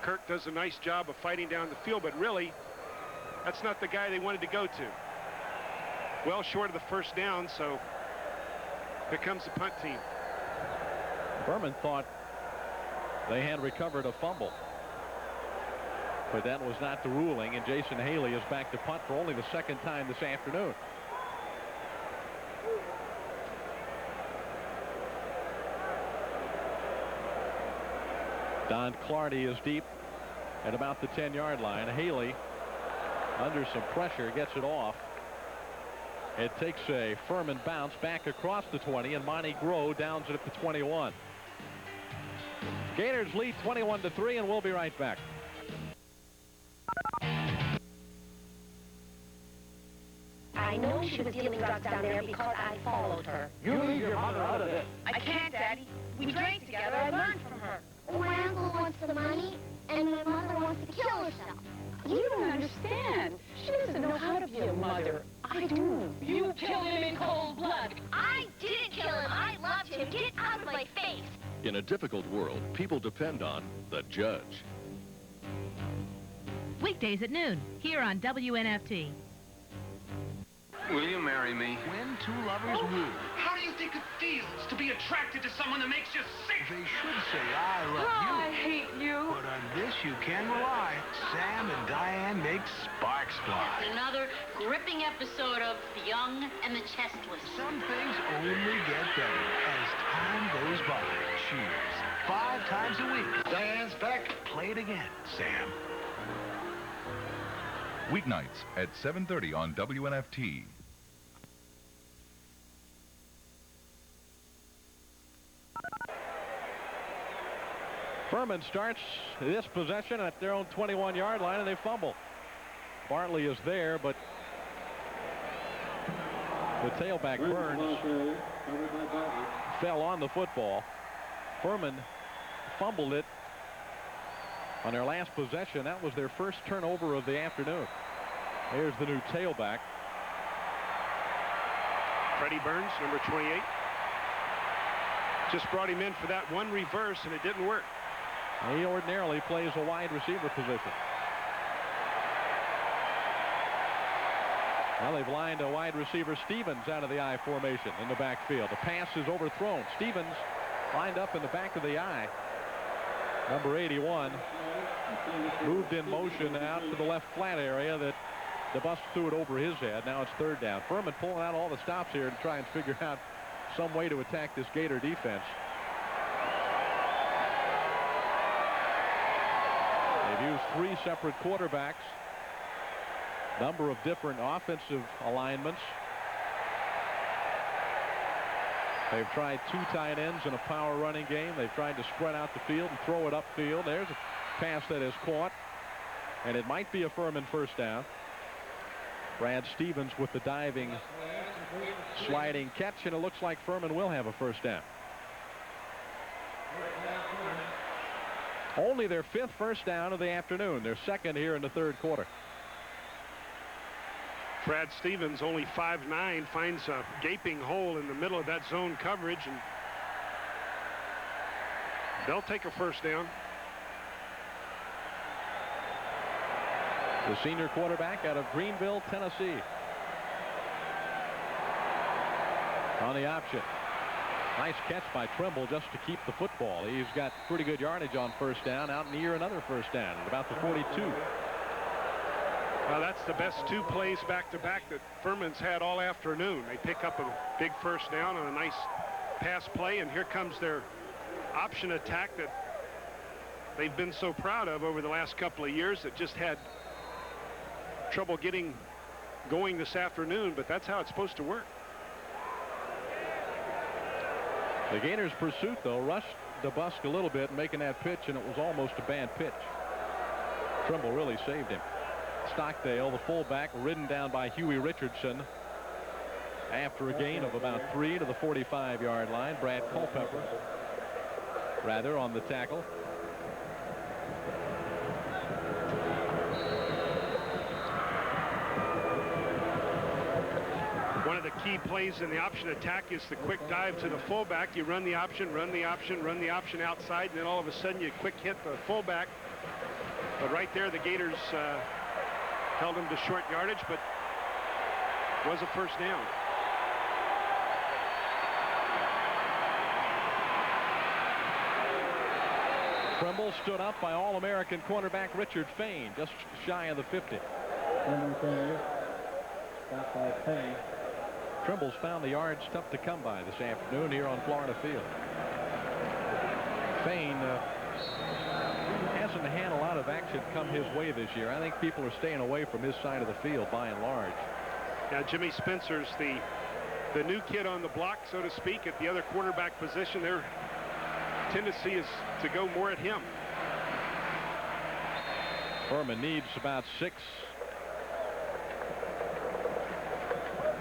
Kirk does a nice job of fighting down the field, but really, that's not the guy they wanted to go to. Well short of the first down, so here comes the punt team. Furman thought they had recovered a fumble, but that was not the ruling, and Jason Haley is back to punt for only the second time this afternoon. Don Clardy is deep at about the 10-yard line. Haley, under some pressure, gets it off. It takes a Furman bounce back across the 20, and Monty Groh downs it at the 21. Gators lead 21-3, and we'll be right back. I know she was dealing drugs down there because I followed her. You leave your mother out of this. I can't, Daddy. We drank together. I learned from her. My uncle wants the money, and my mother wants to kill herself. You don't understand. She doesn't know how to be a mother. I do. You killed him in cold blood. I didn't kill him. I loved him. Get out of my face. In a difficult world, people depend on the judge. Weekdays at noon, here on WNFT. Will you marry me? When two lovers woo. How do you think it feels to be attracted to someone that makes you sick? They should say, I love you. I hate you. But on this you can rely. Sam and Diane make sparks fly. Another gripping episode of The Young and the Chestless. Some things only get better as time goes by. Cheers. 5 times a week. Diane's back. Play it again, Sam. Weeknights at 7:30 on WNFT. Furman starts this possession at their own 21-yard line, and they fumble. Bartley is there, but the tailback, Burns, fell on the football. Furman fumbled it on their last possession. That was their first turnover of the afternoon. Here's the new tailback. Freddie Burns, number 28. Just brought him in for that one reverse, and it didn't work. He ordinarily plays a wide receiver position. Well, they've lined a wide receiver Stevens out of the I formation in the backfield. The pass is overthrown. Stevens lined up in the back of the I. Number 81 moved in motion out to the left flat area that the bus threw it over his head. Now it's third down. Furman pulling out all the stops here to try and figure out some way to attack this Gator defense. They've used 3 separate quarterbacks, number of different offensive alignments. They've tried 2 tight ends in a power running game. They've tried to spread out the field and throw it upfield. There's a pass that is caught, and it might be a Furman first down. Brad Stevens with the diving, sliding catch, and it looks like Furman will have a first down. Only their 5th first down of the afternoon. Their 2nd here in the 3rd quarter. Brad Stevens, only 5'9", finds a gaping hole in the middle of that zone coverage, and they'll take a first down. The senior quarterback out of Greenville, Tennessee. On the option. Nice catch by Trimble just to keep the football. He's got pretty good yardage on first down, out near another first down at about the 42. Well, that's the best 2 plays back-to-back that Furman's had all afternoon. They pick up a big first down on a nice pass play, and here comes their option attack that they've been so proud of over the last couple of years that just had trouble getting going this afternoon, but that's how it's supposed to work. The Gators' pursuit, though, rushed DeBusk a little bit, making that pitch, and it was almost a bad pitch. Trimble really saved him. Stockdale, the fullback, ridden down by Huey Richardson after a gain of about 3 to the 45-yard line. Brad Culpepper, rather, on the tackle. One of the key plays in the option attack is the quick dive to the fullback. You run the option, run the option, run the option outside, and then all of a sudden you quick hit the fullback. But right there, the Gators held him to short yardage, but was a first down. Trimble stood up by All-American cornerback Richard Fain, just shy of the 50. Trimble's found the yards tough to come by this afternoon here on Florida Field. Fain hasn't had a lot of action come his way this year. I think people are staying away from his side of the field by and large. Now Jimmy Spencer's the new kid on the block, so to speak, at the other quarterback position. Their tendency is to go more at him. Furman needs about 6.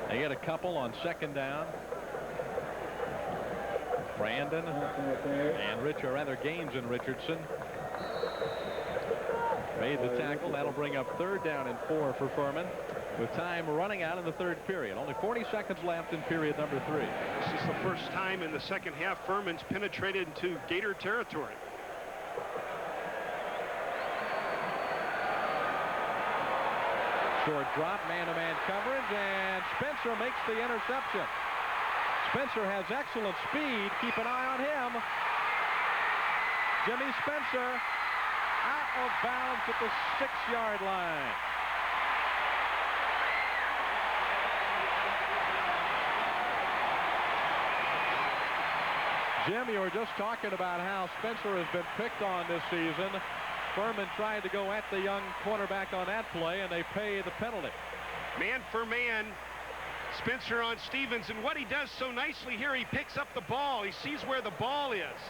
They get a couple on 2nd down. Brandon and Gaines and Richardson made the tackle. That'll bring up 3rd down and 4 for Furman, with time running out in the 3rd period. Only 40 seconds left in period number 3. This is the first time in the 2nd half Furman's penetrated into Gator territory. Short drop, man-to-man coverage, and Spencer makes the interception. Spencer has excellent speed. Keep an eye on him. Jimmy Spencer out of bounds at the 6-yard line. Jim, you were just talking about how Spencer has been picked on this season. Furman tried to go at the young cornerback on that play, and they pay the penalty. Man for man, Spencer on Stevens, and what he does so nicely here, he picks up the ball. He sees where the ball is.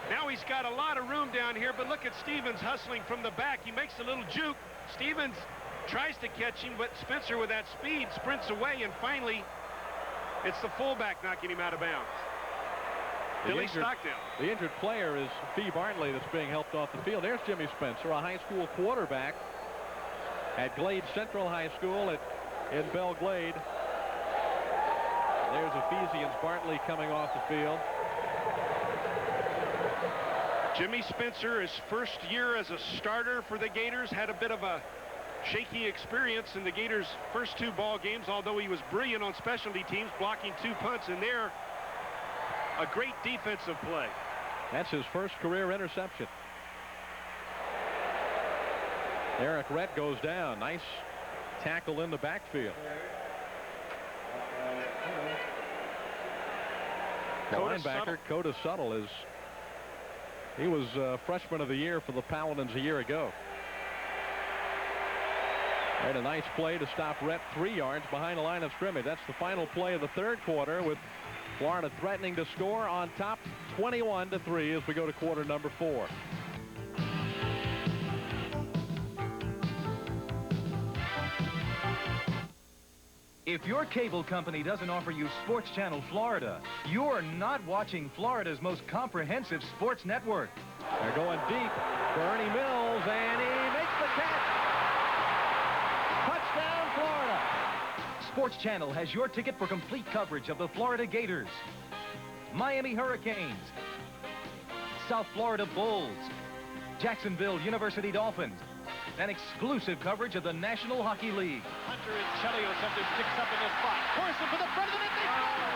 Now he's got a lot of room down here, but look at Stevens hustling from the back. He makes a little juke. Stevens tries to catch him, but Spencer with that speed sprints away, and finally it's the fullback knocking him out of bounds. Billy Stockdale. The injured player is Fee Bartley that's being helped off the field. There's Jimmy Spencer, a high school quarterback at Glade Central High School in Belle Glade. There's Ephesians Bartley coming off the field. Jimmy Spencer, his first year as a starter for the Gators, had a bit of a shaky experience in the Gators' first 2 ball games, although he was brilliant on specialty teams, blocking 2 punts, and there a great defensive play. That's his first career interception. Eric Rett goes down. Nice tackle in the backfield. The linebacker, Coda Suttle, he was freshman of the year for the Paladins a year ago. Made a nice play to stop Rett 3 yards behind the line of scrimmage. That's the final play of the 3rd quarter, with Florida threatening to score on top 21-3 as we go to quarter number 4. If your cable company doesn't offer you Sports Channel Florida, you're not watching Florida's most comprehensive sports network. They're going deep for Ernie Mills, and he makes the catch. Touchdown, Florida. Sports Channel has your ticket for complete coverage of the Florida Gators, Miami Hurricanes, South Florida Bulls, Jacksonville University Dolphins, and exclusive coverage of the National Hockey League. Hunter and Chelios have their sticks up in this spot. Corson for the front of the net. They score!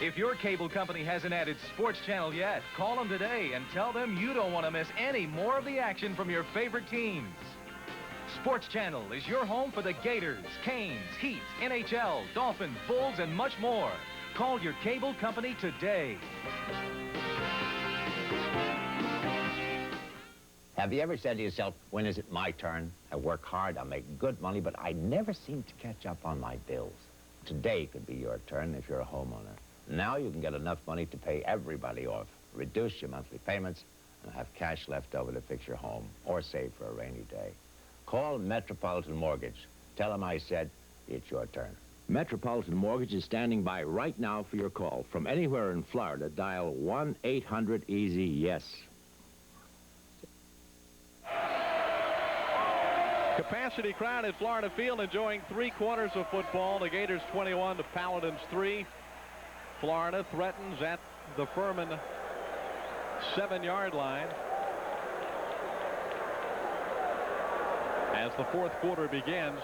If your cable company hasn't added Sports Channel yet, call them today and tell them you don't want to miss any more of the action from your favorite teams. Sports Channel is your home for the Gators, Canes, Heat, NHL, Dolphins, Bulls, and much more. Call your cable company today. Have you ever said to yourself, when is it my turn? I work hard, I make good money, but I never seem to catch up on my bills. Today could be your turn if you're a homeowner. Now you can get enough money to pay everybody off, reduce your monthly payments, and have cash left over to fix your home or save for a rainy day. Call Metropolitan Mortgage. Tell them I said it's your turn. Metropolitan Mortgage is standing by right now for your call. From anywhere in Florida, dial 1-800-EASY-YES. Capacity crowd at Florida Field enjoying 3 quarters of football. The Gators 21, the Paladins 3. Florida threatens at the Furman 7-yard line. As the 4th quarter begins,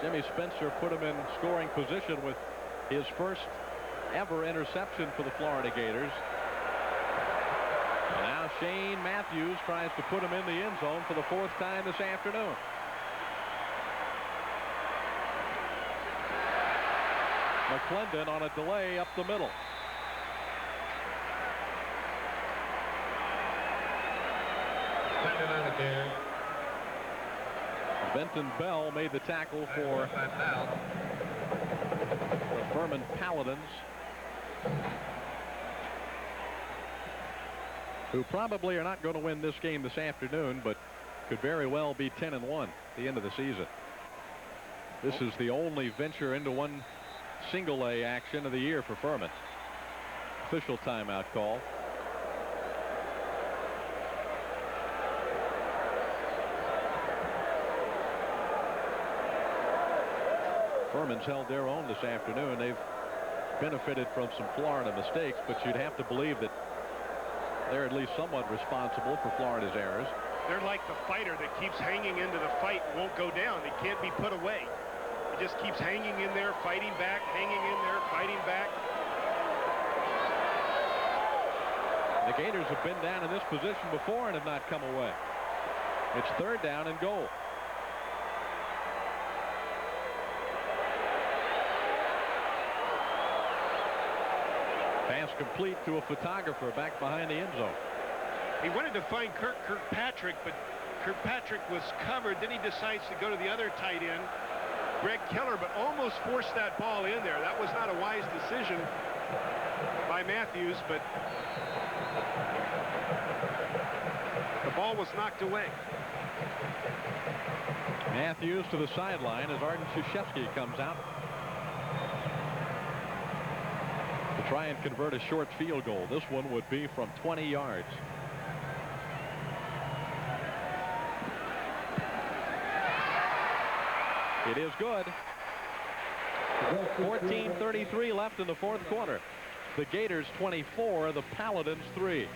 Jimmy Spencer put him in scoring position with his first ever interception for the Florida Gators. And now Shane Matthews tries to put him in the end zone for the 4th time this afternoon. McClendon on a delay up the middle. Benton Bell made the tackle for the Furman Paladins, who probably are not going to win this game this afternoon, but could very well be 10-1 at the end of the season. This is the only venture into one single A action of the year for Furman. Official timeout call. Furman's held their own this afternoon. They've benefited from some Florida mistakes, but you'd have to believe that they're at least somewhat responsible for Florida's errors. They're like the fighter that keeps hanging into the fight and won't go down. He can't be put away. He just keeps hanging in there, fighting back, hanging in there, fighting back. The Gators have been down in this position before and have not come away. It's 3rd down and goal. Pass complete to a photographer back behind the end zone. He wanted to find Kirkpatrick, but Kirkpatrick was covered. Then he decides to go to the other tight end, Greg Keller, but almost forced that ball in there. That was not a wise decision by Matthews, but the ball was knocked away. Matthews to the sideline as Arden Krzyzewski comes out to try and convert a short field goal. This one would be from 20 yards. It is good. 14:33 left in the 4th quarter. The Gators 24, the Paladins 3.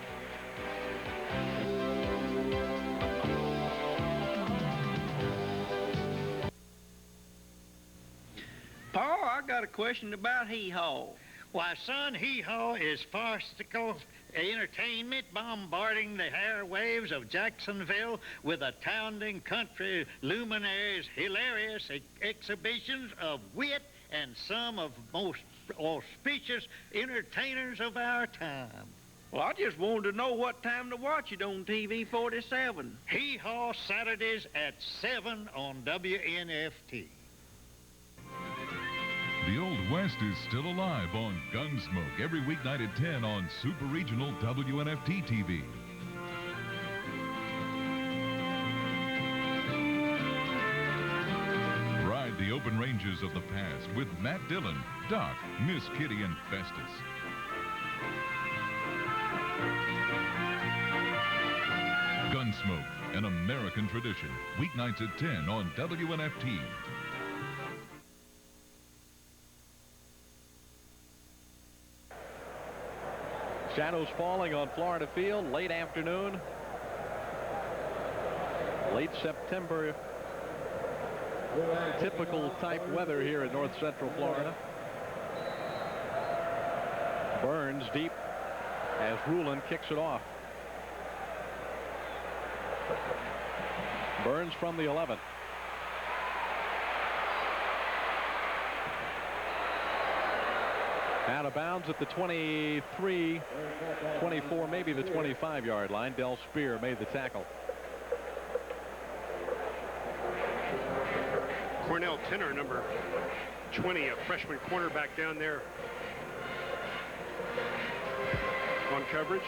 Paul, I got a question about hee-haw. Why, son, hee-haw is farcical entertainment bombarding the airwaves of Jacksonville with astounding country luminaries, hilarious exhibitions of wit, and some of most auspicious entertainers of our time. Well, I just wanted to know what time to watch it on TV 47. Hee-Haw Saturdays at 7 on WNFT. The Old West is still alive on Gunsmoke every weeknight at 10 on Super Regional WNFT TV. Ride the open ranges of the past with Matt Dillon, Doc, Miss Kitty, and Festus. Gunsmoke, an American tradition. Weeknights at 10 on WNFT. Shadows falling on Florida Field, late afternoon. Late September. Typical type weather here in north central Florida. Burns deep as Rulin kicks it off. Burns from the 11. Out of bounds at the 23, 24, maybe the 25-yard line. Del Spear made the tackle. Cornell Tenor, number 20, a freshman cornerback down there on coverage.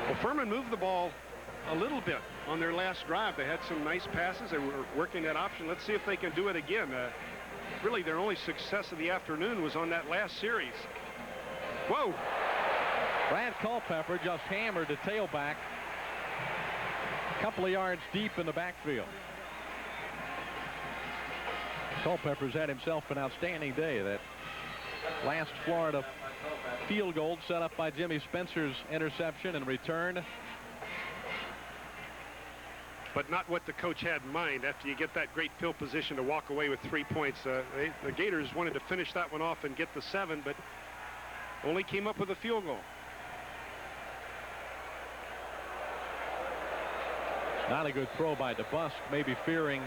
Well, Furman moved the ball a little bit on their last drive. They had some nice passes. They were working that option. Let's see if they can do it again. Really, their only success of the afternoon was on that last series. Whoa! Brad Culpepper just hammered the tailback a couple of yards deep in the backfield. Culpepper's had himself an outstanding day. That last Florida field goal set up by Jimmy Spencer's interception and return. But not what the coach had in mind after you get that great field position to walk away with 3 points. The Gators wanted to finish that one off and get the 7, but only came up with a field goal. Not a good throw by DeBusk, maybe fearing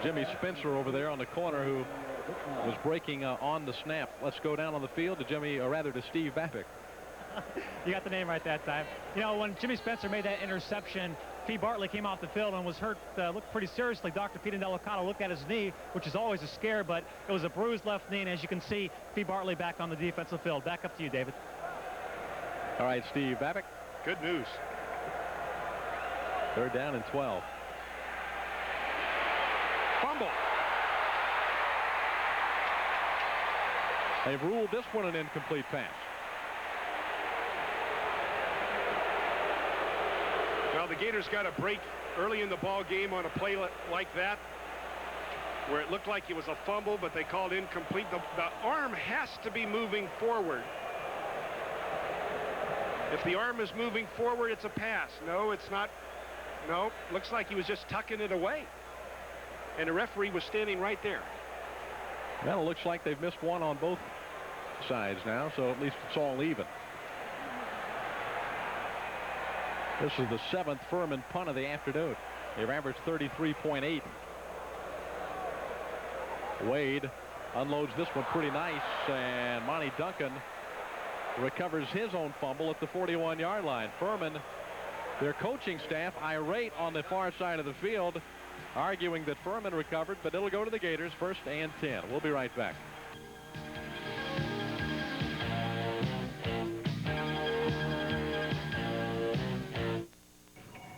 Jimmy Spencer over there on the corner, who was breaking on the snap. Let's go down on the field to to Steve Babbitt. You got the name right that time. You know, when Jimmy Spencer made that interception, Fee Bartley came off the field and was hurt, looked pretty seriously. Dr. Pete Delicado looked at his knee, which is always a scare, but it was a bruised left knee, and as you can see, Fee Bartley back on the defensive field. Back up to you, David. All right, Steve Babbitt. Good news. Third down and 12. Fumble. They've ruled this one an incomplete pass. Well, the Gators got a break early in the ball game on a play like that, where it looked like it was a fumble, but they called incomplete. The arm has to be moving forward. If the arm is moving forward, it's a pass. No, it's not. No, looks like he was just tucking it away. And the referee was standing right there. Well, it looks like they've missed one on both sides now, so at least it's all even. This is the 7th Furman punt of the afternoon. They've averaged 33.8. Wade unloads this one pretty nice, and Monty Duncan recovers his own fumble at the 41-yard line. Furman, their coaching staff, irate on the far side of the field, arguing that Furman recovered, but it'll go to the Gators, 1st and 10. We'll be right back.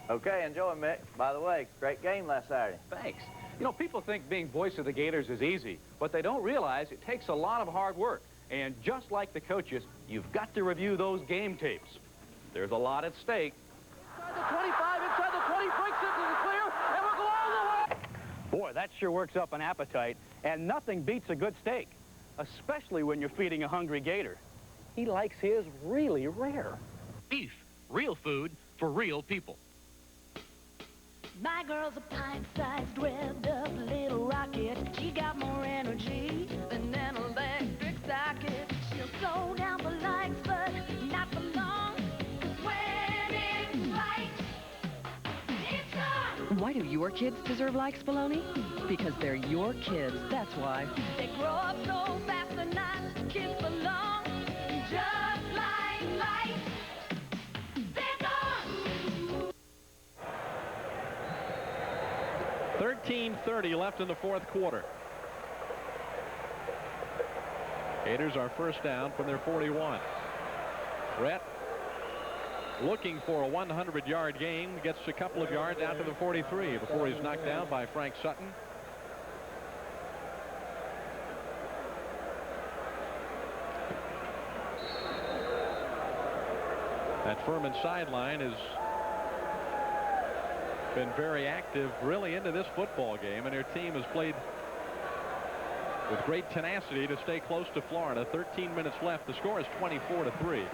Okay, enjoy, Mick. By the way, great game last Saturday. Thanks. You know, people think being voice of the Gators is easy, but they don't realize it takes a lot of hard work. And just like the coaches, you've got to review those game tapes. There's a lot at stake. Inside the 25, inside the 20, breaks into the clear, and we'll go all the way. Boy, that sure works up an appetite, and nothing beats a good steak, especially when you're feeding a hungry gator. He likes his really rare. Beef, real food for real people. My girl's a pint-sized, webbed-up little rocket. She got more energy than an electric socket. She'll slow down for likes, but not for long. 'Cause when it's right, it's on. And why do your kids deserve like Spallone? Because they're your kids, that's why. They grow up so fast and not kids for long. Just like light. They're gone. 13:30 left in the fourth quarter. Gators are first down from their 41. Brett looking for a 100-yard gain, gets a couple of yards out to the 43 before he's knocked down by Frank Sutton. That Furman sideline has been very active really into this football game, and their team has played with great tenacity to stay close to Florida. 13 minutes left. The score is 24-3.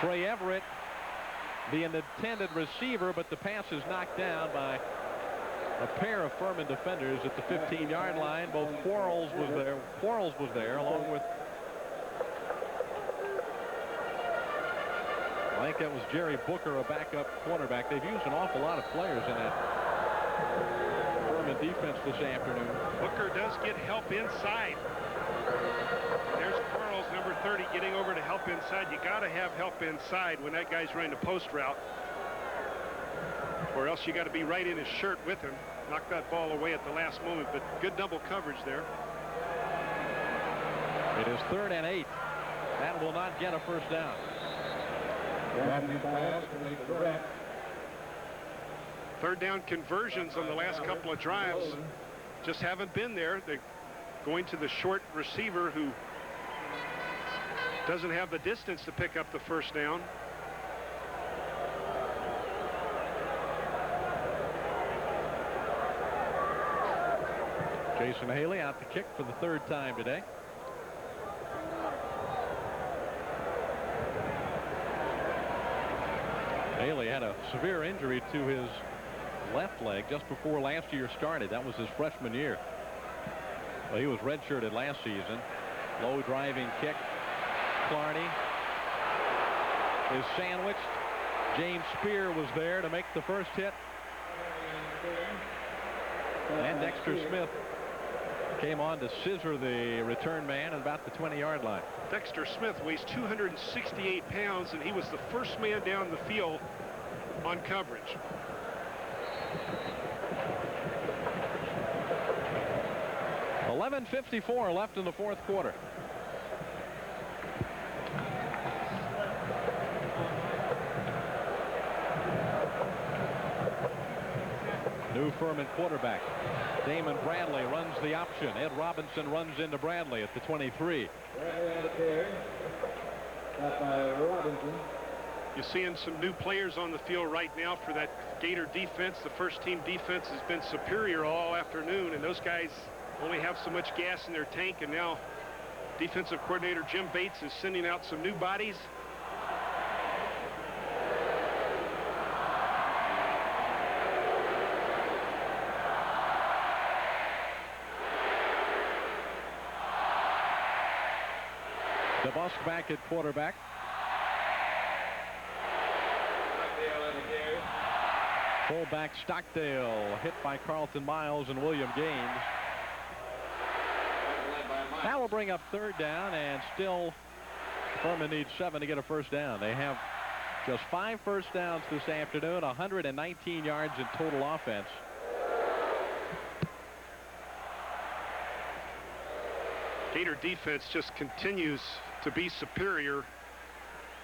Trey Everett, the intended receiver, but the pass is knocked down by a pair of Furman defenders at the 15-yard line. Both Quarles was there along with, I think that was Jerry Booker, a backup cornerback. They've used an awful lot of players in that Furman defense this afternoon. Booker does get help inside. There's Quarles, number 30, getting over to help inside. You got to have help inside when that guy's running a post route, or else you got to be right in his shirt with him. Knock that ball away at the last moment, but good double coverage there. It is 3rd and 8. That will not get a first down. Third down conversions on the last couple of drives just haven't been there. They're going to the short receiver who doesn't have the distance to pick up the first down. Jason Haley out to kick for the 3rd time today. Haley had a severe injury to his left leg just before last year started. That was his freshman year. Well, he was redshirted last season. Low driving kick. Clarney is sandwiched. James Spear was there to make the first hit. And Dexter Smith came on to scissor the return man at about the 20-yard line. Dexter Smith weighs 268 pounds, and he was the first man down the field on coverage. .11:54 left in the fourth quarter. New Furman quarterback Damon Bradley runs the option. Ed Robinson runs into Bradley at the 23. You're seeing some new players on the field right now for that Gator defense. The first team defense has been superior all afternoon, and those guys only have so much gas in their tank, and now defensive coordinator Jim Bates is sending out some new bodies. DeBusk back at quarterback. Fullback Stockdale hit by Carlton Miles and William Gaines. That will bring up 3rd down, and still Furman needs 7 to get a first down. They have just 5 first downs this afternoon, 119 yards in total offense. Gator defense just continues to be superior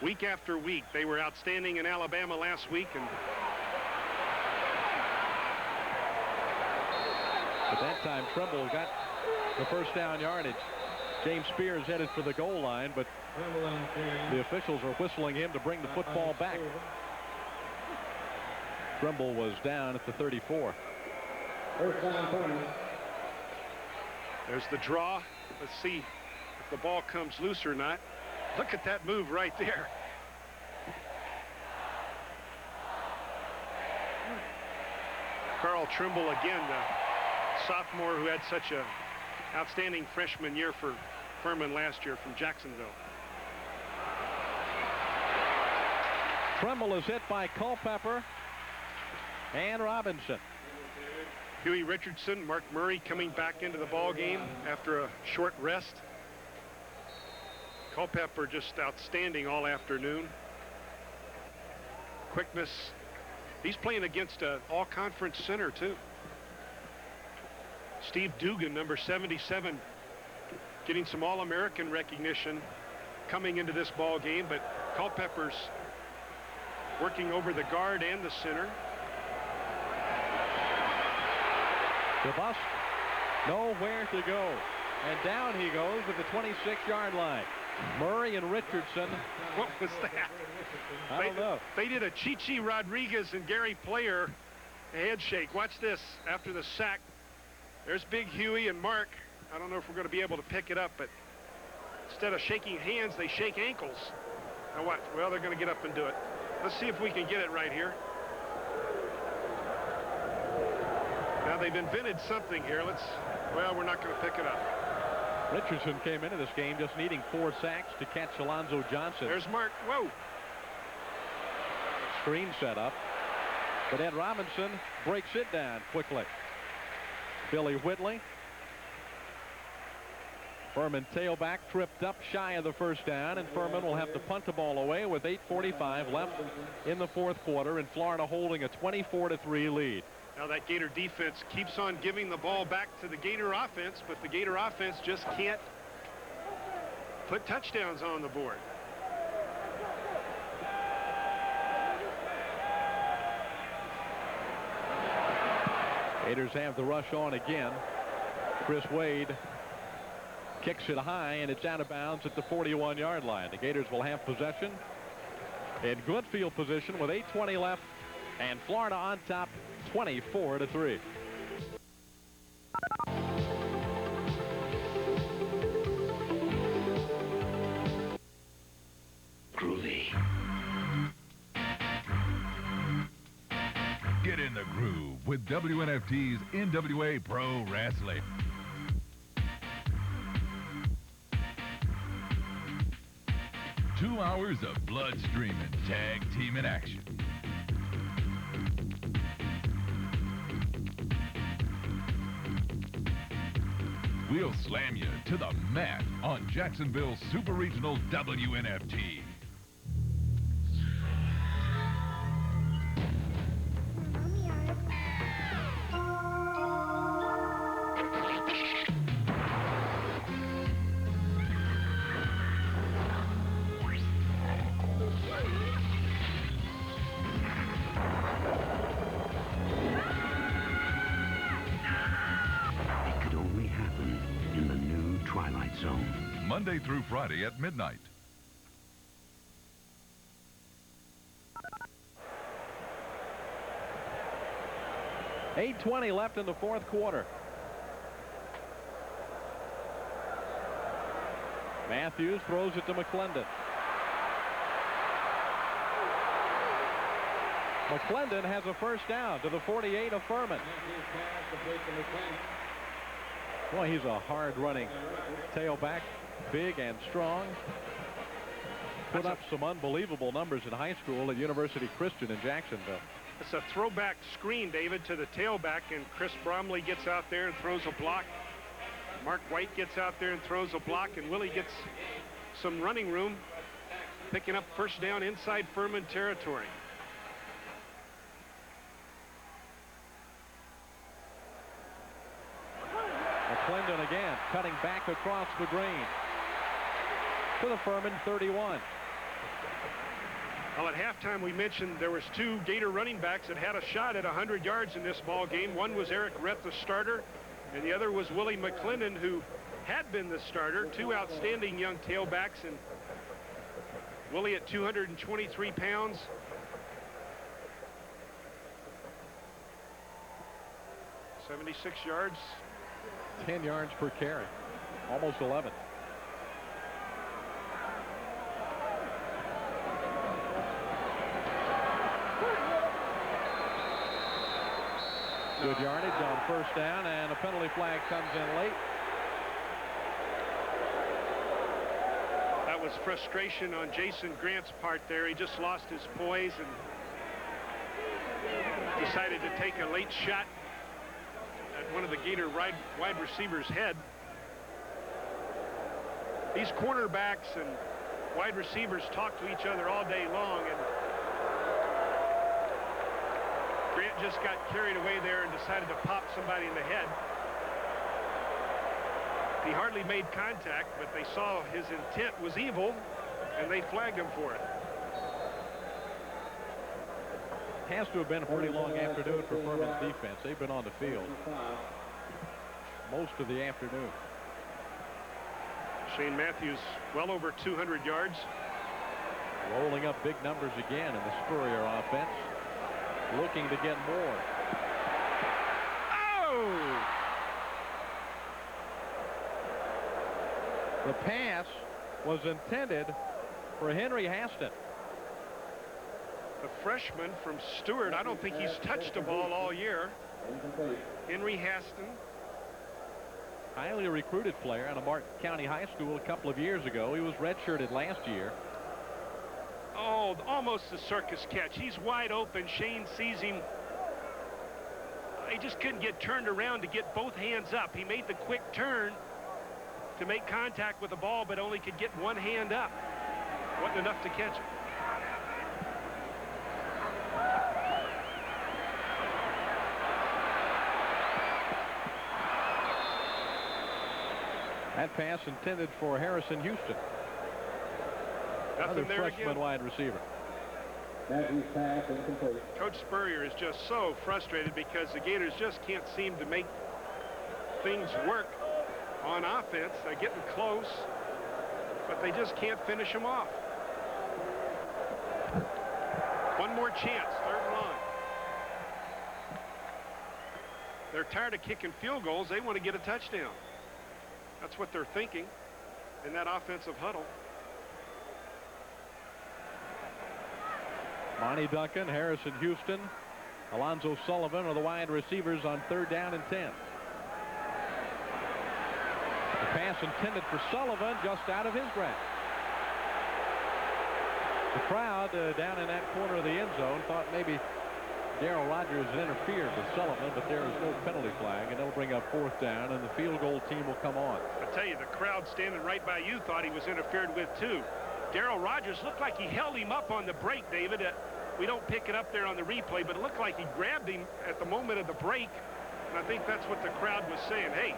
week after week. They were outstanding in Alabama last week, and at that time Trumbull got the first down yardage. James Spears headed for the goal line, but the officials are whistling him to bring the football back. Trumbull was down at the 34. There's the draw. Let's see if the ball comes loose or not. Look at that move right there. Carl Trimble again, the sophomore who had such a outstanding freshman year for Furman last year from Jacksonville. Tremble is hit by Culpepper and Robinson. Huey Richardson, Mark Murray coming back into the ball game after a short rest. Culpepper just outstanding all afternoon. Quickness. He's playing against an all-conference center, too. Steve Dugan, number 77, getting some All-American recognition coming into this ball game, but Culpepper's working over the guard and the center. DeBusk, nowhere to go. And down he goes at the 26-yard line. Murray and Richardson. What was that? I don't know. They did a Chichi Rodriguez and Gary Player head shake. Watch this after the sack. There's Big Huey and Mark. I don't know if we're going to be able to pick it up, but instead of shaking hands, they shake ankles. Now watch. Well, they're going to get up and do it. Let's see if we can get it right here. Now they've invented something here. Well, we're not going to pick it up. Richardson came into this game just needing 4 sacks to catch Alonzo Johnson. There's Mark. Whoa. Screen set up. But Ed Robinson breaks it down quickly. Billy Whitley. Furman tailback tripped up shy of the first down, and Furman will have to punt the ball away with 8:45 left in the fourth quarter, and Florida holding a 24-3 lead. Now that Gator defense keeps on giving the ball back to the Gator offense, but the Gator offense just can't put touchdowns on the board. Gators have the rush on again. Chris Wade kicks it high, and it's out of bounds at the 41-yard line. The Gators will have possession in good field position with 8:20 left, and Florida on top 24-3. Groovy. Get in the groove with WNFT's NWA Pro Wrestling. Two hours of blood-streaming tag team in action. We'll slam you to the mat on Jacksonville's Super Regional WNFT. Monday through Friday at midnight. $8:20 left in the fourth quarter. Matthews throws it to McClendon. McClendon has a first down to the 48 of Furman. Boy, he's a hard-running tailback, big and strong. Put up some unbelievable numbers in high school at University Christian in Jacksonville. It's a throwback screen, David, to the tailback, and Chris Bromley gets out there and throws a block. Mark White gets out there and throws a block, and Willie gets some running room, picking up first down inside Furman territory. McClendon again, cutting back across the green to the Furman 31. Well, at halftime, we mentioned there was 2 Gator running backs that had a shot at 100 yards in this ball game. One was Eric Rett, the starter, and the other was Willie McClendon, who had been the starter. 2 outstanding young tailbacks, and Willie at 223 pounds. .76 yards. 10 yards per carry. Almost 11. Good yardage on first down, and a penalty flag comes in late. That was was frustration on Jason Grant's part there. He just lost his poise and decided to take a late shot at one of the Gator wide receivers' head. These cornerbacks and wide receivers talk to each other all day long, and Grant just got carried away there and decided to pop somebody in the head. He hardly made contact, but they saw his intent was evil, and they flagged him for it. Has to have been a pretty long afternoon for Furman's defense. They've been on the field most of the afternoon. Shane Matthews well over 200 yards. Rolling up big numbers again in the Spurrier offense. Looking to get more. Oh! The pass was intended for Henry Haston. The freshman from Stewart, I don't think he's touched a ball all year. Henry Haston. Highly recruited player out of Martin County High School a couple of years ago. He was redshirted last year. Oh, almost a circus catch. He's wide open. Shane sees him. He just couldn't get turned around to get both hands up. He made the quick turn to make contact with the ball, but only could get one hand up. Wasn't enough to catch it. That pass intended for Harrison Houston. Another freshman wide receiver. Coach Spurrier is just so frustrated because the Gators just can't seem to make things work on offense. They're getting close, but they just can't finish them off. One more chance, third and long. They're tired of kicking field goals. They want to get a touchdown. That's what they're thinking in that offensive huddle. Monty Duncan, Harrison Houston, Alonzo Sullivan are the wide receivers on 3rd down and 10. The pass intended for Sullivan, just out of his grasp. The crowd down in that corner of the end zone thought maybe Darrell Rogers interfered with Sullivan, but there is no penalty flag, and it'll bring up 4th down, and the field goal team will come on. I tell you, the crowd standing right by you thought he was interfered with too. Darrell Rogers looked like he held him up on the break, David. We don't pick it up there on the replay, but it looked like he grabbed him at the moment of the break, and I think that's what the crowd was saying. Hey,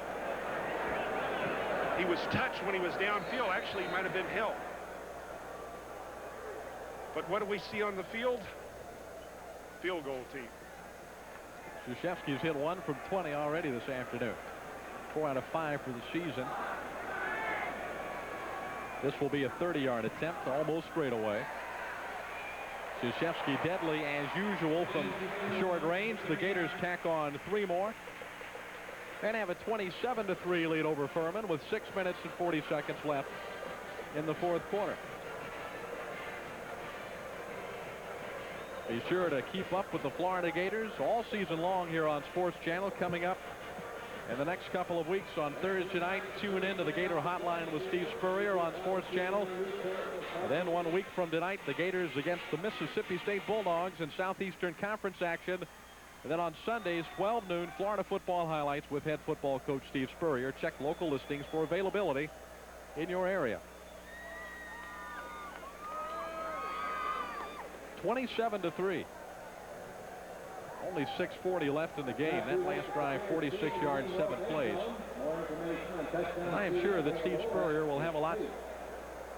he was touched when he was downfield. Actually, he might have been held. But what do we see on the field? Field goal team. Krzyzewski's hit 1 from 20 already this afternoon. 4 out of 5 for the season. This will be a 30-yard attempt, almost straight away. Krzyzewski deadly as usual from short range. The Gators tack on 3 more and have a 27-3 lead over Furman with 6 minutes and 40 seconds left in the 4th quarter. Be sure to keep up with the Florida Gators all season long here on Sports Channel. Coming up in the next couple of weeks on Thursday night, tune in to the Gator Hotline with Steve Spurrier on Sports Channel. And then 1 week from tonight, the Gators against the Mississippi State Bulldogs in Southeastern Conference action. And then on Sundays, 12 noon, Florida football highlights with head football coach Steve Spurrier. Check local listings for availability in your area. 27-3. Only 6:40 left in the game. That last drive, 46 yards, 7 plays. And I am sure that Steve Spurrier will have a lot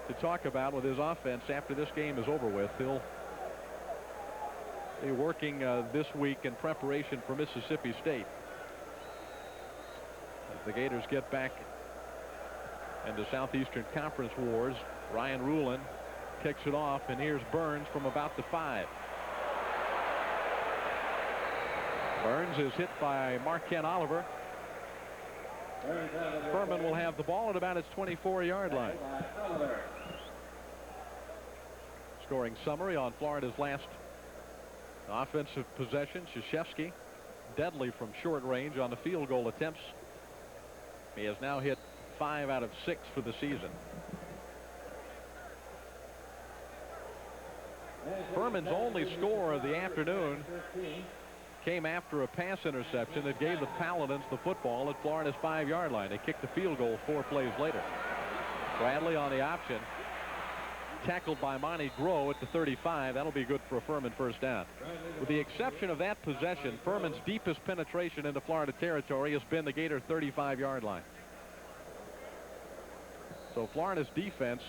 to talk about with his offense after this game is over with. He'll be working this week in preparation for Mississippi State. As the Gators get back into Southeastern Conference wars, Ryan Rulin kicks it off, and here's Burns from about the 5. Burns is hit by Marquette Oliver. Furman will have the ball at about its 24-yard line. Scoring summary on Florida's last offensive possession. Krzyzewski deadly from short range on the field goal attempts. He has now hit 5 out of 6 for the season. Furman's only score of the afternoon came after a pass interception that gave the Paladins the football at Florida's 5-yard line. They kicked the field goal 4 plays later. Bradley on the option. Tackled by Monty Groh at the 35. That'll be good for a Furman first down. With the exception of that possession, Furman's deepest penetration into Florida territory has been the Gator 35-yard line. So Florida's defense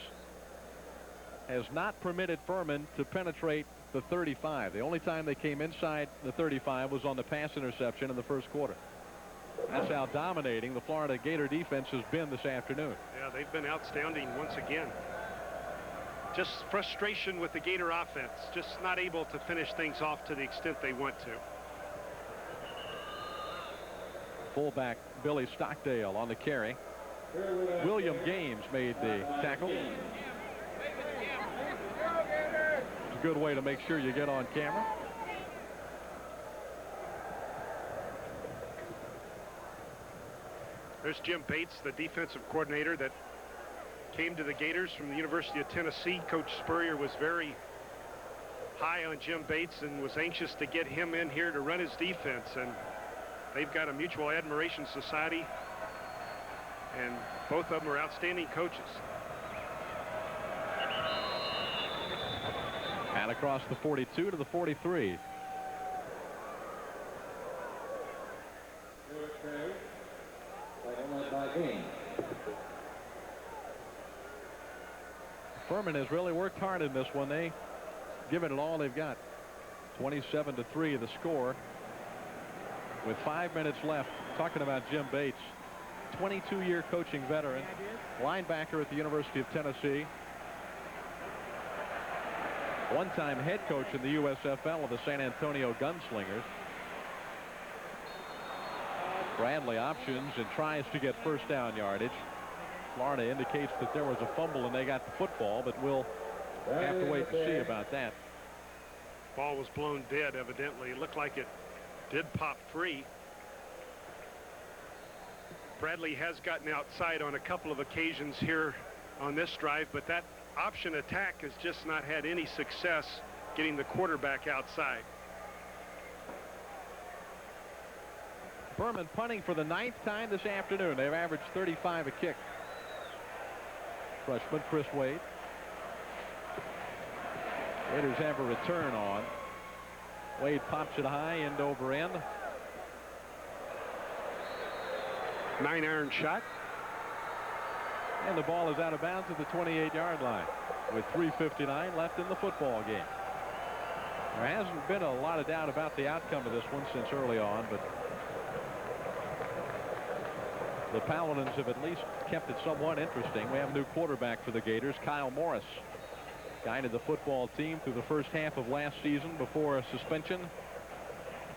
has not permitted Furman to penetrate the 35. The only time they came inside the 35 was on the pass interception in the first quarter. That's how dominating the Florida Gator defense has been this afternoon. Yeah, they've been outstanding once again. Just frustration with the Gator offense, just not able to finish things off to the extent they want to. Fullback Billy Stockdale on the carry. William Gaines made the tackle. It's a good way to make sure you get on camera. There's Jim Bates, the defensive coordinator that came to the Gators from the University of Tennessee. Coach Spurrier was very high on Jim Bates and was anxious to get him in here to run his defense. And they've got a mutual admiration society, and both of them are outstanding coaches. And across the 42 to the 43. Furman has really worked hard in this one. They've given it all they've got. 27-3 the score. With 5 minutes left, talking about Jim Bates, 22-year coaching veteran, linebacker at the University of Tennessee, one-time head coach in the USFL of the San Antonio Gunslingers. Bradley options and tries to get first down yardage. Florida indicates that there was a fumble and they got the football, but we'll have to wait to see about that. Ball was blown dead, evidently. It looked like it did pop free. Bradley has gotten outside on a couple of occasions here on this drive, but that option attack has just not had any success getting the quarterback outside. Furman punting for the 9th time this afternoon. They've averaged 35 a kick. Freshman Chris Wade. Gators have a return on. Wade pops it high, end over end. 9-iron shot. And the ball is out of bounds at the 28-yard line with 3:59 left in the football game. There hasn't been a lot of doubt about the outcome of this one since early on, but the Paladins have at least kept it somewhat interesting. We have a new quarterback for the Gators, Kyle Morris. Guided the football team through the first half of last season before a suspension.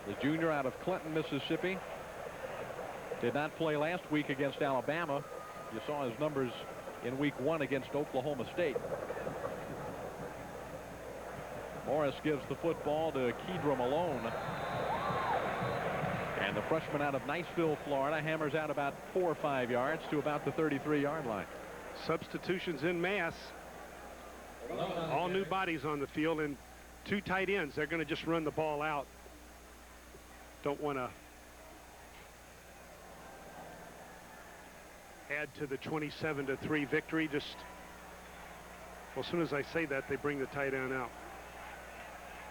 The junior out of Clinton, Mississippi. Did not play last week against Alabama. You saw his numbers in week 1 against Oklahoma State. Morris gives the football to Kedra Malone. And the freshman out of Niceville, Florida, hammers out about 4 or 5 yards to about the 33-yard line. Substitutions in mass. All new bodies on the field and 2 tight ends. They're going to just run the ball out. Don't want to add to the 27-3 victory. Just, well, as soon as I say that, they bring the tight end out.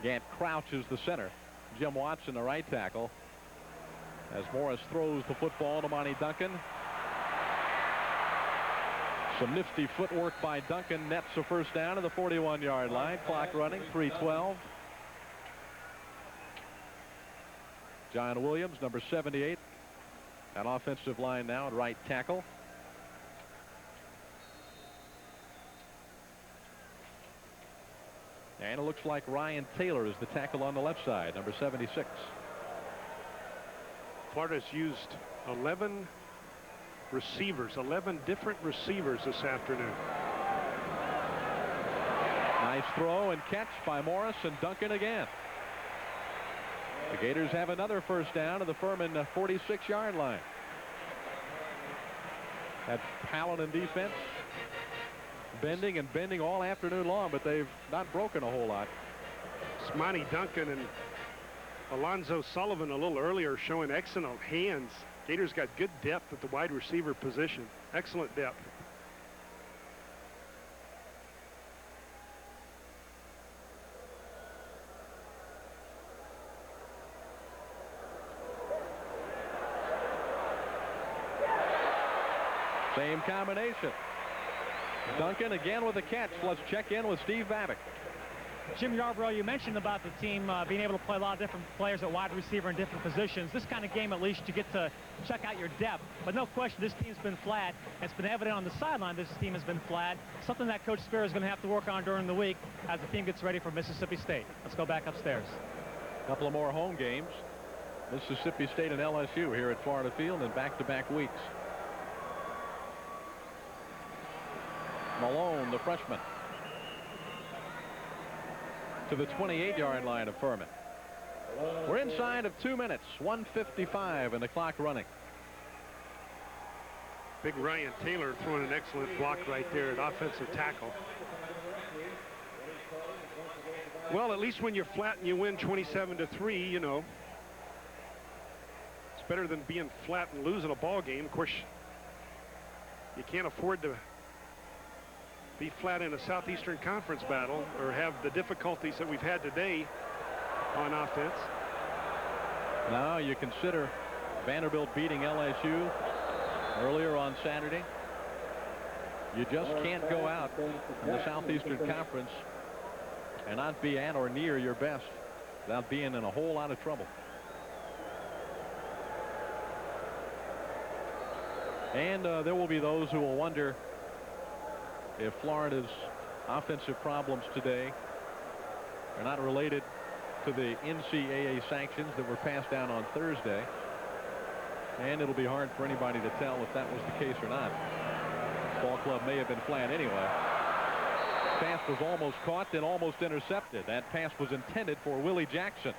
Gant Crouch is the center. Jim Watson, the right tackle. As Morris throws the football to Monty Duncan. Some nifty footwork by Duncan nets a first down to the 41-yard line. Clock running, 3:12. John Williams, number 78. An offensive line now at right tackle. And it looks like Ryan Taylor is the tackle on the left side, number 76. Florida's used 11 receivers, 11 different receivers this afternoon. Nice throw and catch by Morris and Duncan again. The Gators have another first down to the Furman 46-yard line. That Paladin defense bending and bending all afternoon long, but they've not broken a whole lot. Monty Duncan and Alonzo Sullivan a little earlier showing excellent hands. Gators got good depth at the wide receiver position. Excellent depth. Same combination. Duncan again with a catch. Let's check in with Steve Babbitt. Jim Yarbrough, you mentioned about the team being able to play a lot of different players at wide receiver in different positions. This kind of game, at least, you get to check out your depth. But no question, this team's been flat. It's been evident on the sideline this team has been flat. Something that Coach Spear is going to have to work on during the week as the team gets ready for Mississippi State. Let's go back upstairs. A couple of more home games. Mississippi State and LSU here at Florida Field in back-to-back weeks. Malone, the freshman, to the 28-yard line of Furman. We're inside of 2 minutes, 1:55 and the clock running. Big Ryan Taylor throwing an excellent block right there at offensive tackle. Well, at least when you're flat and you win 27-3, you know, it's better than being flat and losing a ball game. Of course, you can't afford to be flat in a Southeastern Conference battle or have the difficulties that we've had today on offense. Now you consider Vanderbilt beating LSU earlier on Saturday. You just can't go out in the Southeastern Conference and not be at or near your best without being in a whole lot of trouble. And there will be those who will wonder if Florida's offensive problems today are not related to the NCAA sanctions that were passed down on Thursday. And it'll be hard for anybody to tell if that was the case or not. Ball club may have been flat anyway. Pass was almost caught, then almost intercepted. That pass was intended for Willie Jackson.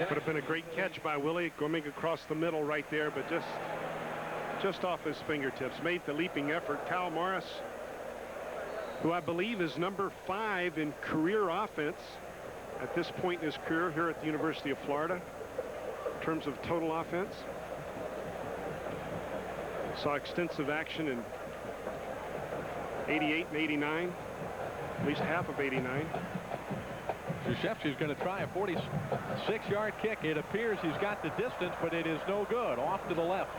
Would have been a great catch by Willie, going across the middle right there, but just off his fingertips. Made the leaping effort. Kyle Morris, who I believe is number 5 in career offense at this point in his career here at the University of Florida in terms of total offense. Saw extensive action in 88 and 89, at least half of 89. Krzyzewski's going to try a 46-yard kick. It appears he's got the distance, but it is no good. Off to the left.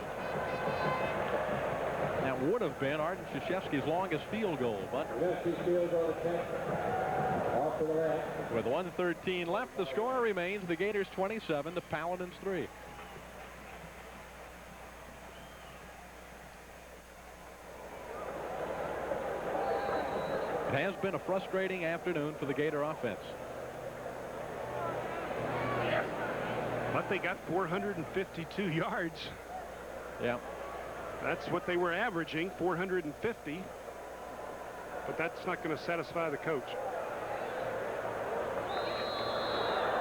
That would have been Arden Krzyzewski's longest field goal, but with 1:13 left, the score remains the Gators 27, the Paladins 3. It has been a frustrating afternoon for the Gator offense. But they got 452 yards. Yeah. That's what they were averaging, 450. But that's not going to satisfy the coach.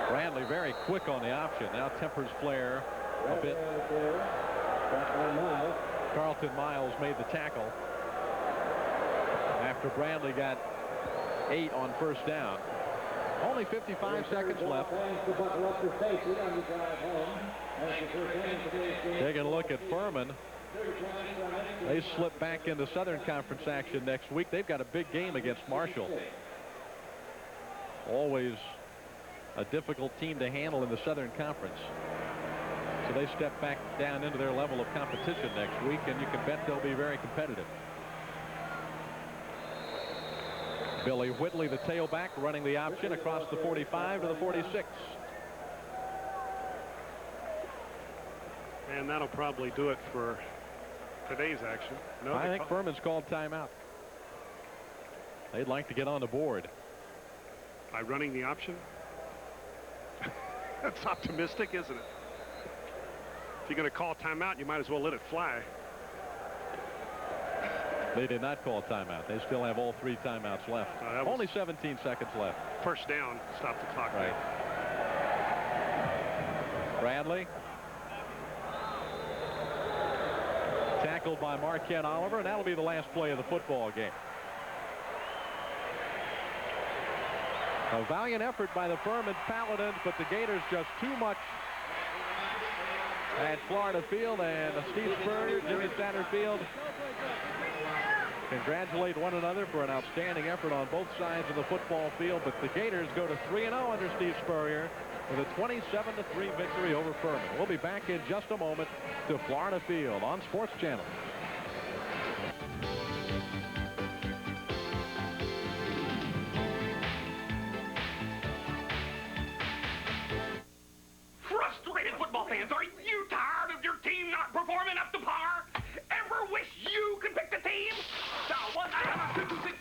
Bradley very quick on the option. Now tempers Flair a bit. Carlton Miles made the tackle after Bradley got 8 on first down. Only 55 seconds left. Taking a look at Furman. They slip back into Southern Conference action next week. They've got a big game against Marshall. Always a difficult team to handle in the Southern Conference. So they step back down into their level of competition next week, and you can bet they'll be very competitive. Billy Whitley, the tailback, running the option across the 45 to the 46. And that'll probably do it for today's action. No, I think Furman's called timeout. They'd like to get on the board. By running the option? That's optimistic, isn't it? If you're going to call timeout, you might as well let it fly. They did not call timeout. They still have all 3 timeouts left. Only 17 seconds left. First down. Stop the clock. Right. Bradley. Tackled by Marquette Oliver, and that'll be the last play of the football game. A valiant effort by the Furman Paladins, but the Gators just too much at Florida Field. And Steve Spurrier, Jimmy Satterfield congratulate one another for an outstanding effort on both sides of the football field. But the Gators go to 3-0 under Steve Spurrier with a 27-3 victory over Furman. We'll be back in just a moment to Florida Field on Sports Channel. Frustrated football fans, are you tired of your team not performing up to par? Ever wish you could pick the team? Dial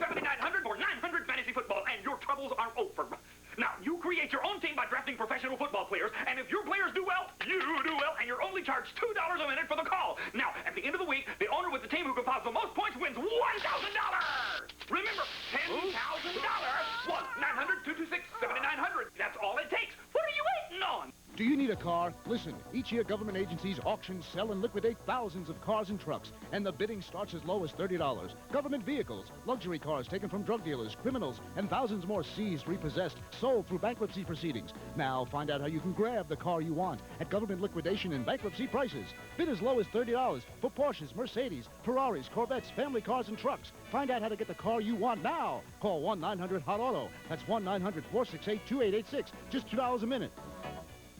1-900-226-7900 or 900 Fantasy Football and your troubles are over. Now, you create your own team by drafting professional football players, and if your players do well, you do well, and you're only charged $2 a minute for the call. Now, at the end of the week, the owner with the team who compiles the most points wins $1,000! Remember, $10,000! 1-900-226-7900. That's all it takes. What are you waiting on? Do you need a car? Listen, each year government agencies auction, sell, and liquidate thousands of cars and trucks, and the bidding starts as low as $30. Government vehicles, luxury cars taken from drug dealers, criminals, and thousands more seized, repossessed, sold through bankruptcy proceedings. Now, find out how you can grab the car you want at government liquidation and bankruptcy prices. Bid as low as $30 for Porsches, Mercedes, Ferraris, Corvettes, family cars, and trucks. Find out how to get the car you want now. Call 1-900-HOT-AUTO. That's 1-900-468-2886. Just $2 a minute.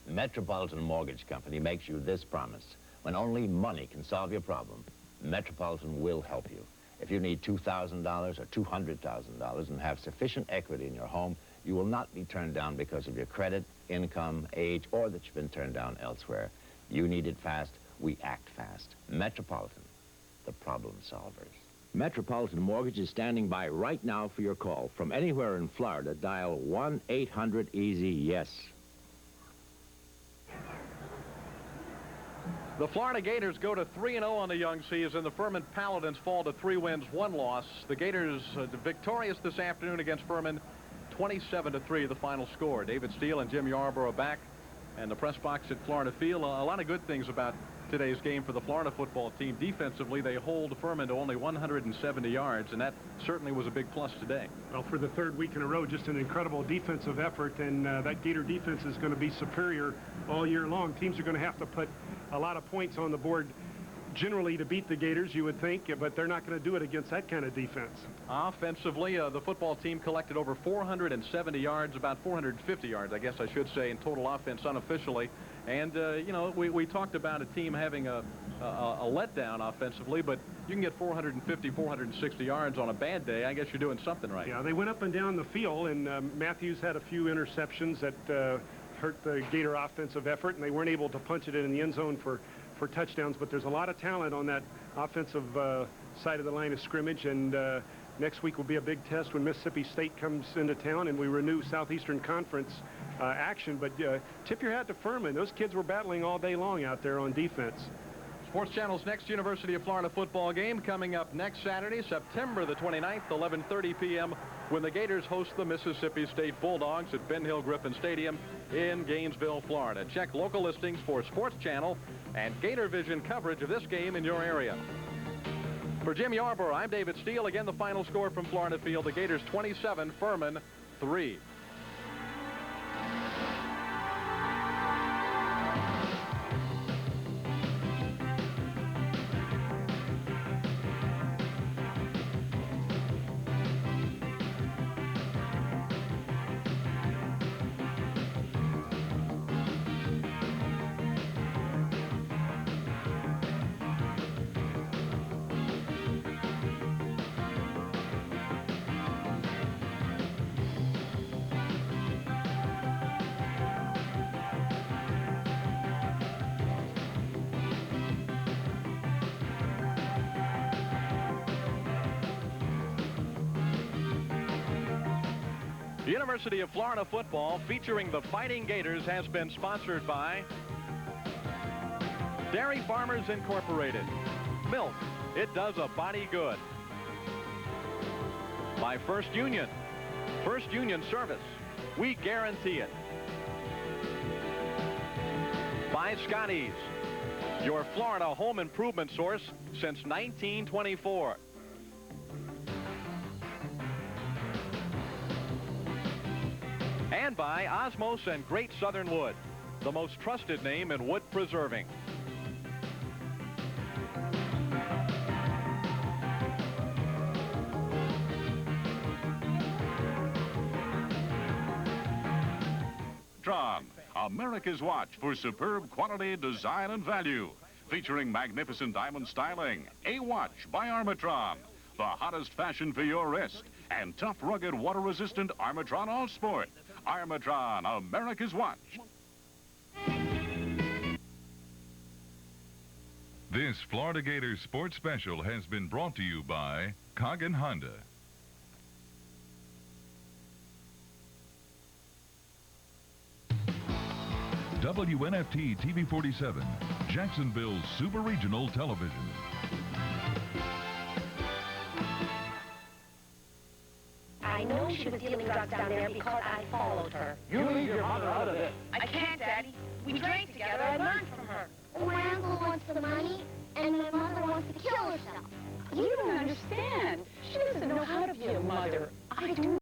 Metropolitan Mortgage Company makes you this promise. When only money can solve your problem, Metropolitan will help you. If you need $2,000 or $200,000 and have sufficient equity in your home, you will not be turned down because of your credit, income, age, or that you've been turned down elsewhere. You need it fast, we act fast. Metropolitan, the problem solvers. Metropolitan Mortgage is standing by right now for your call. From anywhere in Florida, dial 1-800-EASY-YES. The Florida Gators go to 3-0 on the young season. The Furman Paladins fall to 3 wins, 1 loss. The Gators victorious this afternoon against Furman, 27-3 the final score. David Steele and Jim Yarborough back, and the press box at Florida Field. A lot of good things about today's game for the Florida football team. Defensively, they hold Furman to only 170 yards, and that certainly was a big plus today. Well, for the 3rd week in a row, just an incredible defensive effort, and that Gator defense is going to be superior all year long. Teams are going to have to put a lot of points on the board generally to beat the Gators, you would think, but they're not going to do it against that kind of defense. Offensively, the football team collected over 470 yards, about 450 yards, I guess I should say, in total offense unofficially. And, you know, we talked about a team having a letdown offensively, but you can get 450, 460 yards on a bad day. I guess you're doing something right. Yeah, they went up and down the field, and Matthews had a few interceptions that hurt the Gator offensive effort, and they weren't able to punch it in the end zone for touchdowns. But there's a lot of talent on that offensive side of the line of scrimmage, and next week will be a big test when Mississippi State comes into town and we renew Southeastern Conference action. But tip your hat to Furman. Those kids were battling all day long out there on defense. Sports Channel's next University of Florida football game coming up next Saturday, September the 29th, 11:30 p.m. when the Gators host the Mississippi State Bulldogs at Ben Hill Griffin Stadium in Gainesville, Florida. Check local listings for Sports Channel and Gator Vision coverage of this game in your area. For Jim Yarborough, I'm David Steele. Again, the final score from Florida Field, the Gators 27, Furman 3. University of Florida football featuring the Fighting Gators has been sponsored by Dairy Farmers Incorporated. Milk, it does a body good. By First Union. First Union Service, we guarantee it. By Scotty's, your Florida home improvement source since 1924. And by Osmos and Great Southern Wood, the most trusted name in wood preserving. Armatron, America's watch for superb quality, design, and value. Featuring magnificent diamond styling, a watch by Armatron. The hottest fashion for your wrist. And tough, rugged, water-resistant Armatron All Sport. Armatron, America's watch. This Florida Gators Sports Special has been brought to you by Coggin Honda. WNFT TV 47, Jacksonville's Super Regional Television. I know she was dealing drugs down there because I followed her. You leave your mother out of this. I can't, Daddy. We drank together. I learned from her. My uncle wants the money, and my mother wants to kill herself. You don't understand. She doesn't know how to be a mother. I do.